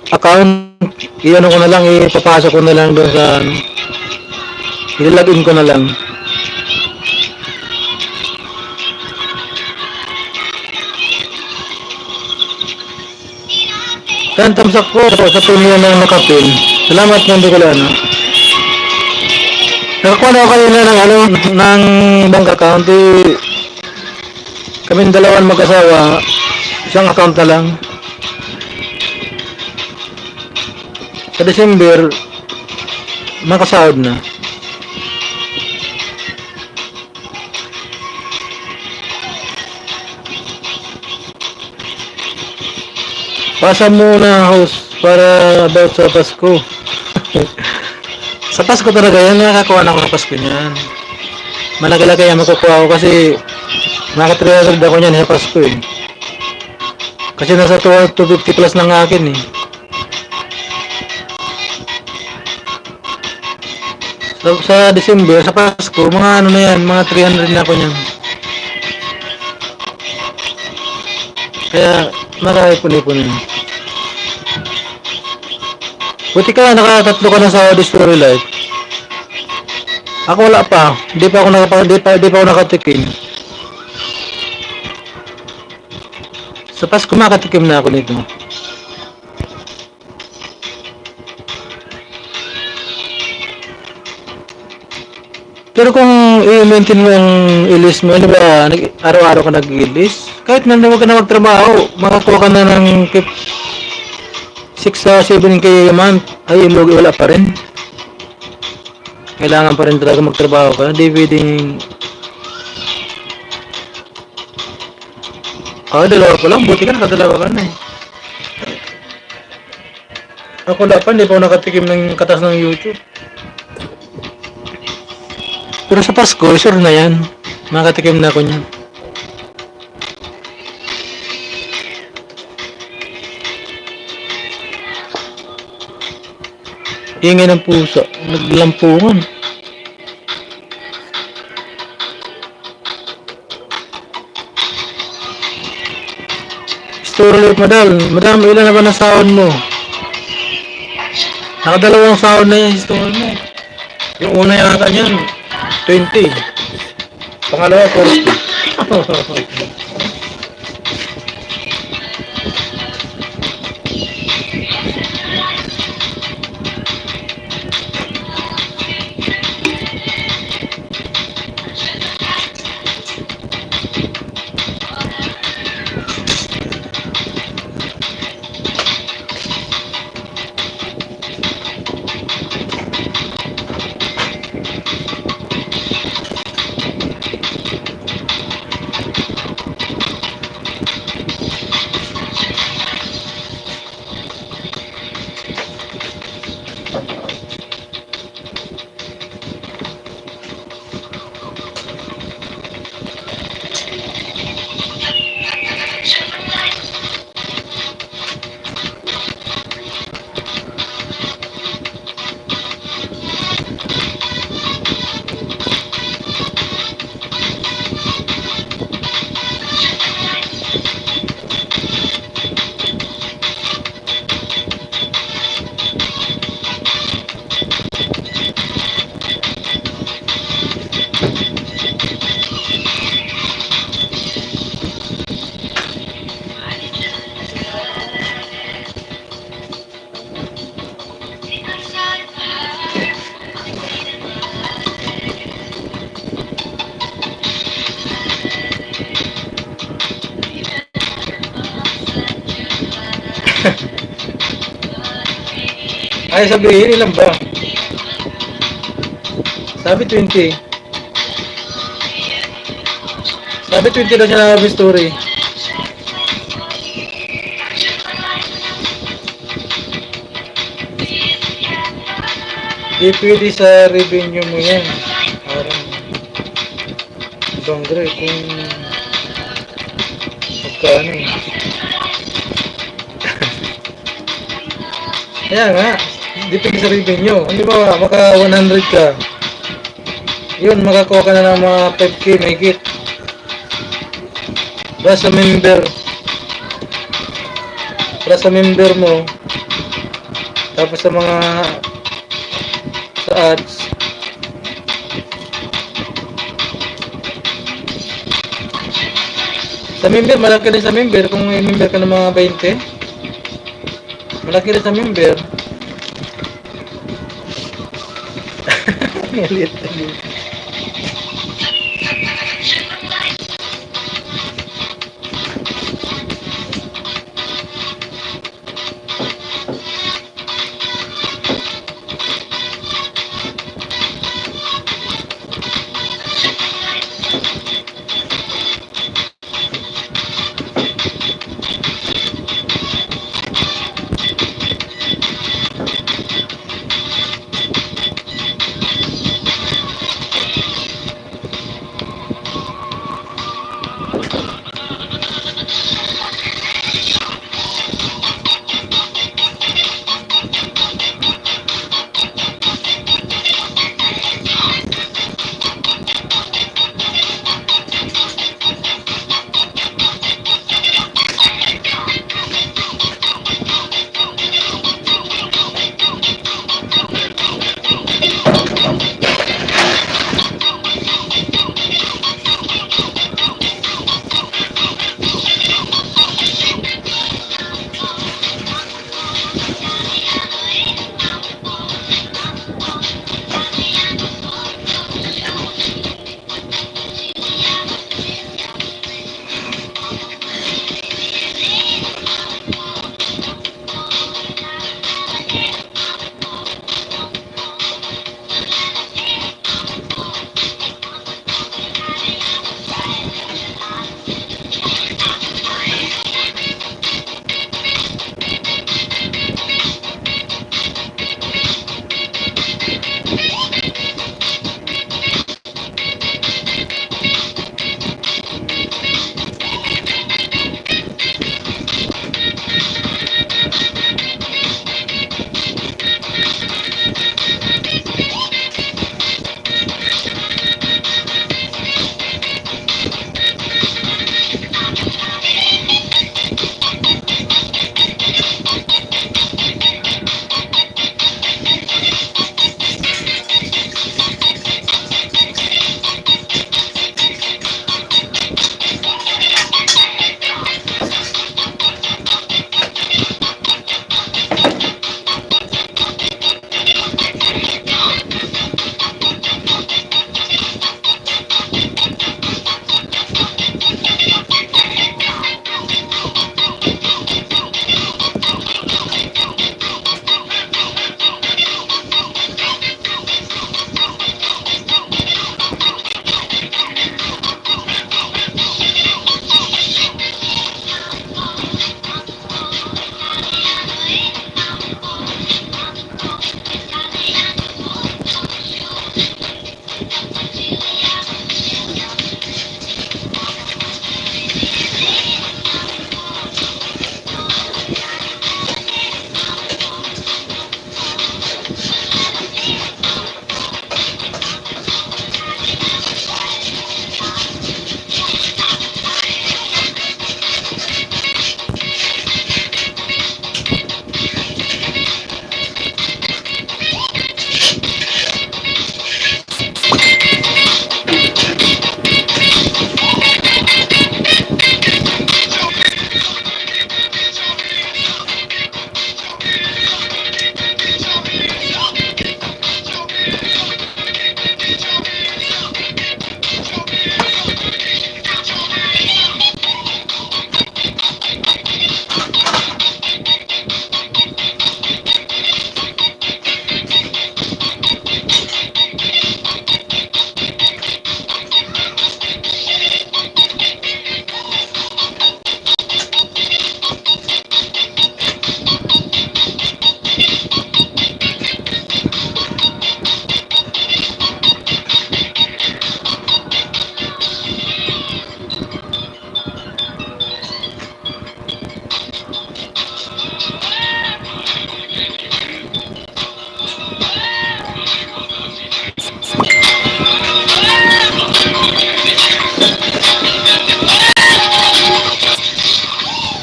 S1: account. Iano ko na lang, ipapasok ko na lang doon sa i-login ko na lang. Tantamsak ko sa puno ng makapil. Salamat ng Bicolano. Nakakuha na ako kanina ng bank account. Kaming dalawan mag-asawa, isang account na lang. Sa December, makasahod na. Pasa muna host para about sa Pasko. Sa Pasko talaga yan, nakakuha na ako sa Pasko niyan. Malaki-laki yan makukuha ko kasi naka-300 ako niyan sa Pasko eh. Kasi nasa 250 plus lang akin eh. Sa December, sa Pasko, mga ano na yan, mga 300 na ako niyan. Kaya, nakakipon-ipon yun. Buti ka, nakatatlo ka na sa Story Life. Ako wala pa. Hindi pa ako nakatikim. Sa Pasko makatikim na ako nito. Pero kung i-maintain mo yung i-list mo, ano ba, araw-araw ka nag-i-list? Kahit na huwag ka na magtrabaho, makakuha ka na ng 6-7K a month, ay wala pa rin. Kailangan pa rin talaga magtrabaho ka. Di pwedeng Dalawa pa lang. Buti ka nakadalawa ka na eh. Ako wala pa, hindi pa ako nakatikim ng katas ng YouTube. Pero sa Pasko, sure na yan. Makatikim na ako niyan. Ingay ng puso. Naglampungan. Story ulit, madam. Madam, ilan na ba na sahod mo? Nakadalawang sahod na yan, story mo. Yung una yata niyan, 20. Pangalawa, 40. Ay, sabihin, ilan ba? Sabi 20. Sabi 20 daw siya na story. Di pwede sa revenue mo yan. Parang bangre kung magkano eh. Kaya nga, depende sa revenue. Hindi ba, maka 100 ka. Yun, makakuha ka na ng mga 5K mahigit. Para sa member. Para sa member mo. Tapos sa mga sa ads. Sa member, malaki rin sa member. Kung may member ka ng mga 20, malaki rin sa member. Ngalit.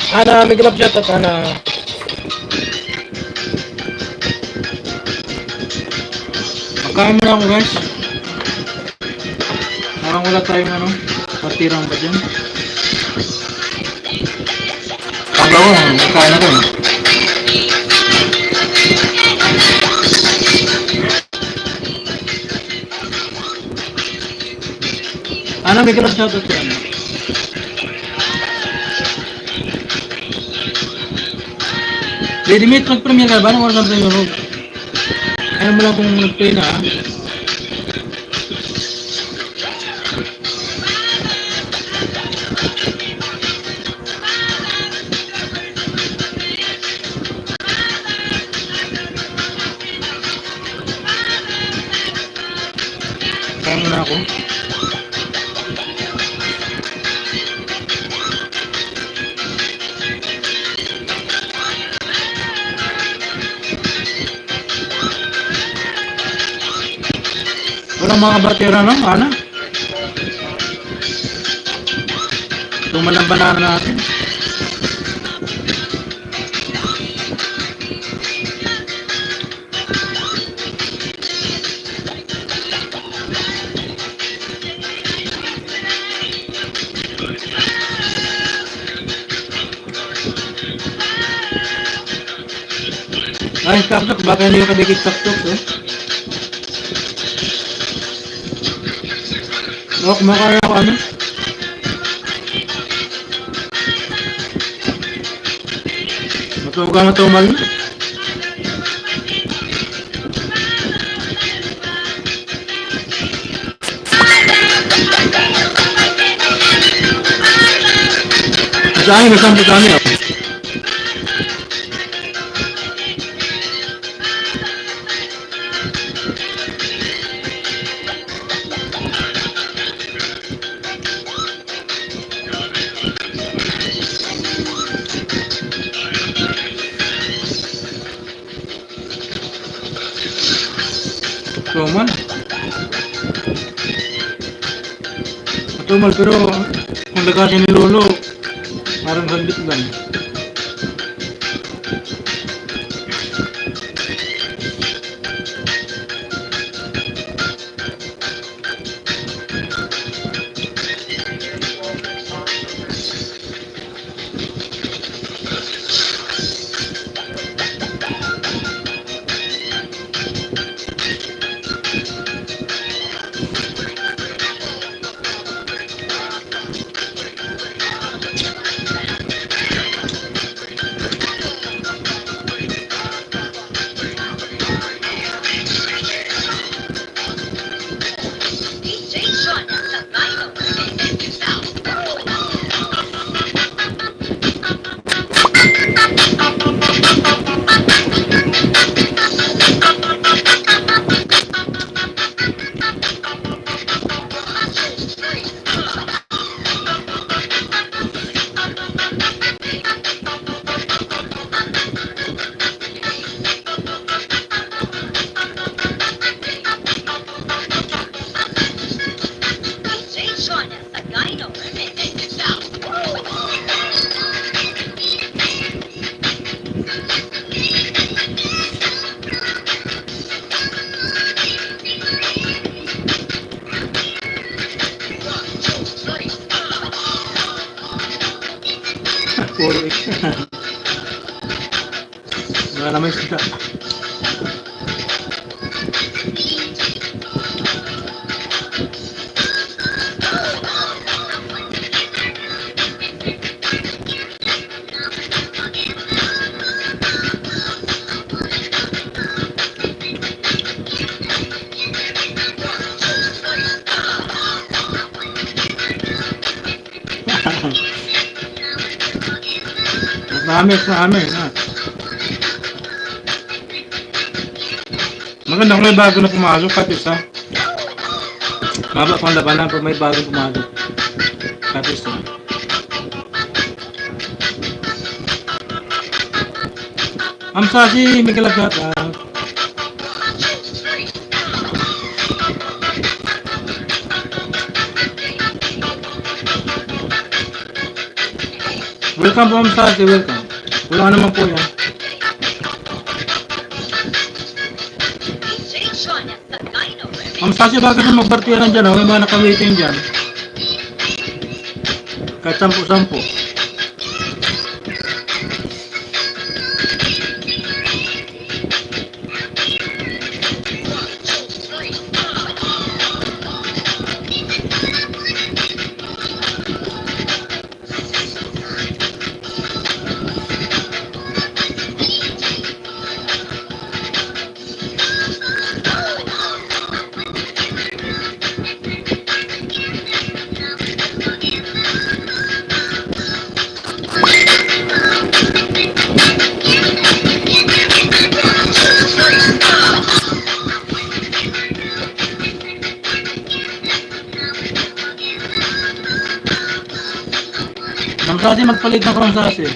S1: Ana, may grab shot at Ana. Magkano na ako guys? Parang wala tayong ano, patirang ba dyan? Kala ko, magkain na to eh. Ana, may grab shot at Ana. Lady Mate, nag-premiere ka ba? Anong oras ang premiere mo? Ayaw mo lang kung nag-play na ah. Kaya mo na ako. Walang mga batera no, Ana? Tumalang banana natin. Ay, TikTok, baka hindi ka dikit TikTok eh. Oh, kumakaya ako ano? Matuga matumal na. Sa akin, may sampo kami oh. Matumal. Matumal pero kung lagasin ni Lolo, parang sandit lang. Wala naman sila. Marami. Maganda kung may bago na pumasok, kahit isa. Maba pang labanan pag may bago pumasok. Kahit isa. Sashi, may kalagat. Welcome po, Sashi, welcome. Wala naman po yan. Sashi, bakit na magpartiyan dyan? May mga naka-waiting dyan. Kahit 10-10. Sashi, magpalit na kung Sashi.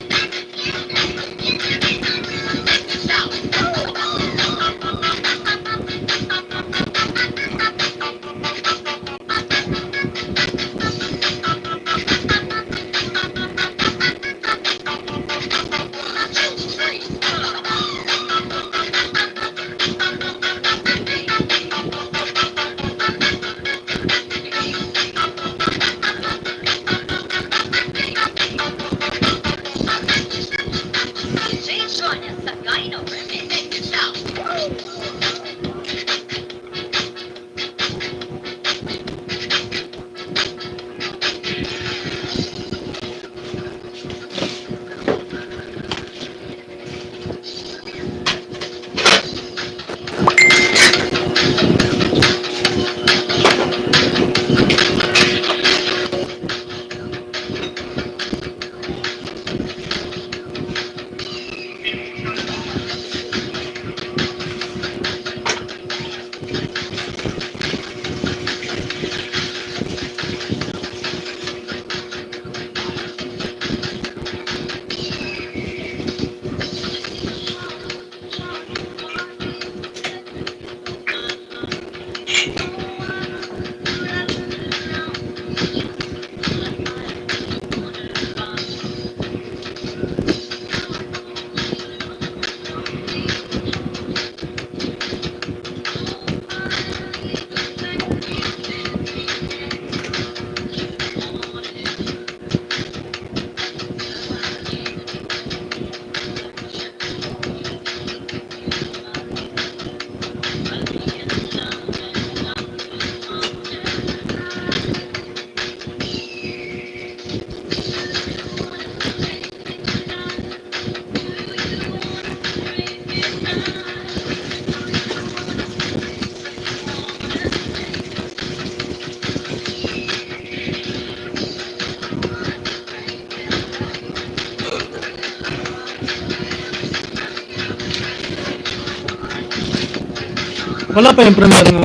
S1: Wala pa yung premiere ng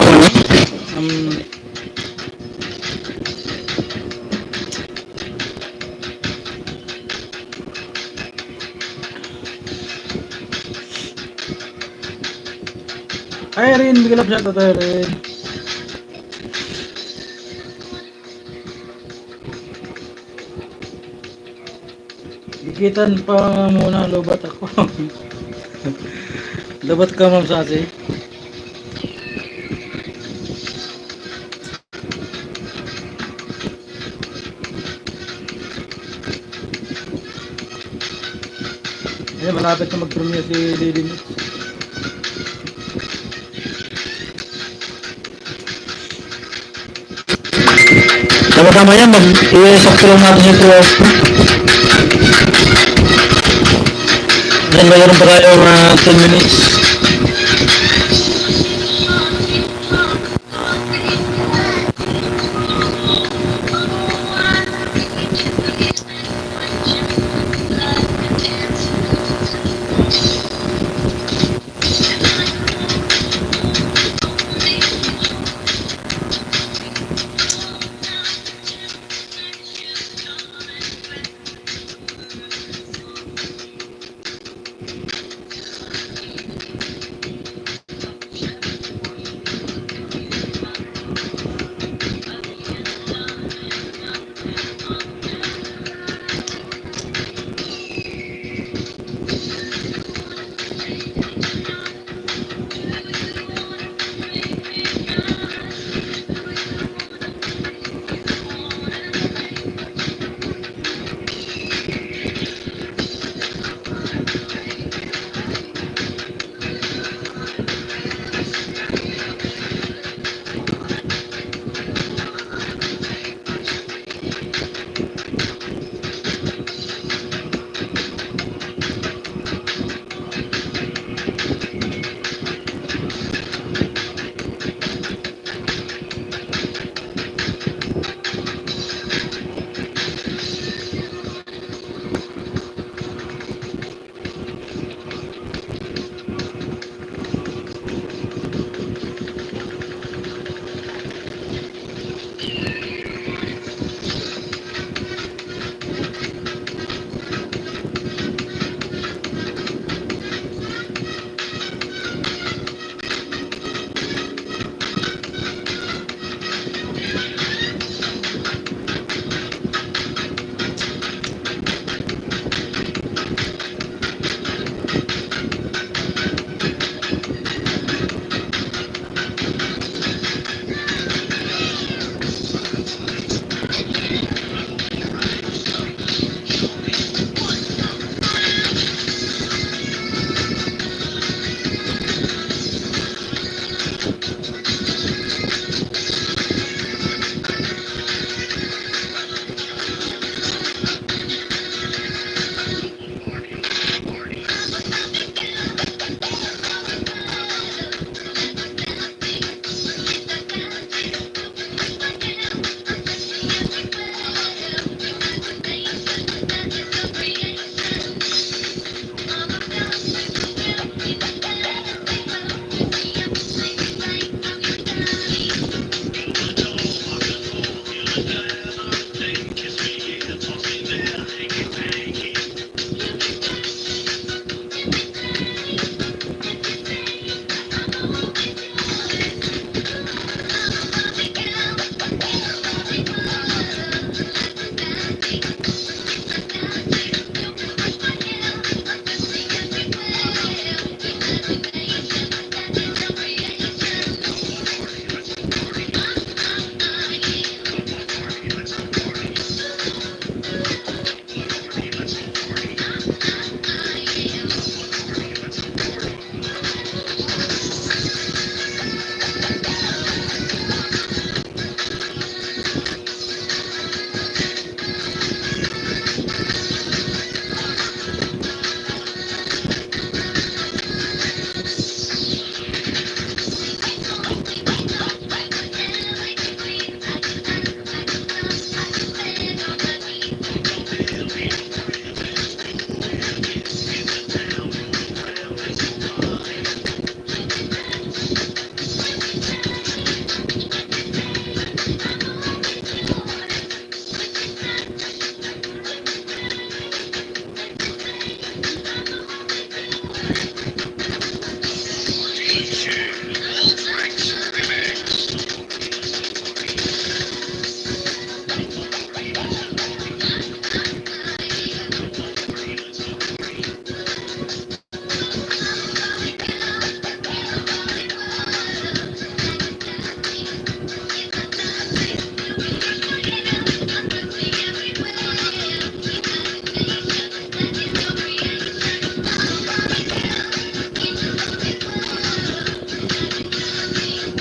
S1: Irene, bigyan lang siya ito, Irene. Bigitan pa muna, lobat ako. Lobat ka, Ma'am Sashi. malapit na mag-premiere si Daily Mix. Tama-tama yan, i-sakto lang natin yung 2 hours na. Then mayroon pa tayo mga 10 minutes.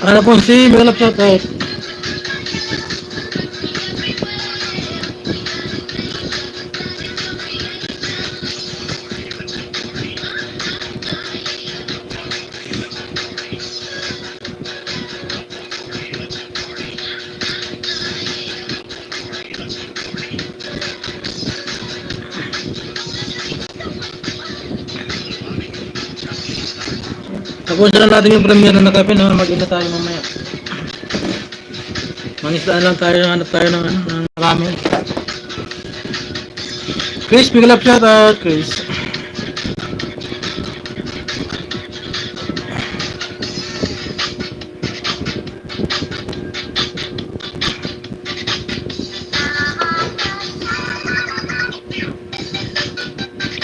S1: Ano po si Bella shoutout. Tapusin na natin yung premiere na kape, no? Mag-ina tayo mamaya. Manistaan lang tayo, hanap tayo ng ramen. Chris, big love shoutout, Chris.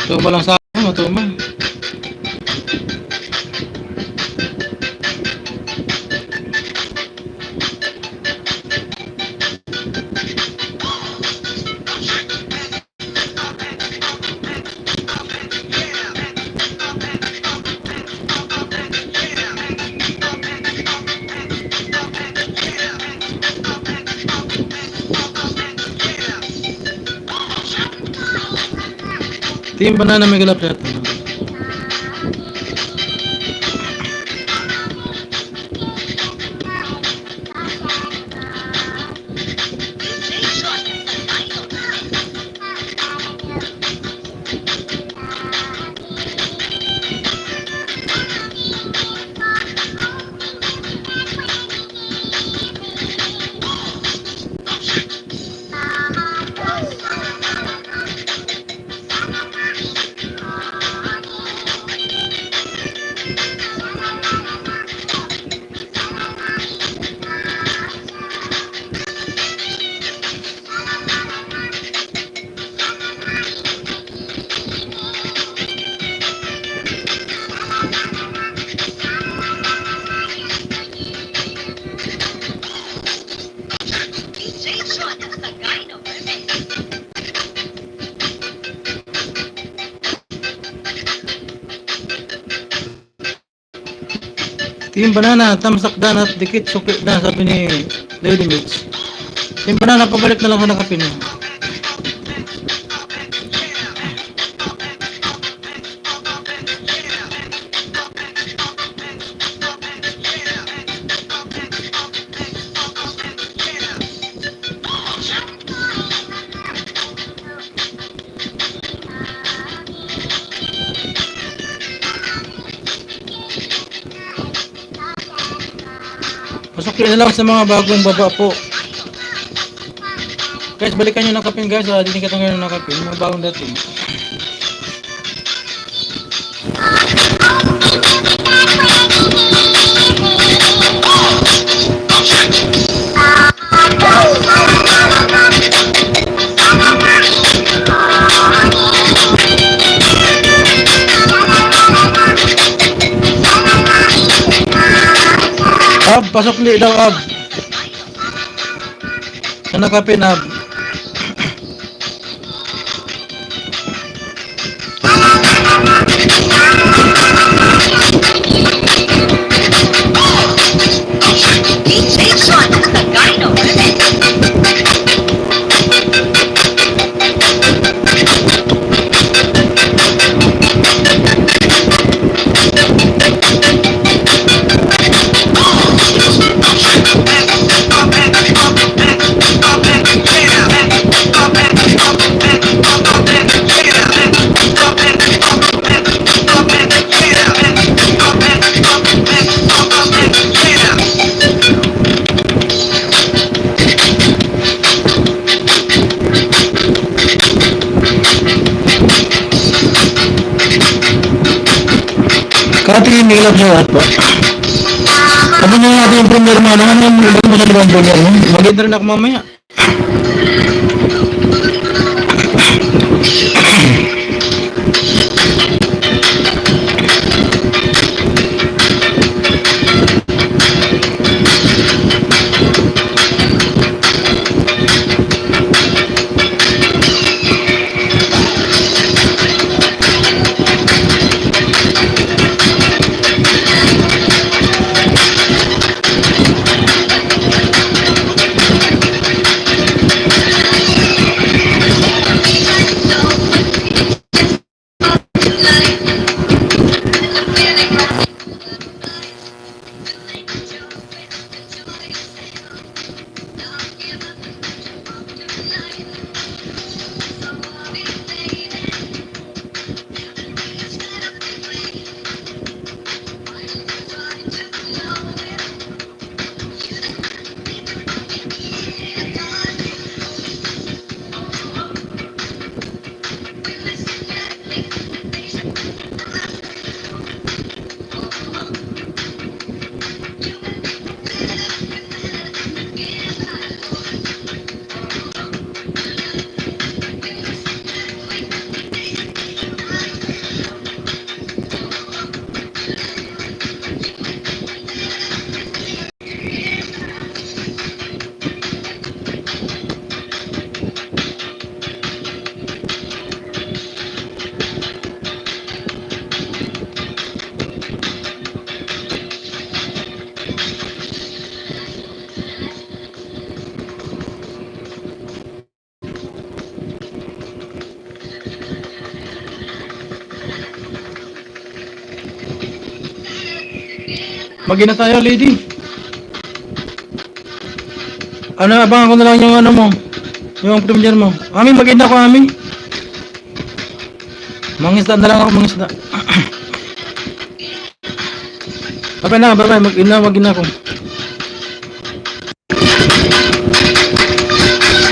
S1: Tuba lang sa akin, matumal. Team Banana may galap shoutout. Team Banana, tamsak dan at dikit sukit dan, sabi ni Lady Mix. Team Banana, pabalik na lang sa nakapin mo. Pasok na lang sa mga bagong baba po. Guys, balikan nyo ng kapin guys. Dinikit ngayon ng kapin. Mga bagong dating. Ab, pasok li daw Ab. Sana kapin Ab. Katingin nila sa lahat po. Sabi nyo natin yung premier mo. Ano yung masyado yung premier mo? Mag-enter rin ako mamaya. Mag-ina tayo, lady. Ano, abangan ko na lang yung ano mo. Yung premier mo. Ami, mag-ina ko, Ami. Mangisda na lang ako, mangisda. Bye na, bye-bye. Mag-ina ko.